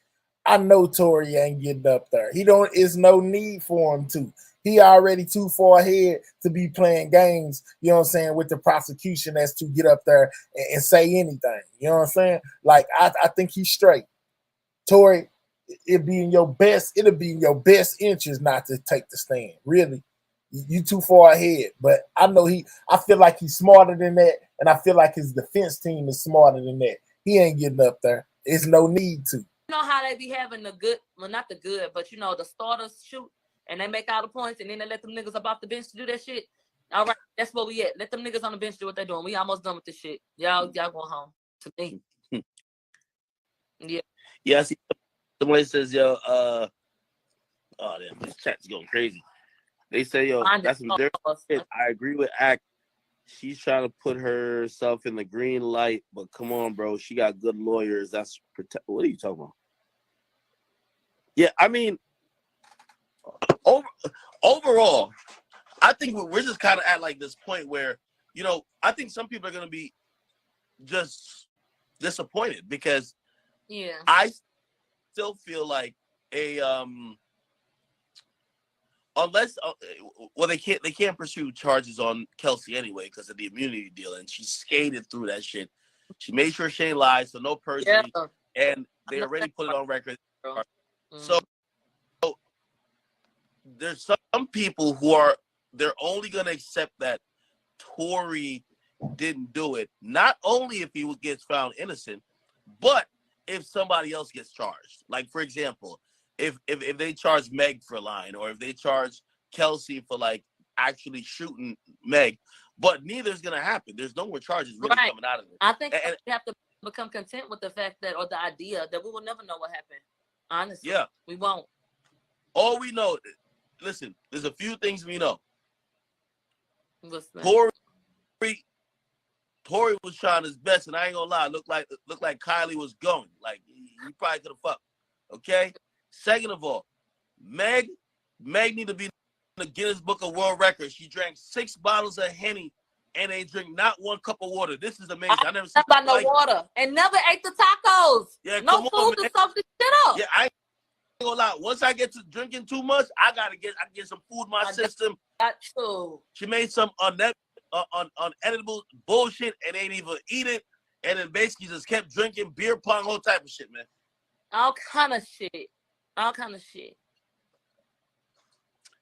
I know Tory ain't getting up there. He don't. It's no need for him to. He already too far ahead to be playing games. You know what I'm saying, with the prosecution as to get up there and say anything. You know what I'm saying? Like I think he's straight. Tory. It'll be in your best interest not to take the stand. Really. You too far ahead. But I know I feel like he's smarter than that, and I feel like his defense team is smarter than that. He ain't getting up there. There's no need to. You know how they be having the good, well, not the good, but the starters shoot and they make all the points and then they let them niggas up off the bench to do that shit. All right, that's where we at. Let them niggas on the bench do what they're doing. We almost done with this shit. Y'all going home to me. Yeah. Yeah, I see somebody says, yo, oh damn, this chat's going crazy. They say, yo, that's some dirty shit. I agree with Act. She's trying to put herself in the green light, but come on, bro. She got good lawyers. That's what are you talking about? Yeah, I mean, overall, I think we're just kind of at like this point where, I think some people are going to be just disappointed because I still feel like unless they can't pursue charges on Kelsey anyway because of the immunity deal, and she skated through that shit. She made sure she ain't lied, so no perjury, and they already put it on record. So there's some people they're only gonna accept that Tory didn't do it, not only if he gets found innocent, but if somebody else gets charged. Like, for example, if they charge Meg for lying, or if they charge Kelsey for like actually shooting Meg, but neither's gonna happen. There's no more charges really coming out of it. I think we have to become content with the fact that, or the idea that we will never know what happened. Honestly, we won't. All we know, listen, there's a few things we know. Tory was trying his best, and I ain't gonna lie, looked like Kylie was going. Like, he probably could have fucked. Okay. Second of all, Meg need to be in the Guinness Book of World Records. She drank 6 bottles of Henny and ain't drink not one cup of water. This is amazing. I never seen about no water and never ate the tacos. Yeah, no food to soak this shit up. Yeah, I ain't gonna lie. Once I get to drinking too much, I get some food in my system. Got to. She made some unedible bullshit and ain't even eat it, and then basically just kept drinking beer pong, whole type of shit, man. All kind of shit.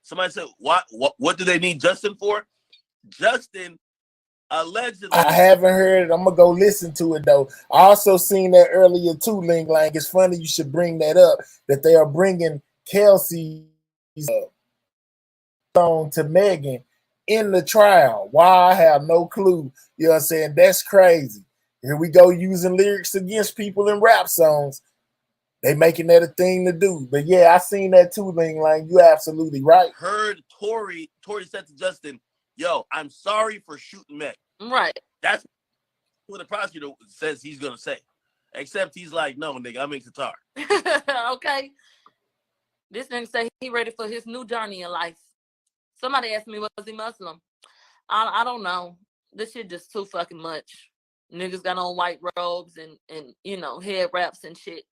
Somebody said, what do they need Justin for? Justin allegedly. I haven't heard it. I'm gonna go listen to it though. I also seen that earlier too, Ling Lang. It's funny you should bring that up, that they are bringing Kelsey's song to Megan in the trial. Why? I have no clue. You know what I'm saying? That's crazy. Here we go using lyrics against people in rap songs. They making that a thing to do. But yeah, I seen that too, Ling Lang. You absolutely right. Heard Tory said to Justin, yo, I'm sorry for shooting Meg. Right. That's what the prosecutor says he's going to say. Except he's like, no, nigga, I'm in Qatar. Okay. This nigga say he ready for his new journey in life. Somebody asked me, was he Muslim? I don't know. This shit just too fucking much. Niggas got on white robes and head wraps and shit.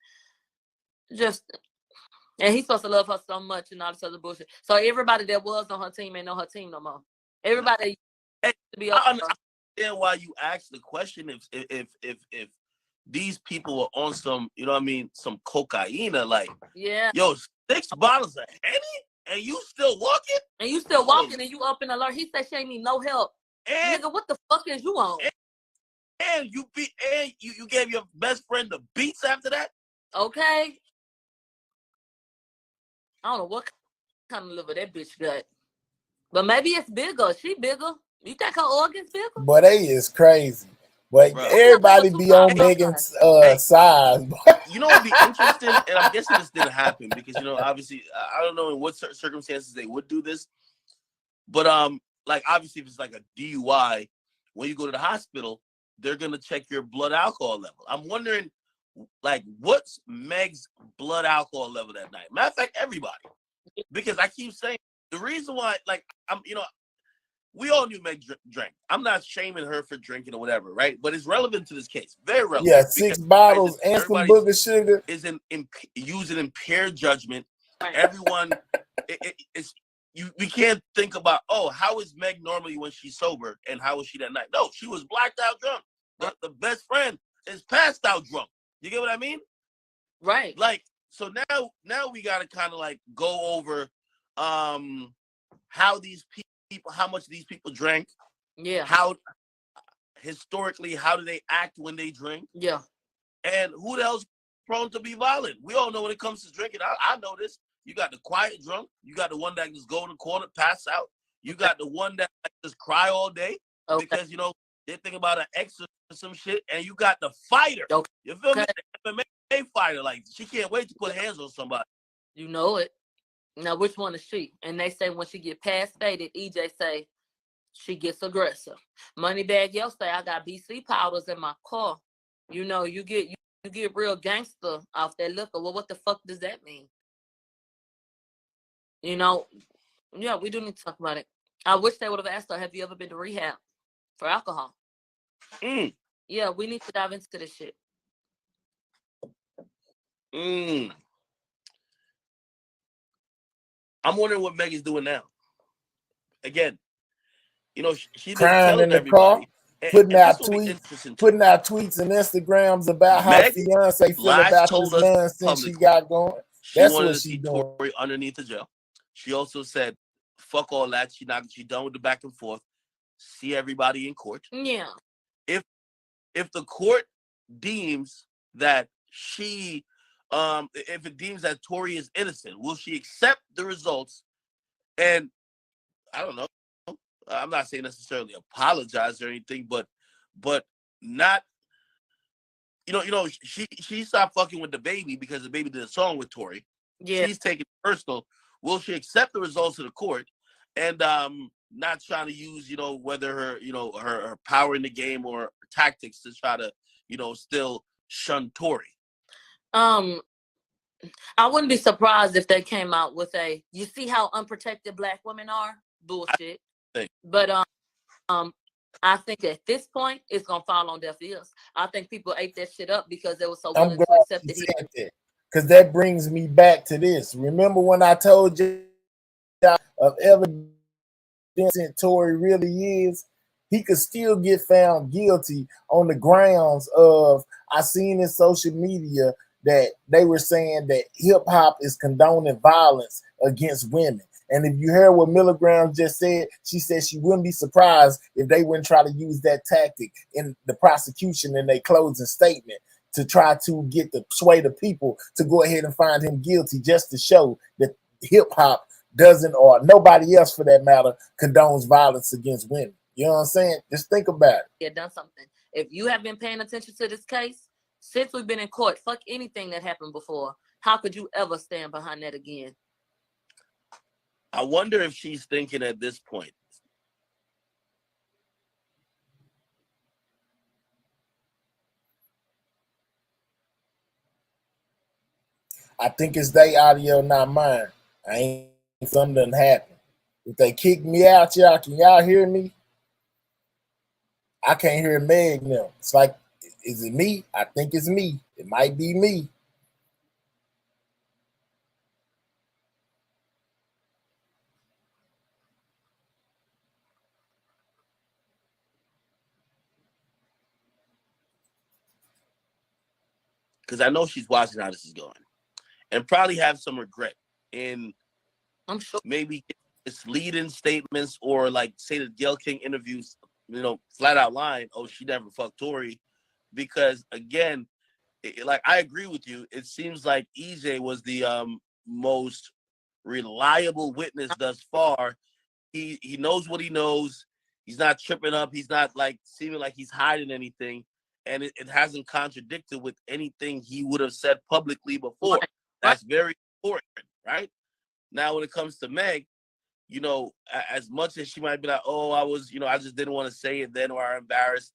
And he's supposed to love her so much and all this other bullshit. So everybody that was on her team ain't on her team no more. Everybody to be I understand why you asked the question if these people were on some, some cocaine, like, yo, 6 bottles of Henny and you still walking? And you up in alert. He said she ain't need no help. And nigga, what the fuck is you on? And you gave your best friend the beats after that? Okay. I don't know what kind of liver that bitch got. But maybe it's bigger. She bigger. You think her organs bigger? But they is crazy. But everybody be on Megan's side. You know what would be interesting? And I'm guessing this didn't happen because, obviously, I don't know in what circumstances they would do this. But, like, obviously, if it's like a DUI, when you go to the hospital, they're going to check your blood alcohol level. I'm wondering, like, what's Meg's blood alcohol level that night? Matter of fact, everybody. Because I keep saying, the reason why, like, we all knew Meg drank. I'm not shaming her for drinking or whatever, right? But it's relevant to this case. Very relevant. Yeah, 6 bottles and some booger sugar. Is using impaired judgment. Everyone, we can't think about, how is Meg normally when she's sober and how was she that night? No, she was blacked out drunk. The best friend is passed out drunk. You get what I mean? Right. Like, so now we got to kind of like go over how these people, how much these people drank. Yeah. How historically, how do they act when they drink? Yeah. And who the hell's prone to be violent? We all know when it comes to drinking. I know this. You got the quiet drunk. You got the one that just go in the corner, pass out. You got the one that just cry all day because, you know, they think about an ex or some shit. And you got the fighter. Okay. You feel me? The MMA fighter. Like, she can't wait to put hands on somebody. You know it. Now, which one is she? And they say when she get past faded, EJ say she gets aggressive. Moneybag Yo say, I got BC powders in my car. You know, you get real gangster off that liquor. Well, what the fuck does that mean? You know, yeah, we do need to talk about it. I wish they would have asked her, have you ever been to rehab for alcohol? Yeah, we need to dive into this shit. I'm wondering what Megan's doing now. Again, you know, she's been crying telling in the everybody. car, putting out tweets and Instagrams about how fiance feel about this nonsense she got going. That's what she's doing. Tory underneath the jail. She also said, "Fuck all that. She done with the back and forth. See everybody in court." Yeah. If the court deems that she, if it deems that Tory is innocent, will she accept the results? And I don't know. I'm not saying necessarily apologize or anything, but not. You know, she stopped fucking with the baby because the baby did a song with Tory. Yeah. She's taking it personal. Will she accept the results of the court and not trying to use, you know, whether her power in the game or tactics to try to, you know, still shun Tory? I wouldn't be surprised if they came out with you see how unprotected Black women are? Bullshit. But I think at this point it's gonna fall on deaf ears. I think people ate that shit up because they were so willing to accept it. Because that brings me back to this. Remember when I told you of evidence Tory really is? He could still get found guilty on the grounds of, I seen in social media that they were saying that hip hop is condoning violence against women. And if you heard what Milligram just said, she said she wouldn't be surprised if they wouldn't try to use that tactic in the prosecution in their closing statement to try to get the sway the people to go ahead and find him guilty, just to show that hip hop doesn't, or nobody else for that matter, condones violence against women. You know what I'm saying? Just think about it. Yeah, done something. If you have been paying attention to this case since we've been in court, fuck anything that happened before. How could you ever stand behind that again? I wonder if she's thinking at this point, I think it's their audio, not mine. I ain't something done happen. If they kick me out, y'all, can y'all hear me? I can't hear Meg now. It's like, is it me? I think it's me. It might be me. because I know she's watching how this is going, and probably have some regret in, I'm sure, maybe misleading statements, or like say the Gayle King interviews, you know, flat out lying, oh, she never fucked Tory. Because again, like, I agree with you. It seems like EJ was the most reliable witness thus far. He knows what he knows. He's not tripping up. He's not like seeming like he's hiding anything. And it hasn't contradicted with anything he would have said publicly before. Right. That's very important, right? Now, when it comes to Meg, you know, as much as she might be like, oh, I was, you know, I just didn't want to say it then, or I'm embarrassed,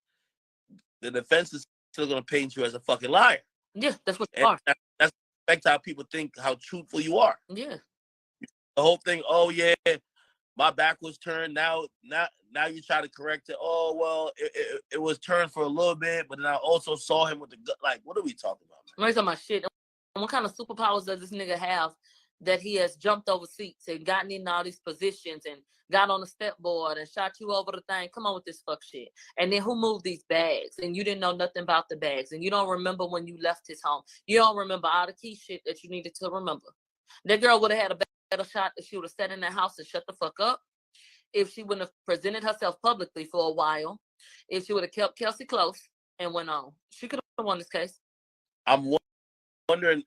the defense is still going to paint you as a fucking liar. Yeah, that's what you are. That's affect how people think, how truthful you are. Yeah. The whole thing, oh, yeah, my back was turned. Now you try to correct it. Oh, well, it was turned for a little bit, but then I also saw him with the gun. Like, what are we talking about, man? I'm talking about shit. What kind of superpowers does this nigga have that he has jumped over seats and gotten in all these positions and got on the step board and shot you over the thing? Come on with this fuck shit. And then who moved these bags? And you didn't know nothing about the bags. And you don't remember when you left his home. You don't remember all the key shit that you needed to remember. That girl would have had a better shot if she would have sat in that house and shut the fuck up. If she wouldn't have presented herself publicly for a while. If she would have kept Kelsey close and went on. She could have won this case. I'm wondering,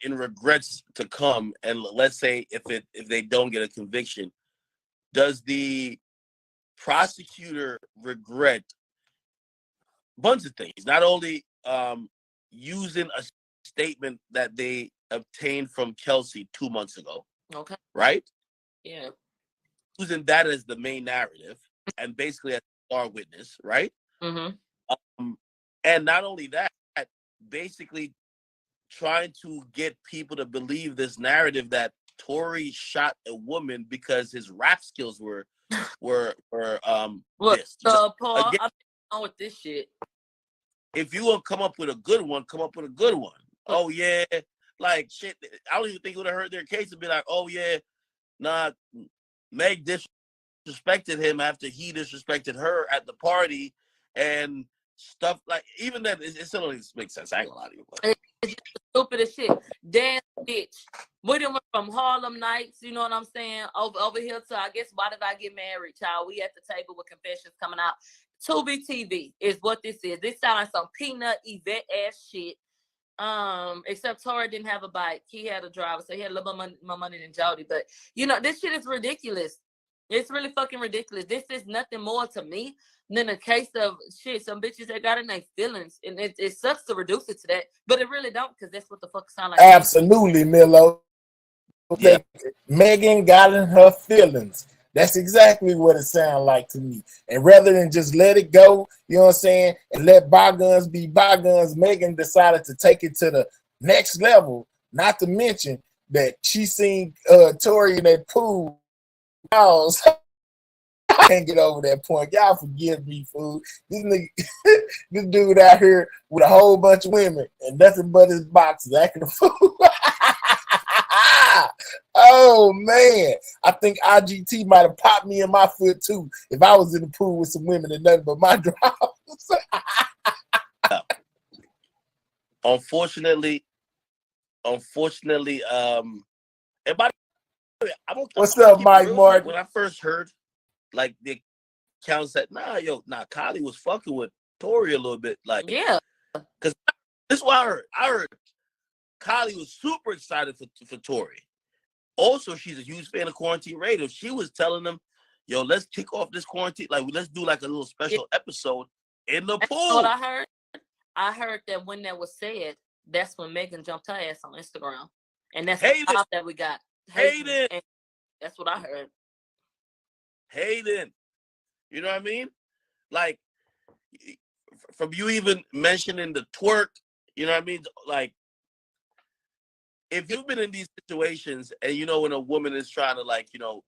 in regrets to come, and let's say if they don't get a conviction, does the prosecutor regret a bunch of things? Not only using a statement that they obtained from Kelsey 2 months ago, Okay. right? Yeah. Using that as the main narrative and basically as a star witness, right? Mm-hmm. And not only that, basically trying to get people to believe this narrative that Tory shot a woman because his rap skills were Look, this. Paul, Again, I'm on with this shit. if you want to come up with a good one, come up with a good one. Oh yeah, like shit. I don't even think it would have heard their case and be like, oh yeah, nah, Meg disrespected him after he disrespected her at the party and stuff like. Even that, it still doesn't make sense. I ain't gonna lie to you. But. It's just stupid as shit. Damn bitch. We done went from Harlem Nights, you know what I'm saying, over here to, I guess, Why Did I Get Married, child? We at the table with confessions coming out. Tubi TV is what this is. This sounds like some peanut Yvette ass shit. Except Tory didn't have a bike. He had a driver, so he had a little more money than Jody. But this shit is ridiculous. It's really fucking ridiculous. This is nothing more to me than a case of shit. Some bitches that got in their feelings, and it sucks to reduce it to that, but it really don't, because that's what the fuck it sound like. Absolutely, Milo. Yeah. Megan got in her feelings. That's exactly what it sounds like to me. And rather than just let it go, you know what I'm saying, and let bygones be bygones, Megan decided to take it to the next level. Not to mention that she seen Tory in that pool. I can't get over that point. Y'all forgive me, fool. This nigga, this dude out here with a whole bunch of women and nothing but his boxes acting a fool. Oh man, I think IGT might have popped me in my foot too if I was in the pool with some women and nothing but my drawers. Unfortunately, and by the way, What's up, Mike real. Martin? When I first heard, like, the account said, Kylie was fucking with Tory a little bit, like, Yeah, because this is what I heard. I heard Kylie was super excited for Tory. Also, she's a huge fan of Quarantine Radio. She was telling them, yo, let's kick off this quarantine. Like, let's do like a little special episode in the pool. You know what I heard? I heard that when that was said, that's when Megan jumped her ass on Instagram. And that's the top that we got. Hayden. That's what I heard. Hayden. You know what I mean? Like, from you even mentioning the twerk, you know what I mean? Like, if you've been in these situations and when a woman is trying to, like,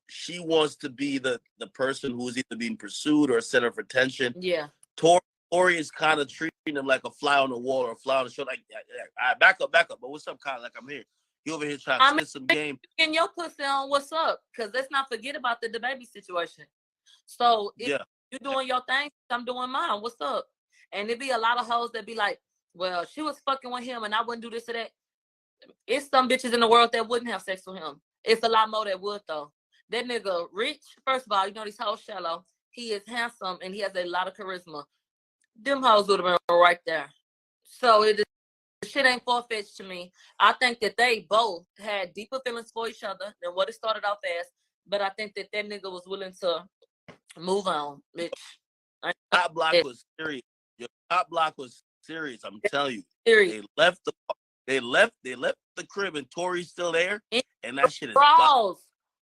she wants to be the person who is either being pursued or center of attention. Yeah. Tory is kind of treating him like a fly on the wall or a fly on the show. Like, all right, back up. But what's up, Kyle? Like, I'm here. You over here trying to spit some game. And your pussy on what's up? Because let's not forget about the baby situation. So if you're doing your thing, I'm doing mine. What's up? And there be a lot of hoes that be like, well, she was fucking with him and I wouldn't do this or that. It's some bitches in the world that wouldn't have sex with him. It's a lot more that would, though. That nigga rich. First of all, these hoes shallow. He is handsome and he has a lot of charisma. Them hoes would have been right there. So the shit ain't far-fetched to me. I think that they both had deeper feelings for each other than what it started off as. But I think that nigga was willing to move on, bitch. Top block was serious. Your top block was serious. I'm telling you. Serious. They left the crib and Tory's still there, and that shit is draws.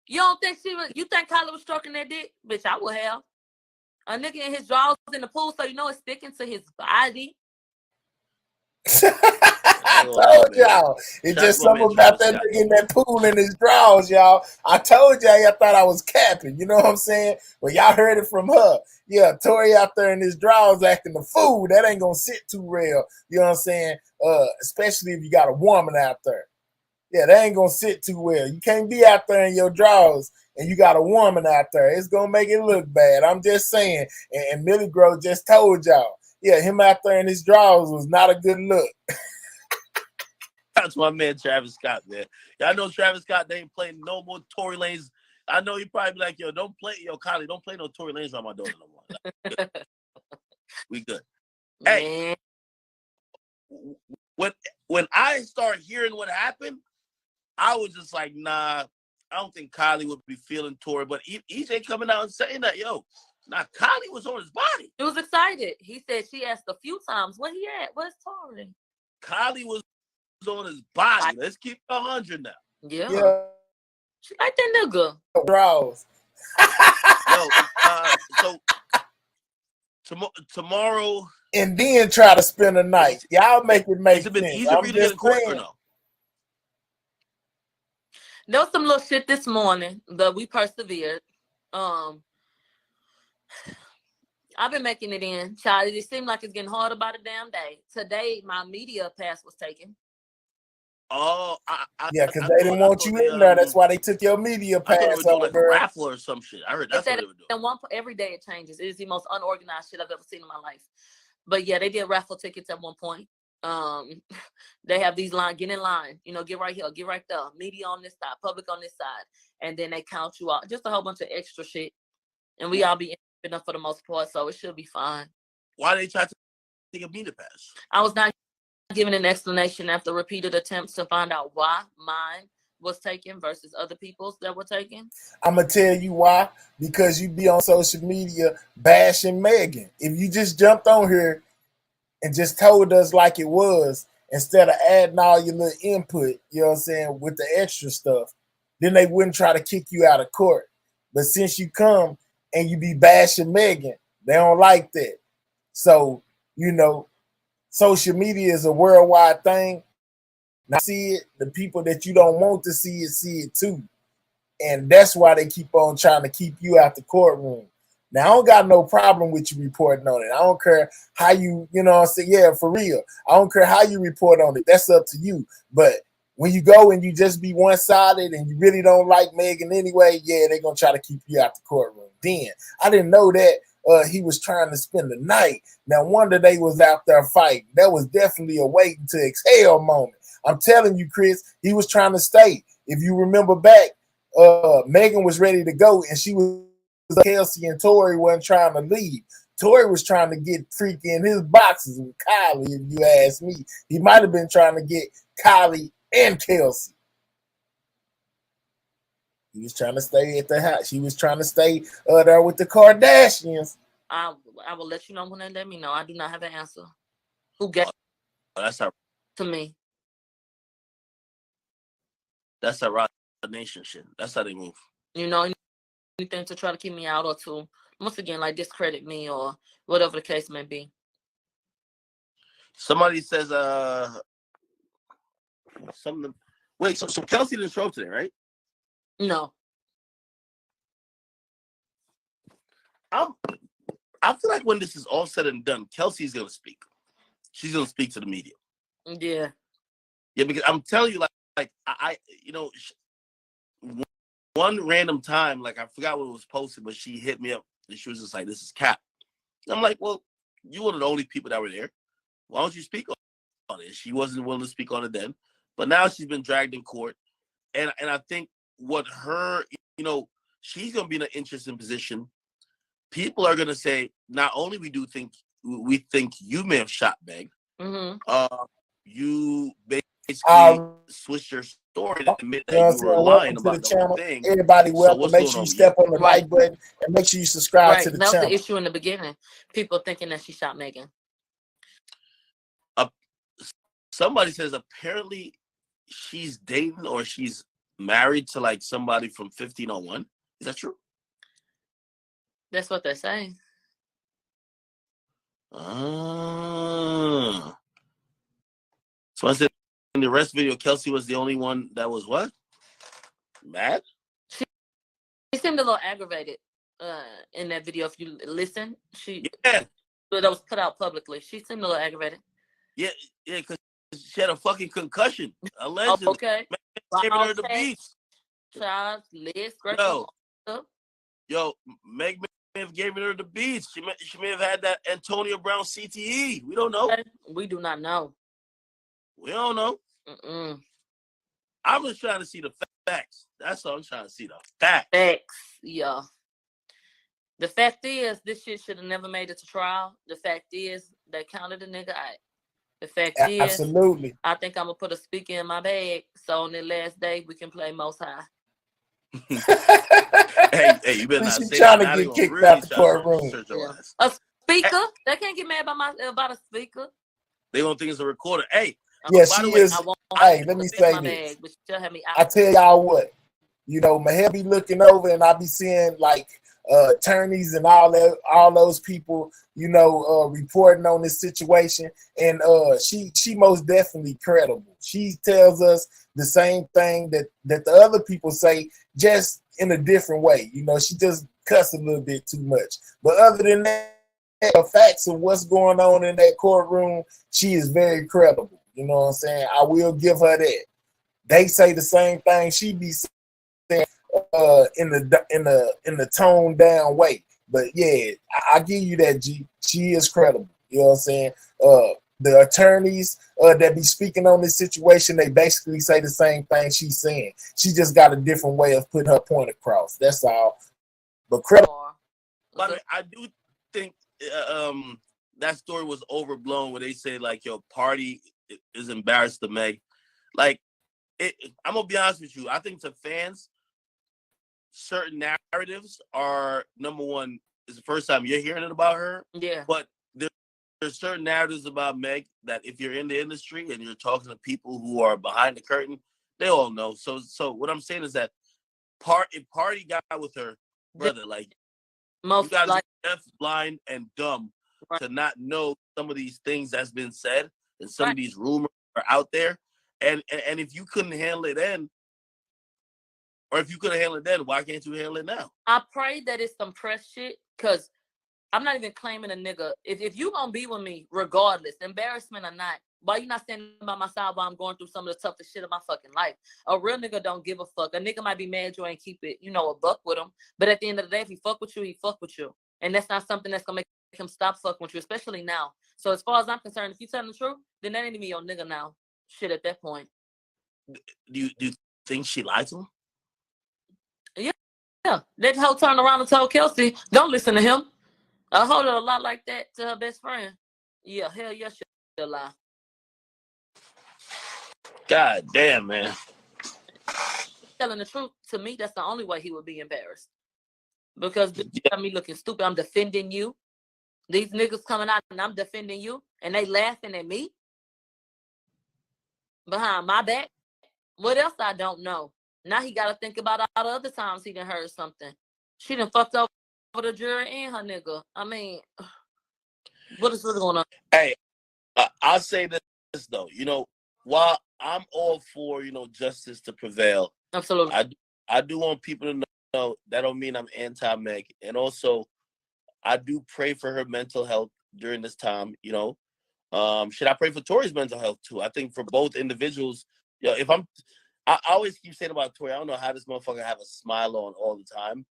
You don't think you think Kylie was stroking that dick? Bitch, I would have. A nigga in his drawers in the pool, so it's sticking to his body. I told y'all. It's just something about that nigga in that pool in his drawers, y'all. I told y'all thought I was capping. You know what I'm saying? Well, y'all heard it from her. Yeah, Tory out there in his drawers acting the fool. That ain't gonna sit too real. You know what I'm saying? Especially if you got a woman out there. Yeah, that ain't gonna sit too well. You can't be out there in your drawers and you got a woman out there. It's gonna make it look bad. I'm just saying. And Millie Grove just told y'all. Yeah, him out there in his drawers was not a good look. That's my man Travis Scott, man. Y'all know Travis Scott, they ain't playing no more Tory Lanez. I know you probably be like, yo, Kylie, don't play no Tory Lanez on my daughter no more. Like, we good. Hey, when I start hearing what happened, I was just like, nah, I don't think Kylie would be feeling Tory. But EJ coming out and saying that, yo, nah, Kylie was on his body. He was excited. He said she asked a few times, where he at? Where's Tory? Kylie was on his body. Let's keep 100 now. Yeah. She like that nigga. Draws. Yo, so tomorrow. And then try to spend the night. Y'all make it make sense. Easy for you to get in court or no? There was some little shit this morning, but we persevered. I've been making it in, child. It seemed like it's getting harder by the damn day. Today, my media pass was taken. Oh, yeah, because they didn't want you in there. That's why they took your media pass. I thought they were doing like a raffle or some shit. I heard that's what they were doing. Every day it changes. It is the most unorganized shit I've ever seen in my life. But yeah, they did raffle tickets at one point. They have these lines, get in line, get right here, get right there, media on this side, public on this side, and then they count you out. Just a whole bunch of extra shit. And we all be enough for the most part, so it should be fine. Why they try to take a media pass? I was not given an explanation after repeated attempts to find out why mine was taken versus other people's that were taken. I'm going to tell you why. Because you be on social media bashing Megan. If you just jumped on here and just told us like it was, instead of adding all your little input, you know what I'm saying, with the extra stuff, then they wouldn't try to kick you out of court. But since you come and you be bashing Megan, they don't like that. So, social media is a worldwide thing. Now, see it, the people that you don't want to see it too. And that's why they keep on trying to keep you out the courtroom. Now, I don't got no problem with you reporting on it. I don't care how you know what I'm saying? Yeah, for real. I don't care how you report on it. That's up to you. But when you go and you just be one-sided and you really don't like Megan anyway, yeah, they're going to try to keep you out the courtroom. Then, I didn't know that he was trying to spend the night. Now, wonder they was out there fighting. That was definitely a waiting to exhale moment. I'm telling you, Chris, he was trying to stay. If you remember back, Megan was ready to go, and she was Kelsey and Tory wasn't trying to leave. Tory was trying to get freaky in his boxes with Kylie, if you ask me. He might have been trying to get Kylie and Kelsey. He was trying to stay at the house. She was trying to stay there with the Kardashians. I will let you know when they let me know. I do not have an answer. Who gave that's how to me? That's a Rock Nation shit. That's how they move. Anything to try to keep me out or to, once again, like discredit me or whatever the case may be. Somebody says, something. Wait, so Kelsey didn't show up today, right? No. I feel like when this is all said and done, Kelsey's gonna speak. She's gonna speak to the media. Yeah. Yeah, because I'm telling you, like I one random time, like I forgot what it was posted, but she hit me up and she was just like, "This is cap." And I'm like, "Well, you one of the only people that were there. Why don't you speak on it?" She wasn't willing to speak on it then, but now she's been dragged in court, and I think what her, she's gonna be in an interesting position. People are gonna say, not only we think you may have shot Meg, you basically switch your story to admit that you were lying about the whole thing. Everybody, welcome. Make sure you step on the like button and make sure you subscribe to the channel. That was the issue in the beginning. People thinking that she shot Megan. Somebody says apparently she's dating or she's married to like somebody from 1501. Is that true? That's what they're saying. So I said in the rest video, Kelsey was the only one that was what? Mad? She seemed a little aggravated in that video. If you listen, that was put out publicly. She seemed a little aggravated. Yeah, because she had a fucking concussion. Allegedly. Oh, okay. Giving her the beats. Child, legs, Yo, Meg may have given her the beats. She may have had that Antonio Brown CTE. We don't know. We do not know. We don't know. I'm just trying to see the facts. That's all I'm trying to see, the facts. Facts, yeah. The fact is, this shit should have never made it to trial. The fact is, they counted the nigga out. The fact is, absolutely. I think I'm gonna put a speaker in my bag so on the last day we can play Most High. Hey, you better not She say trying that. to Now get they kicked gonna out the really courtroom. search your Yeah. ass. A speaker? They can't get mad about a speaker. They gonna think it's a recorder. Hey, Yeah, by she the way, is. I won't Hey, let put me it in say my this. bag, but she'll have me out. I tell y'all what, you know, my head be looking over and I be seeing like attorneys and all those people, you know, reporting on this situation, and she most definitely credible. She tells us the same thing that the other people say, just in a different way. You know, she just cuss a little bit too much, but other than that, the facts of what's going on in that courtroom, she is very credible. You know what I'm saying? I will give her that. They say the same thing she be saying in the toned down way. But yeah, I give you that, G. She is credible. You know what I'm saying? The attorneys that be speaking on this situation, they basically say the same thing she's saying. She just got a different way of putting her point across. That's all. But credible. By the way, I do think that story was overblown when they say like your party is embarrassed to Meg. Like, I'm gonna be honest with you. I think to fans, certain narratives are, number one, it's the first time you're hearing it about her. Yeah. But there's certain narratives about Meg that if you're in the industry and you're talking to people who are behind the curtain, they all know. So what I'm saying is that if Party got with her, brother, like, you gotta be deaf, blind, and dumb to not know some of these things that's been said and some of these rumors are out there. And if you couldn't handle it then, or if you could have handled it then, why can't you handle it now? I pray that it's some press shit, because I'm not even claiming a nigga. If you gonna be with me, regardless, embarrassment or not, why you not standing by my side while I'm going through some of the toughest shit of my fucking life? A real nigga don't give a fuck. A nigga might be mad you ain't keep it, you know, a buck with him. But at the end of the day, if he fuck with you, he fuck with you. And that's not something that's gonna make him stop fucking with you, especially now. So as far as I'm concerned, if you telling the truth, then that ain't even your nigga now. Shit at that point. Do you think she lied to him? Yeah. That hoe turned around and told Kelsey, don't listen to him. I hold it a lot like that to her best friend. Yeah, hell yeah, she'll lie. God damn, man. Telling the truth, to me, that's the only way he would be embarrassed. Because you got me looking stupid. I'm defending you. These niggas coming out and I'm defending you, and they laughing at me behind my back. What else I don't know? Now he got to think about all the other times he done heard something. She done fucked over the jury and her nigga. I mean, what is really going on? Hey, I'll say this though. You know, while I'm all for, you know, justice to prevail, Absolutely, I do want people to know that don't mean I'm anti-Meg, and also I do pray for her mental health during this time. You know, should I pray for Tory's mental health too? I think for both individuals. You know, I always keep saying about Tory, I don't know how this motherfucker have a smile on all the time,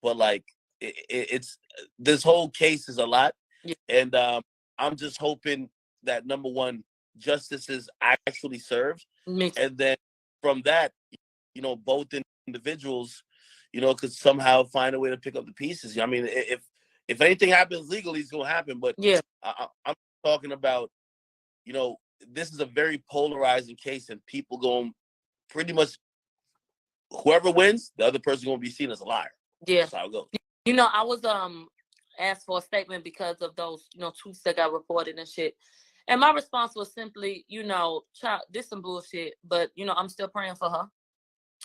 but like it's this whole case is a lot, yeah. And I'm just hoping that, number one, justice is actually served, and then from that, you know, both individuals, you know, could somehow find a way to pick up the pieces. I mean, if anything happens legally, it's gonna happen, but yeah, I'm talking about, you know, this is a very polarizing case, and people going pretty much, whoever wins, the other person gonna be seen as a liar. Yeah, that's how it goes. You know, I was asked for a statement because of those, you know, tweets that got reported and shit. And my response was simply, you know, child, this some bullshit, but you know, I'm still praying for her,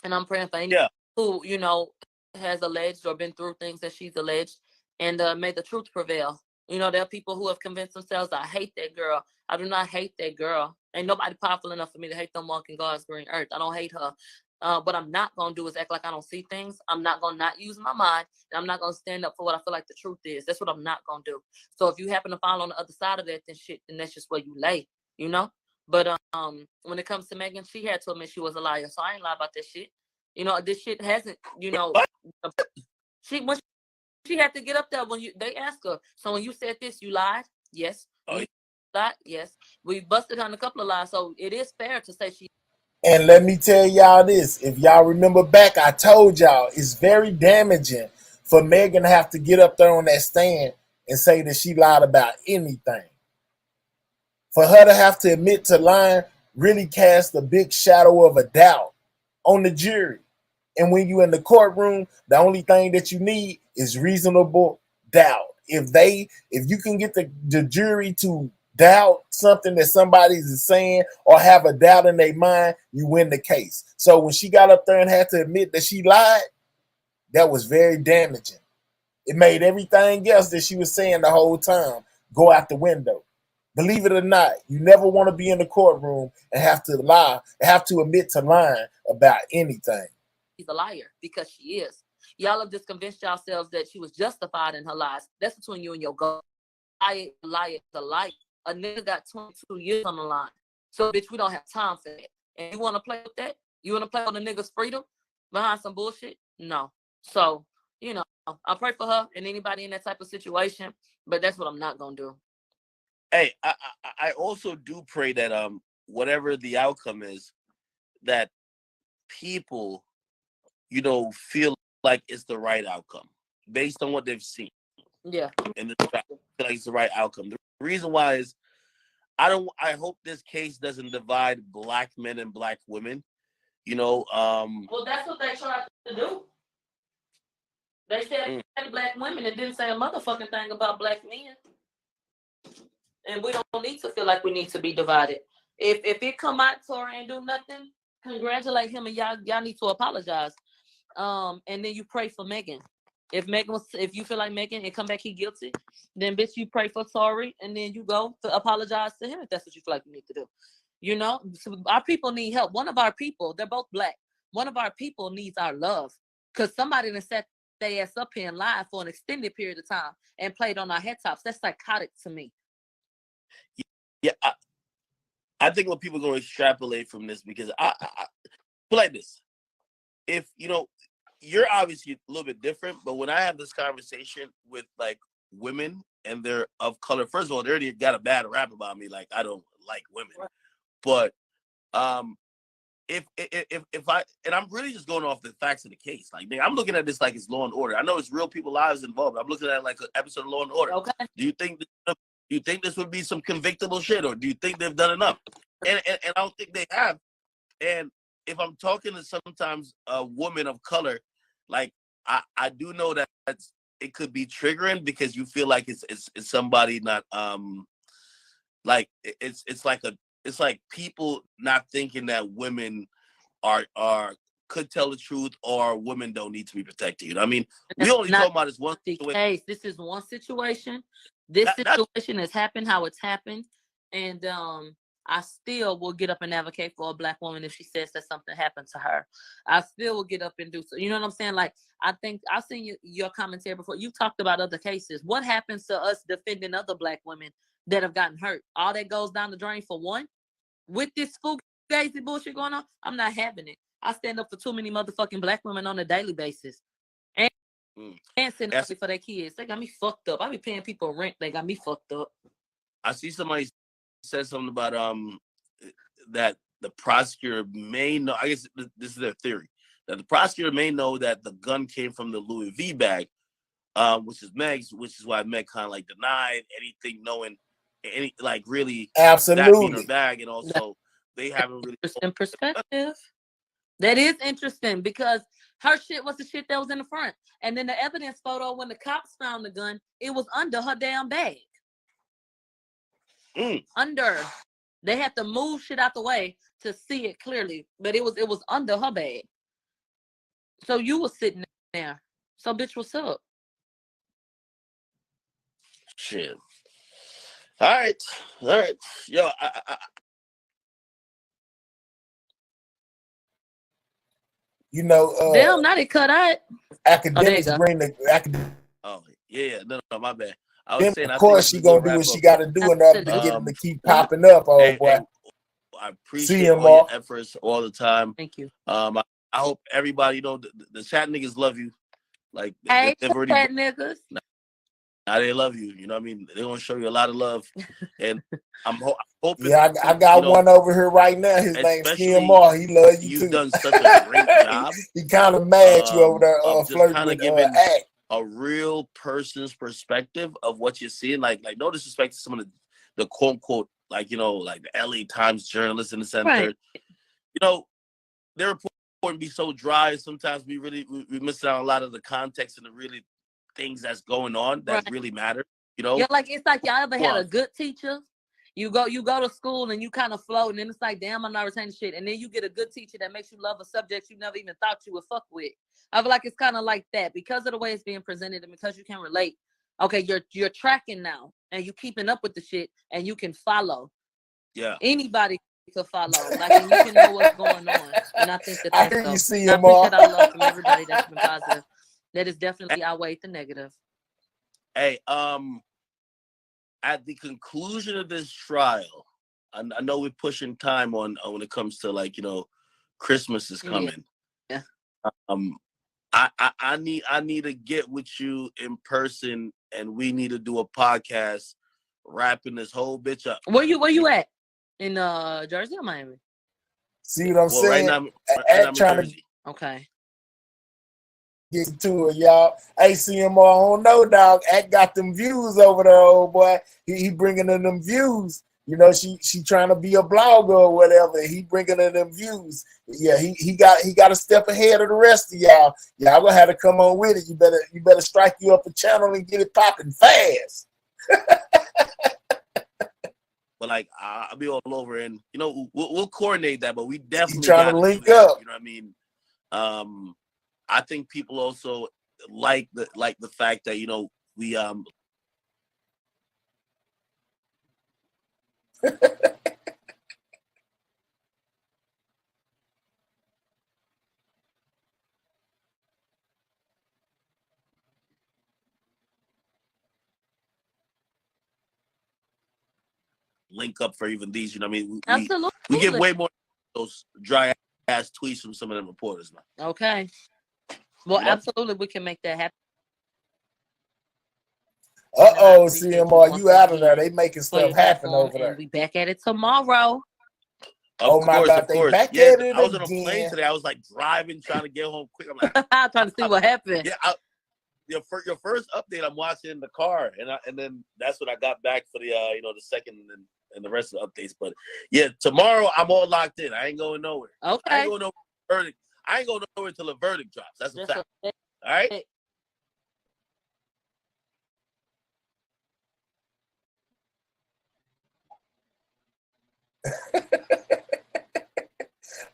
and I'm praying for anyone who, you know, has alleged or been through things that she's alleged, and may the truth prevail. You know, there are people who have convinced themselves, I hate that girl. I do not hate that girl. Ain't nobody powerful enough for me to hate them walking God's green earth. I don't hate her. What I'm not going to do is act like I don't see things. I'm not going to not use my mind. And I'm not going to stand up for what I feel like the truth is. That's what I'm not going to do. So if you happen to fall on the other side of that, then that's just where you lay, you know? But when it comes to Megan, she had to admit she was a liar. So I ain't lie about that shit. You know, this shit hasn't, you know, when she had to get up there when they asked her. So when you said this, you lied? Yes. You lied? Yes. We busted her in a couple of lies. So it is fair to say she And let me tell y'all this. If y'all remember back, I told y'all it's very damaging for Megan to have to get up there on that stand and say that she lied about anything. For her to have to admit to lying really casts a big shadow of a doubt on the jury. And when you in the courtroom, the only thing that you need is reasonable doubt. If you can get the jury to doubt something that somebody is saying or have a doubt in their mind, you win the case. So when she got up there and had to admit that she lied, that was very damaging. It made everything else that she was saying the whole time go out the window. Believe it or not, you never want to be in the courtroom and have to lie, have to admit to lying about anything. She's a liar because she is. Y'all have just convinced yourselves that she was justified in her lies. That's between you and your God. Liar, a liar. A nigga got 22 years on the line. So, bitch, we don't have time for that. And you want to play with that? You want to play with a nigga's freedom behind some bullshit? No. So, you know, I pray for her and anybody in that type of situation, but that's what I'm not going to do. Hey, I also do pray that whatever the outcome is, that people, you know, feel like it's the right outcome based on what they've seen. Yeah. And feel like it's the right outcome. The reason why is I hope this case doesn't divide black men and black women. You know, well, that's what they tried to do. They said black women and didn't say a motherfucking thing about black men. And we don't need to feel like we need to be divided. If it come out Tory and do nothing, congratulate him and y'all need to apologize. And then you pray for Megan. If you feel like Megan and come back he guilty, then bitch you pray for Tory and then you go to apologize to him if that's what you feel like you need to do. You know, so our people need help. One of our people, they're both black. One of our people needs our love because somebody done set their ass up here and lied for an extended period of time and played on our head tops. That's psychotic to me. Yeah, I think what people are going to extrapolate from this because I feel like this. If, you know, you're obviously a little bit different, but when I have this conversation with like women and they're of color, first of all, they already got a bad rap about me. Like, I don't like women, but if I, and I'm really just going off the facts of the case. Like, I'm looking at this like it's Law and Order. I know it's real people lives involved. I'm looking at it like an episode of Law and Order. Okay. Do you think this would be some convictable shit, or do you think they've done enough? And I don't think they have. And if I'm talking to sometimes a woman of color, like I do know that it could be triggering because you feel like it's somebody not like it's like people not thinking that women are could tell the truth or women don't need to be protected. You know what I mean? We only talk about this one case. This is one situation. This situation has happened how it's happened. And I still will get up and advocate for a black woman if she says that something happened to her. I still will get up and do so. You know what I'm saying? Like, I think I've seen your commentary before. You talked about other cases. What happens to us defending other black women that have gotten hurt? All that goes down the drain for one? With this fugazi bullshit going on, I'm not having it. I stand up for too many motherfucking black women on a daily basis. And send up for their kids. They got me fucked up. I be paying people rent. They got me fucked up. I see somebody said something about that the prosecutor may know. I guess this is their theory that the prosecutor may know that the gun came from the Louis V bag, which is Meg's, which is why Meg kind of like denied anything, knowing any like really absolutely that being her bag, and also they haven't really interesting perspective. That is interesting because her shit was the shit that was in the front, and then the evidence photo when the cops found the gun, it was under her damn bag. Under, they had to move shit out the way to see it clearly, but it was under her bag. So you was sitting there. So bitch, what's up? Shit. All right. Yo, you know, damn, not it cut out. Academics bring the academic. Oh yeah, no, my bad. I was saying, of course, she gonna do what she got to do in order to get them to keep popping up. Oh boy, I appreciate all your efforts all the time. Thank you. I hope everybody, you know, the chat niggas love you. Like hey, they've already chat niggas. Now they love you. You know what I mean? They're gonna show you a lot of love, and I'm hoping. Yeah, I got one over here right now. His name's CMR. He loves you too. You've done such a great job. He kind of mad at you over there flirting with Act. A real person's perspective of what you're seeing. Like no disrespect to some of the quote unquote, like, you know, like the LA Times journalists in the center. Right. You know, their report be so dry. Sometimes we miss out on a lot of the context and the really things that's going on that really matter. You know, yeah, like it's like y'all ever had a good teacher. You go to school and you kind of float, and then it's like, damn, I'm not retaining shit. And then you get a good teacher that makes you love a subject you never even thought you would fuck with. I feel like it's kind of like that because of the way it's being presented and because you can relate. Okay, you're tracking now and you keeping up with the shit and you can follow. Yeah. Anybody could follow. Like, and you can know what's going on. And I think that that's I so. I appreciate our love from everybody that's been positive. That is definitely outweighed the negative. Hey, at the conclusion of this trial, I know we're pushing time on when it comes to, like, you know, Christmas is coming. Yeah. I need to get with you in person, and we need to do a podcast wrapping this whole bitch up. Where you at? In Jersey or Miami? See what I'm saying? Right now I'm trying to. Okay. Get to it, y'all. Hey, CMR, I don't know, dog. Act got them views over there, old boy. He bringing in them views. You know, she trying to be a blogger or whatever. He bringing in them views. Yeah, he got a step ahead of the rest of y'all. Y'all gonna have to come on with it. You better strike you up a channel and get it popping fast. But like, I'll be all over, and you know, we'll coordinate that. But we definitely trying to link up. You know what I mean? I think people also like the fact that, you know, we link up for even these. You know what I mean? Absolutely. We get way more those dry ass tweets from some of them reporters now. Okay. Well, absolutely, we can make that happen. CMR, you out of there. They making stuff happen over there. We back at it tomorrow. Of course. Back at it I was on a again. plane today. I was like driving, trying to get home quick. I'm like, trying to see what happened. Yeah, your first update, I'm watching in the car, and then that's when I got back for the you know, the second and the rest of the updates. But yeah, tomorrow I'm all locked in. I ain't going nowhere. Okay. I ain't going nowhere. I ain't going nowhere until the verdict drops. That's a fact. All right.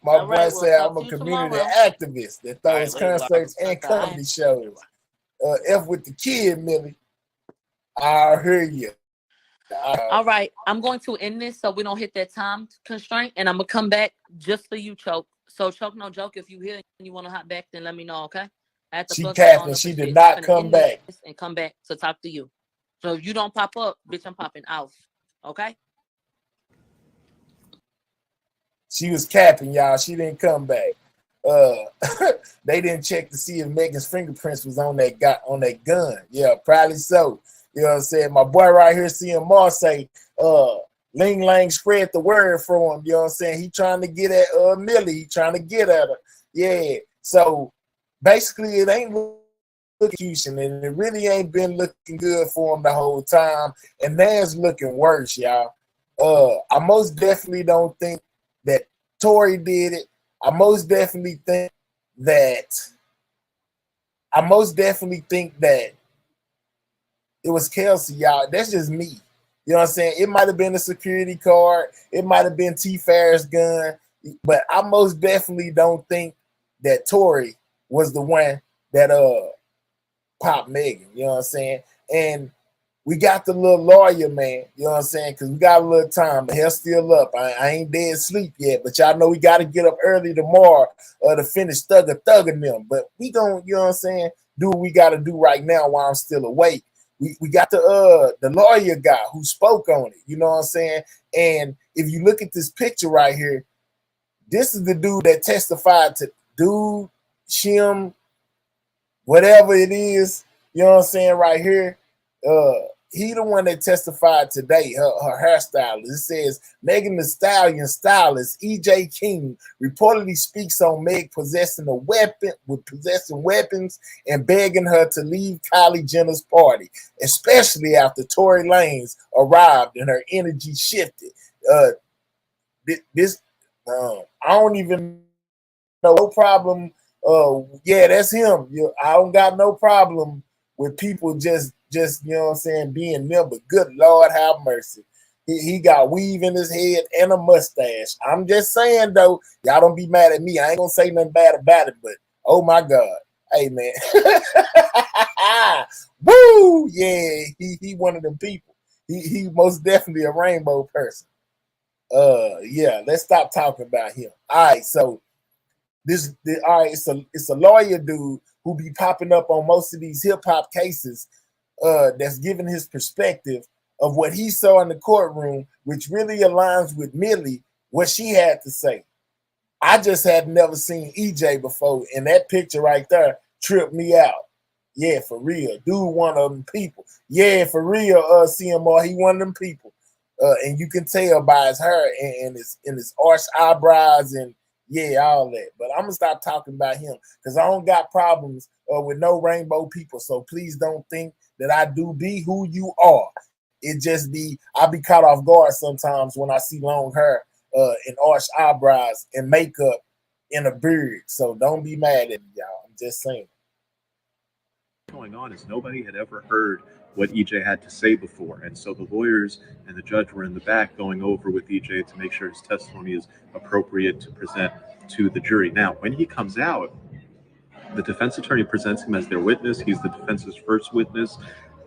My boy said I'm a community activist that throws concerts and comedy shows. F with the kid, Millie. I hear you. All right. I'm going to end this so we don't hit that time constraint, and I'm going to come back just for you, Choke. So, Choke, no joke. If you hear and you want to hop back, then let me know, okay? She capping. She did not come back. And come back to talk to you. So, if you don't pop up, bitch, I'm popping off. Okay? She was capping, y'all. She didn't come back. They didn't check to see if Megan's fingerprints was on that gun. Yeah, probably so. You know what I'm saying? My boy right here, CMR, say, Ling Lang spread the word for him. You know what I'm saying? He trying to get at Millie. He trying to get at her. Yeah. So basically, it ain't execution, and it really ain't been looking good for him the whole time. And now it's looking worse, y'all. I most definitely don't think that Tory did it. I most definitely think that it was Kelsey, y'all. That's just me. You know what I'm saying? It might have been a security card. It might have been T. Farris' gun. But I most definitely don't think that Tory was the one that popped Megan. You know what I'm saying? And we got the little lawyer, man. You know what I'm saying? Because we got a little time. The hell's still up. I ain't dead asleep yet. But y'all know we got to get up early tomorrow to finish thugging them. But we going to, you know what I'm saying, do what we got to do right now while I'm still awake. We got the lawyer guy who spoke on it. You know what I'm saying? And if you look at this picture right here, this is the dude that testified to shim, whatever it is. You know what I'm saying right here. He the one that testified today, her hairstylist. It says Megan Thee Stallion stylist E.J. King reportedly speaks on Meg possessing weapons and begging her to leave Kylie Jenner's party, especially after Tory Lanez arrived and her energy shifted. I don't even know. No problem. Yeah, that's him. I don't got no problem with people just you know what I'm saying, being there, but good Lord have mercy. He got weave in his head and a mustache. I'm just saying though, y'all don't be mad at me. I ain't gonna say nothing bad about it, but oh my God. Hey man. Woo! Yeah, he one of them people. He most definitely a rainbow person. Yeah, let's stop talking about him. All right, so it's a lawyer dude who be popping up on most of these hip hop cases, that's giving his perspective of what he saw in the courtroom, which really aligns with Millie, what she had to say. I just had never seen EJ before, and that picture right there tripped me out. Yeah, for real. Dude, one of them people. Yeah, for real, CMR, he one of them people. And you can tell by his hair and his arched eyebrows and yeah, all that. But I'm gonna stop talking about him because I don't got problems with no rainbow people. So please don't think that I do be who you are. It just be I be caught off guard sometimes when I see long hair and arched eyebrows and makeup and a beard. So don't be mad at me, y'all. I'm just saying. Going on is nobody had ever heard what EJ had to say before, and so the lawyers and the judge were in the back going over with EJ to make sure his testimony is appropriate to present to the jury. Now, when he comes out, the defense attorney presents him as their witness. He's the defense's first witness.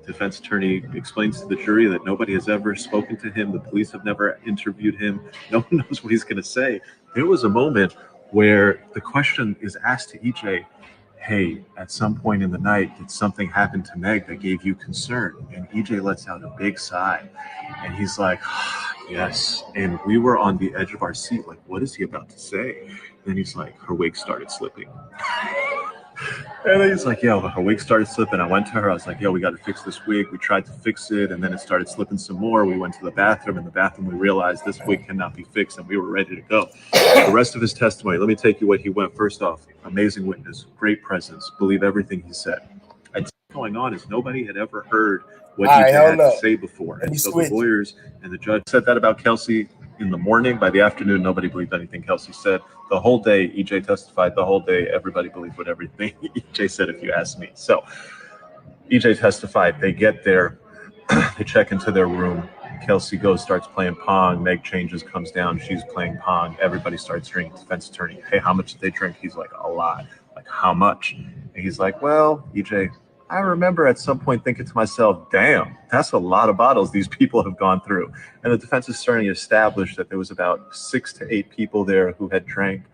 The defense attorney explains to the jury that nobody has ever spoken to him. The police have never interviewed him. No one knows what he's going to say. There was a moment where the question is asked to EJ, hey, at some point in the night, did something happen to Meg that gave you concern? And EJ lets out a big sigh. And he's like, yes. And we were on the edge of our seat. Like, what is he about to say? And then he's like, her wig started slipping. And then he's like, yo, her wig started slipping. I went to her. I was like, yo, we got to fix this wig. We tried to fix it. And then it started slipping some more. We went to the bathroom. In the bathroom, we realized this wig cannot be fixed. And we were ready to go. The rest of his testimony, let me take you what he went. First off, amazing witness, great presence. Believe everything he said. What's going on is nobody had ever heard what EJ had to say before. And so the lawyers and the judge said that about Kelsey in the morning. By the afternoon, nobody believed anything Kelsey said. The whole day, EJ testified. The whole day, everybody believed what everything EJ said, if you ask me. So EJ testified. They get there. They check into their room. Kelsey goes, starts playing Pong. Meg changes, comes down. She's playing Pong. Everybody starts drinking. Defense attorney, hey, how much did they drink? He's like, a lot. Like, how much? And he's like, well, EJ, I remember at some point thinking to myself, damn, that's a lot of bottles these people have gone through. And the defense attorney established that there was about 6 to 8 people there who had drank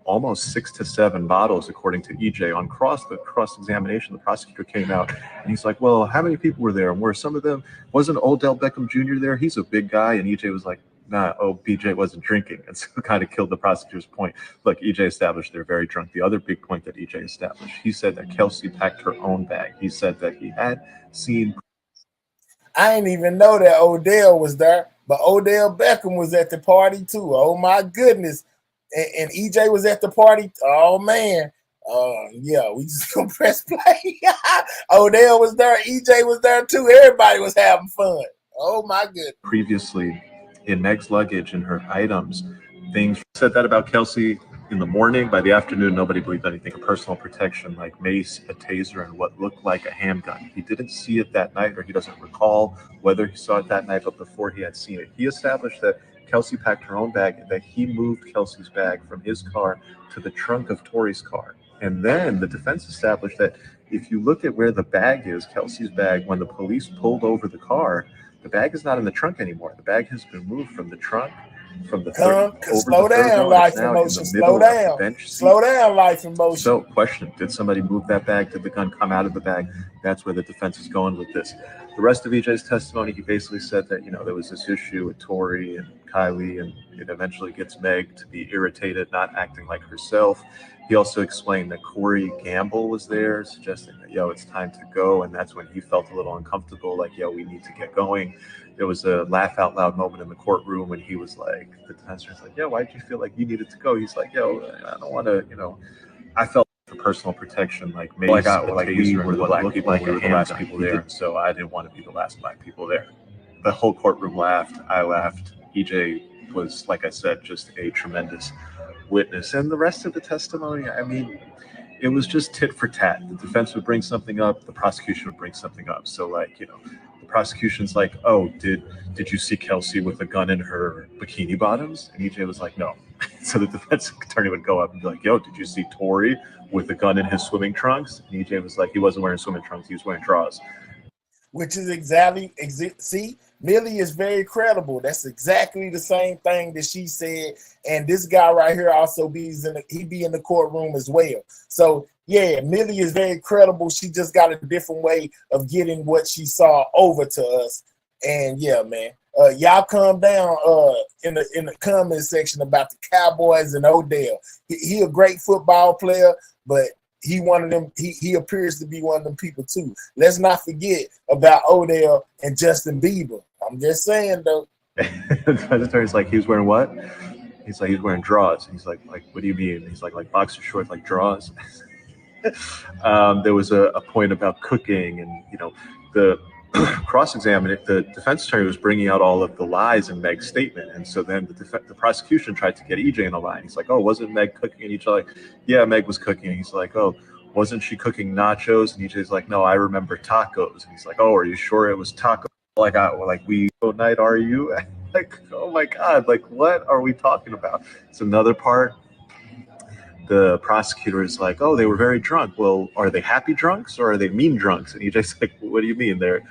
almost 6 to 7 bottles, according to EJ. On cross-examination, the prosecutor came out and he's like, well, how many people were there? And were some of them, wasn't Odell Beckham Jr. there? He's a big guy. And EJ was like, nah, BJ wasn't drinking. And so it kind of killed the prosecutor's point. Look, EJ established they're very drunk. The other big point that EJ established, he said that Kelsey packed her own bag. He said that he had seen. I didn't even know that Odell was there, but Odell Beckham was at the party too. Oh my goodness. And EJ was at the party. Oh man. Yeah, we just gonna press play. Odell was there, EJ was there too. Everybody was having fun. Oh my goodness. Previously in Meg's luggage and her items, things said that about Kelsey in the morning. By the afternoon, nobody believed anything. Personal protection like mace, a taser, and what looked like a handgun. He didn't see it that night, or he doesn't recall whether he saw it that night, but before he had seen it. He established that Kelsey packed her own bag and that he moved Kelsey's bag from his car to the trunk of Tory's car. And then the defense established that if you look at where the bag is, Kelsey's bag, when the police pulled over the car, the bag is not in the trunk anymore. The bag has been moved from the trunk from the Come, over slow the third down, row, and life it's in now in motion. the Slow middle of the down. bench seat. Slow down, life in motion. So, question: did somebody move that bag? Did the gun come out of the bag? That's where the defense is going with this. The rest of EJ's testimony, he basically said that there was this issue with Tory and Kylie, and it eventually gets Meg to be irritated, not acting like herself. He also explained that Corey Gamble was there, suggesting that it's time to go, and that's when he felt a little uncomfortable, like we need to get going. There was a laugh out loud moment in the courtroom when he was like, the defense attorney's like, why did you feel like you needed to go? He's like, I don't want to, I felt for personal protection, like maybe we were the black people, we were the last people there, so I didn't want to be the last black people there. The whole courtroom laughed. I laughed. EJ was, like I said, just a tremendous witness. And the rest of the testimony, I mean, it was just tit for tat. The defense would bring something up, the prosecution would bring something up. So, the prosecution's like, oh, did you see Kelsey with a gun in her bikini bottoms? And EJ was like, no. So the defense attorney would go up and be like, did you see Tory with a gun in his swimming trunks? And EJ was like, he wasn't wearing swimming trunks, he was wearing drawers. Which is see, Millie is very credible. That's exactly the same thing that she said. And this guy right here also be in the courtroom as well. So yeah, Millie is very credible. She just got a different way of getting what she saw over to us. And yeah, man, y'all calm down in the comment section about the Cowboys and Odell. He a great football player, but he one of them. He appears to be one of them people too. Let's not forget about Odell and Justin Bieber. I'm just saying though. The attorney's like, he was wearing what? He's like, he's wearing drawers. He's like, what do you mean? He's like boxer shorts, like drawers. There was a point about cooking, and the cross-examination. The defense attorney was bringing out all of the lies in Meg's statement, and so then the prosecution tried to get EJ in the line. He's like, oh, wasn't Meg cooking? And EJ like, yeah, Meg was cooking. And he's like, oh, wasn't she cooking nachos? And EJ's like, no, I remember tacos. And he's like, oh, are you sure it was tacos? Night, are you? Like, oh my God, like, what are we talking about? It's another part. The prosecutor is like, oh, they were very drunk. Well, are they happy drunks or are they mean drunks? And EJ's like, what do you mean? They're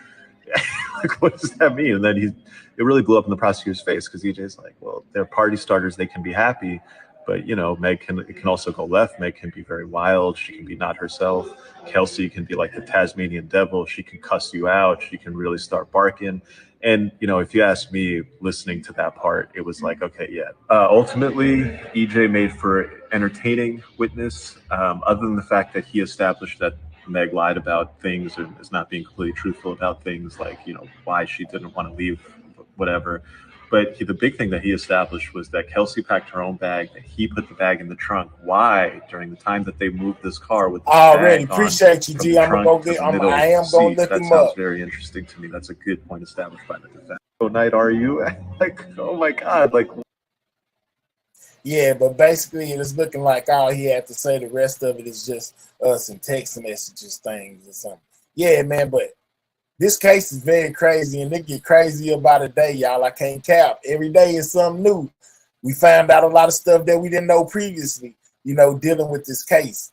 like, what does that mean? And then it really blew up in the prosecutor's face, because EJ's like, well, they're party starters. They can be happy, but Meg it can also go left. Meg can be very wild. She can be not herself. Kelsey can be like the Tasmanian devil. She can cuss you out. She can really start barking. And, if you ask me, listening to that part, it was like, okay, yeah. Ultimately, EJ made for entertaining witness, other than the fact that he established that Meg lied about things and is not being completely truthful about things, like, why she didn't want to leave, whatever. But the big thing that he established was that Kelsey packed her own bag, that he put the bag in the trunk. Why? During the time that they moved this car with the already bag appreciate you, G. I'm gonna go get. I am gonna look him up. That sounds very interesting to me. That's a good point established by the defense. Oh, night, are you? Like, oh my God, like. Yeah, but basically it is looking like all he had to say. The rest of it is just some text messages, things or something. Yeah, man, but this case is very crazy, and it get crazier by the day, y'all. I can't cap. Every day is something new. We found out a lot of stuff that we didn't know previously, dealing with this case.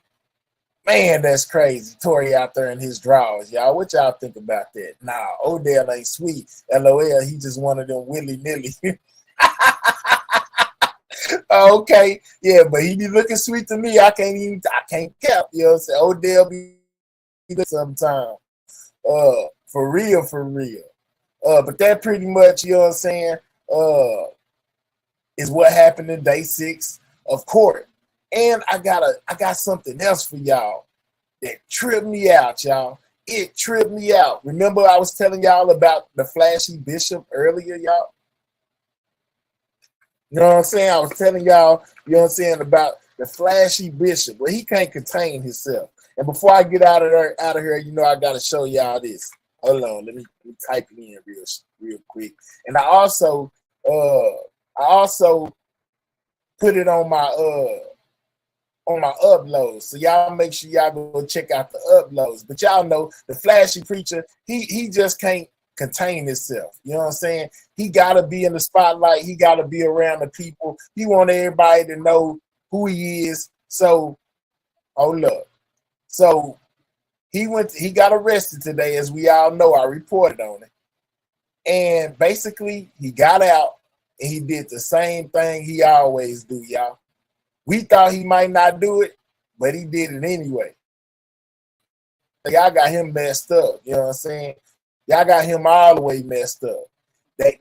Man, that's crazy. Tory out there in his drawers, y'all. What y'all think about that? Nah, Odell ain't sweet. LOL, he just one of them willy-nilly. Okay, yeah, but he be looking sweet to me. I can't cap, Odell be sometimes. For real. But that pretty much, is what happened in day 6 of court. And I got something else for y'all that tripped me out, y'all. It tripped me out. Remember I was telling y'all about the flashy bishop earlier, y'all? You know what I'm saying? I was telling y'all, about the flashy bishop. Well, he can't contain himself. And before I get out of here, I gotta show y'all this. Hold on, let me type it in real quick. And I also put it on my uploads. So y'all make sure y'all go check out the uploads. But y'all know the flashy preacher, he just can't contain himself. You know what I'm saying? He gotta be in the spotlight, he gotta be around the people. He want everybody to know who he is. So hold up. So he got arrested today, as we all know. I reported on it. And basically he got out and he did the same thing he always do, y'all. We thought he might not do it, but he did it anyway. Y'all got him messed up, you know what I'm saying? Y'all got him all the way messed up.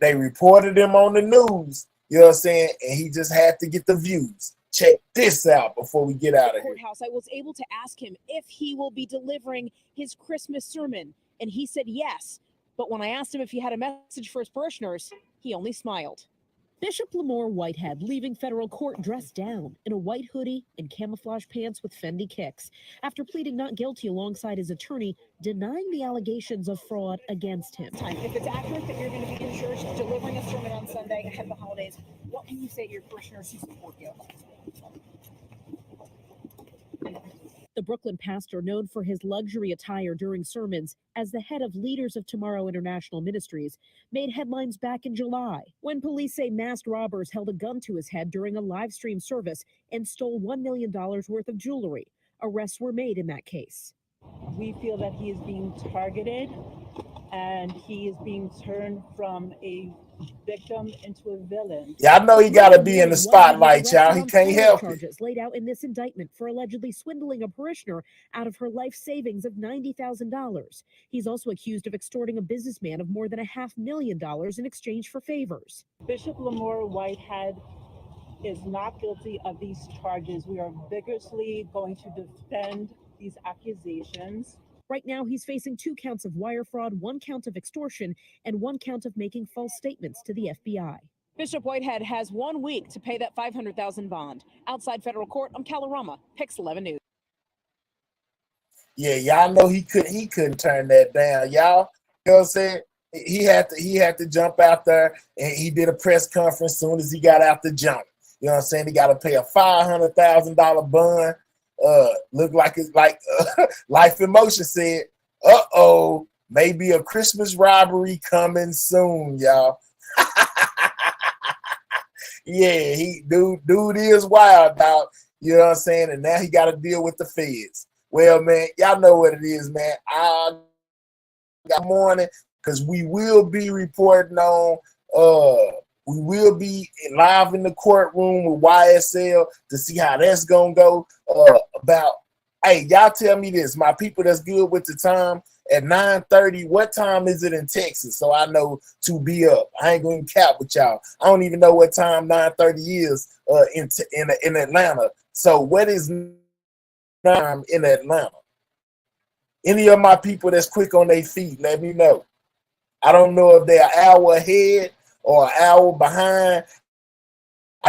They reported him on the news, you know what I'm saying? And he just had to get the views. Check this out before we get out of here. Courthouse, I was able to ask him if he will be delivering his Christmas sermon, and he said yes. But when I asked him if he had a message for his parishioners, he only smiled. Bishop Lamore Whitehead leaving federal court dressed down in a white hoodie and camouflage pants with Fendi kicks after pleading not guilty alongside his attorney, denying the allegations of fraud against him. If it's accurate that you're going to be in church delivering a sermon on Sunday ahead of the holidays, what can you say to your parishioners who support you? The Brooklyn pastor, known for his luxury attire during sermons as the head of Leaders of Tomorrow International Ministries, made headlines back in July when police say masked robbers held a gun to his head during a live stream service and stole $1 million worth of jewelry. Arrests were made in that case. We feel that he is being targeted and he is being turned from a victim into a villain. Yeah, I know he got to be in the spotlight, y'all. He can't help it. Charges laid out in this indictment for allegedly swindling a parishioner out of her life savings of $90,000. He's also accused of extorting a businessman of more than $500,000 in exchange for favors. Bishop Lamore Whitehead is not guilty of these charges. We are vigorously going to defend these accusations. Right now, he's facing 2 counts of wire fraud, 1 count of extortion, and 1 count of making false statements to the FBI. Bishop Whitehead has 1 week to pay that $500,000 bond. Outside federal court, I'm Calorama, Pix 11 News. Yeah, y'all know he couldn't turn that down, y'all. You know what I'm saying? He had to jump out there, and he did a press conference as soon as he got out the jump. You know what I'm saying? He got to pay a $500,000 bond. Look like it's like Life in Motion said, maybe a Christmas robbery coming soon, y'all. Yeah, dude is wild, dog. You know what I'm saying? And now he got to deal with the feds. Well, man, y'all know what it is, man. I got morning because we will be reporting on we will be live in the courtroom with YSL to see how that's gonna go. Hey, y'all tell me this, my people that's good with the time at 9:30. What time is it in Texas? So I know to be up. I ain't gonna cap with y'all. I don't even know what time 9:30 is in Atlanta. So what is time in Atlanta? Any of my people that's quick on their feet, let me know. I don't know if they're an hour ahead or an hour behind.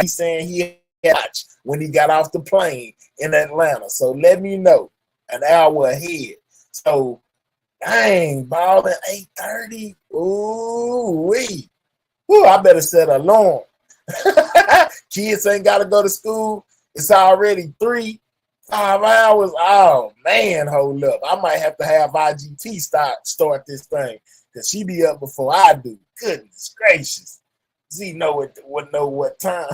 He's saying he watched when he got off the plane in Atlanta. So let me know. An hour ahead. So dang, balling 8:30. Ooh-wee. Ooh, I better set an alarm. Kids ain't got to go to school. It's already 3-5 hours. Oh man, hold up. I might have to have IGT start this thing because she be up before I do. Goodness gracious. Z know what time.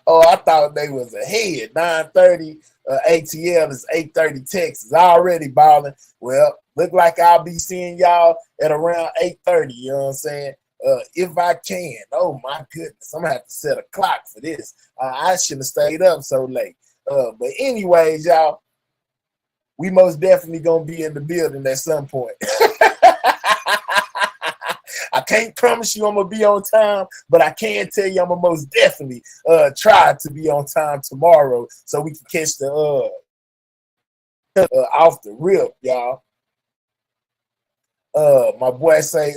Oh, I thought they was ahead. 9:30 ATL is 8:30 Texas. Already balling. Well, look like I'll be seeing y'all at around 8:30. You know what I'm saying? If I can. Oh my goodness. I'm gonna have to set a clock for this. I shouldn't have stayed up so late. But anyways, y'all, we most definitely gonna be in the building at some point. I can't promise you I'm gonna be on time, but I can tell you I'm gonna most definitely try to be on time tomorrow so we can catch the off the rip, y'all. My boy say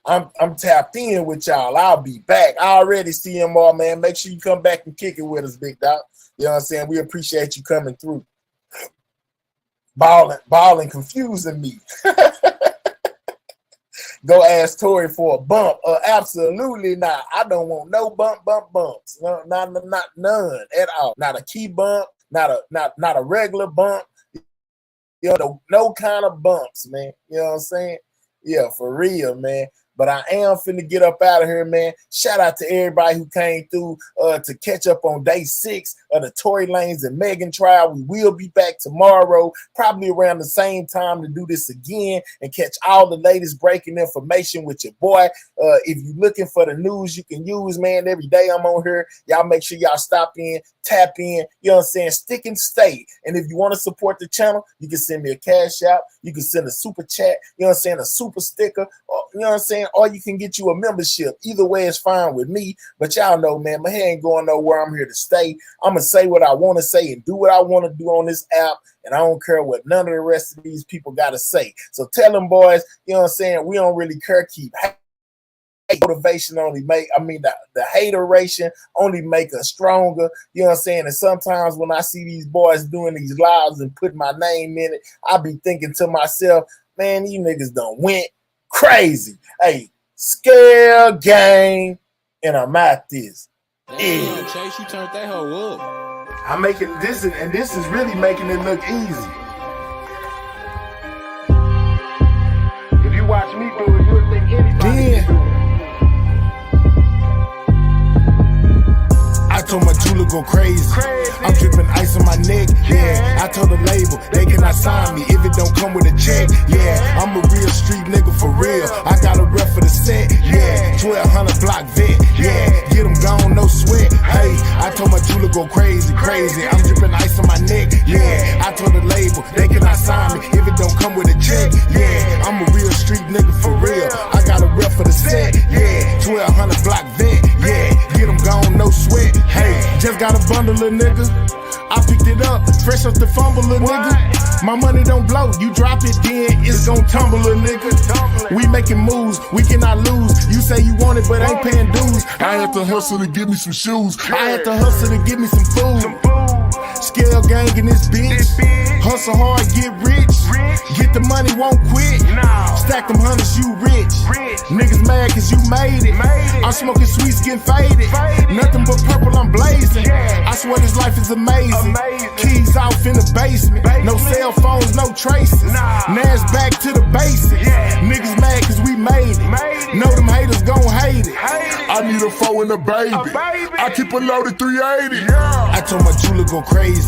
I'm tapped in with y'all. I'll be back. I already see him all, man. Make sure you come back and kick it with us, big dog. You know what I'm saying? We appreciate you coming through. Balling confusing me. Go ask Tory for a bump. Absolutely not. I don't want no bumps. No, not none at all. Not a key bump. Not a regular bump. You know, no kind of bumps, man. You know what I'm saying? Yeah, for real, man. But I am finna get up out of here, man. Shout out to everybody who came through to catch up on day 6 of the Tory Lanez and Megan trial. We will be back tomorrow, probably around the same time, to do this again and catch all the latest breaking information with your boy. If you're looking for the news you can use, man, every day I'm on here. Y'all make sure y'all stop in, tap in, you know what I'm saying? Stick and stay. And if you want to support the channel, you can send me a cash out. You can send a super chat, you know what I'm saying? A super sticker, or, you know what I'm saying? Or you can get you a membership. Either way is fine with me. But y'all know, man, my head ain't going nowhere. I'm here to stay. I'm going to say what I want to say and do what I want to do on this app. And I don't care what none of the rest of these people got to say. So tell them, boys, you know what I'm saying? We don't really care. Keep motivation only make, the hateration only make us stronger. You know what I'm saying? And sometimes when I see these boys doing these lives and put my name in it, I be thinking to myself, man, these niggas done went crazy. Hey, scale gang, and I'm at this. Damn, Chase, you turned that hoe up. I'm making this, and this is really making it look easy. If you watch me do it, you'll think anybody can do it. I told my jeweler go crazy. I'm dripping ice on my neck. Yeah, I told the label they cannot sign me if it don't come with a check. Yeah, I'm a real street nigga for real. I got a rep for the set. Yeah, 1200 block vet. Yeah, get them gone, no sweat. Hey, I told my jeweler go crazy. I'm dripping ice on my neck. Yeah, I told the label they cannot sign me if it don't come with a check. Yeah, I'm a real street nigga for real. I got a rep for the set. Yeah, 1200 block vet. Yeah, get them gone, no sweat. Hey, just got a bundle of nigga. I picked it up, fresh off the fumble, a nigga. My money don't blow, you drop it, then it's gon' tumble, a nigga. We making moves, we cannot lose. You say you want it, but ain't paying dues. I had to hustle to get me some shoes. I had to hustle to get me some food. Scale gang in this bitch. Hustle hard, get rich. Get the money, won't quit. Stack them hundreds, you rich. Niggas mad cause you made it. I'm smoking sweets, getting faded. Nothing but purple, I'm blazing. I swear this life is amazing. Keys off in the basement. No cell phones, no traces. Nash back to the basics. Niggas mad cause we made it. Know them haters gon' hate it. I need a 4 and a baby. I keep a loaded 380. I told my jeweler go crazy.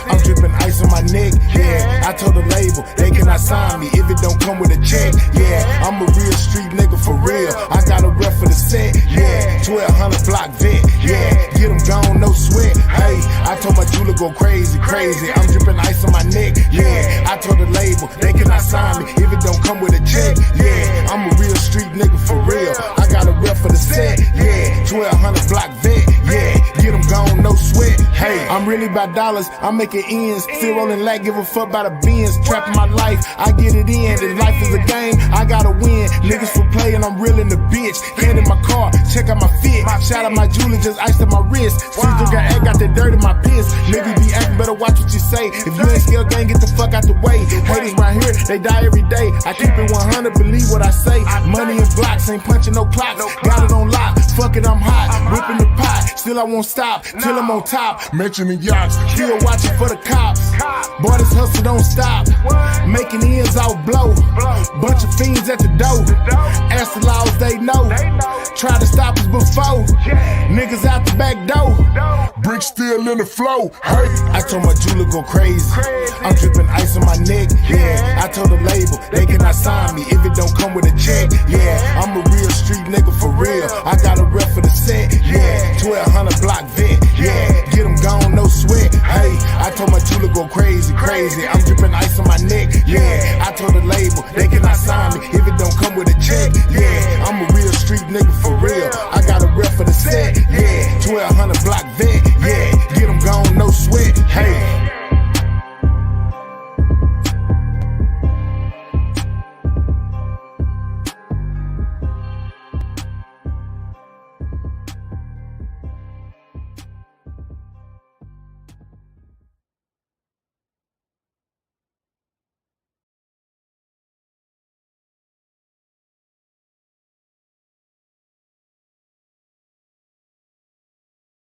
I'm dripping ice on my neck. Yeah, I told the label they cannot sign me if it don't come with a check. Yeah, I'm a real street nigga for real. I got a rep for the set. Yeah, 1200 block vet. Yeah, get them gone, no sweat. Hey, I told my jeweler go crazy. I'm dripping ice on my neck. Yeah, I told the label they cannot sign me if it don't come with a check. Yeah, I'm a real street nigga for real. I got a rep for the set. Yeah, 1200 block vet. Yeah, get them gone, no sweat. Hey, I'm really about dollars, I'm making ends. Still rolling lack, give a fuck about the bins. Trapping my life, I get it in. If life is a game, I gotta win. Niggas for play and I'm real in the bitch. Hand in my car, check out my fit. Shout out my jeweler, just iced on my wrist. Still got egg, got that dirt in my piss. Niggas be acting, better watch what you say. If you ain't scale gang, get the fuck out the way. Haters right here, they die every day. I keep it 100, believe what I say. Money in blocks, ain't punching no clocks. Got it on lock, fuck it, I'm hot. Whipping the pot, still I won't stop till I'm on top. Mentioning yachts, still watching for the cops. Boy, this hustle don't stop. Making ends out blow. Bunch of fiends at the door. Ask the laws, they know. Try to stop us before. Niggas out the back door. bricks still in the flow. Hey, I told my jeweler go crazy. I'm dripping ice on my neck. Yeah, I told the label they cannot sign me if it don't come with a check. Yeah, I'm a real street nigga for real. I got a rep for the set. Yeah, 1200 block vet. Yeah, get them gone, no sweat. Hey, I told my jeweler go crazy. I'm dripping ice on my neck. Yeah, I told the label they cannot sign me if it don't come with a check. Yeah, I'm a real street nigga for real. I got a rep for the set. Yeah, 1200 block vet.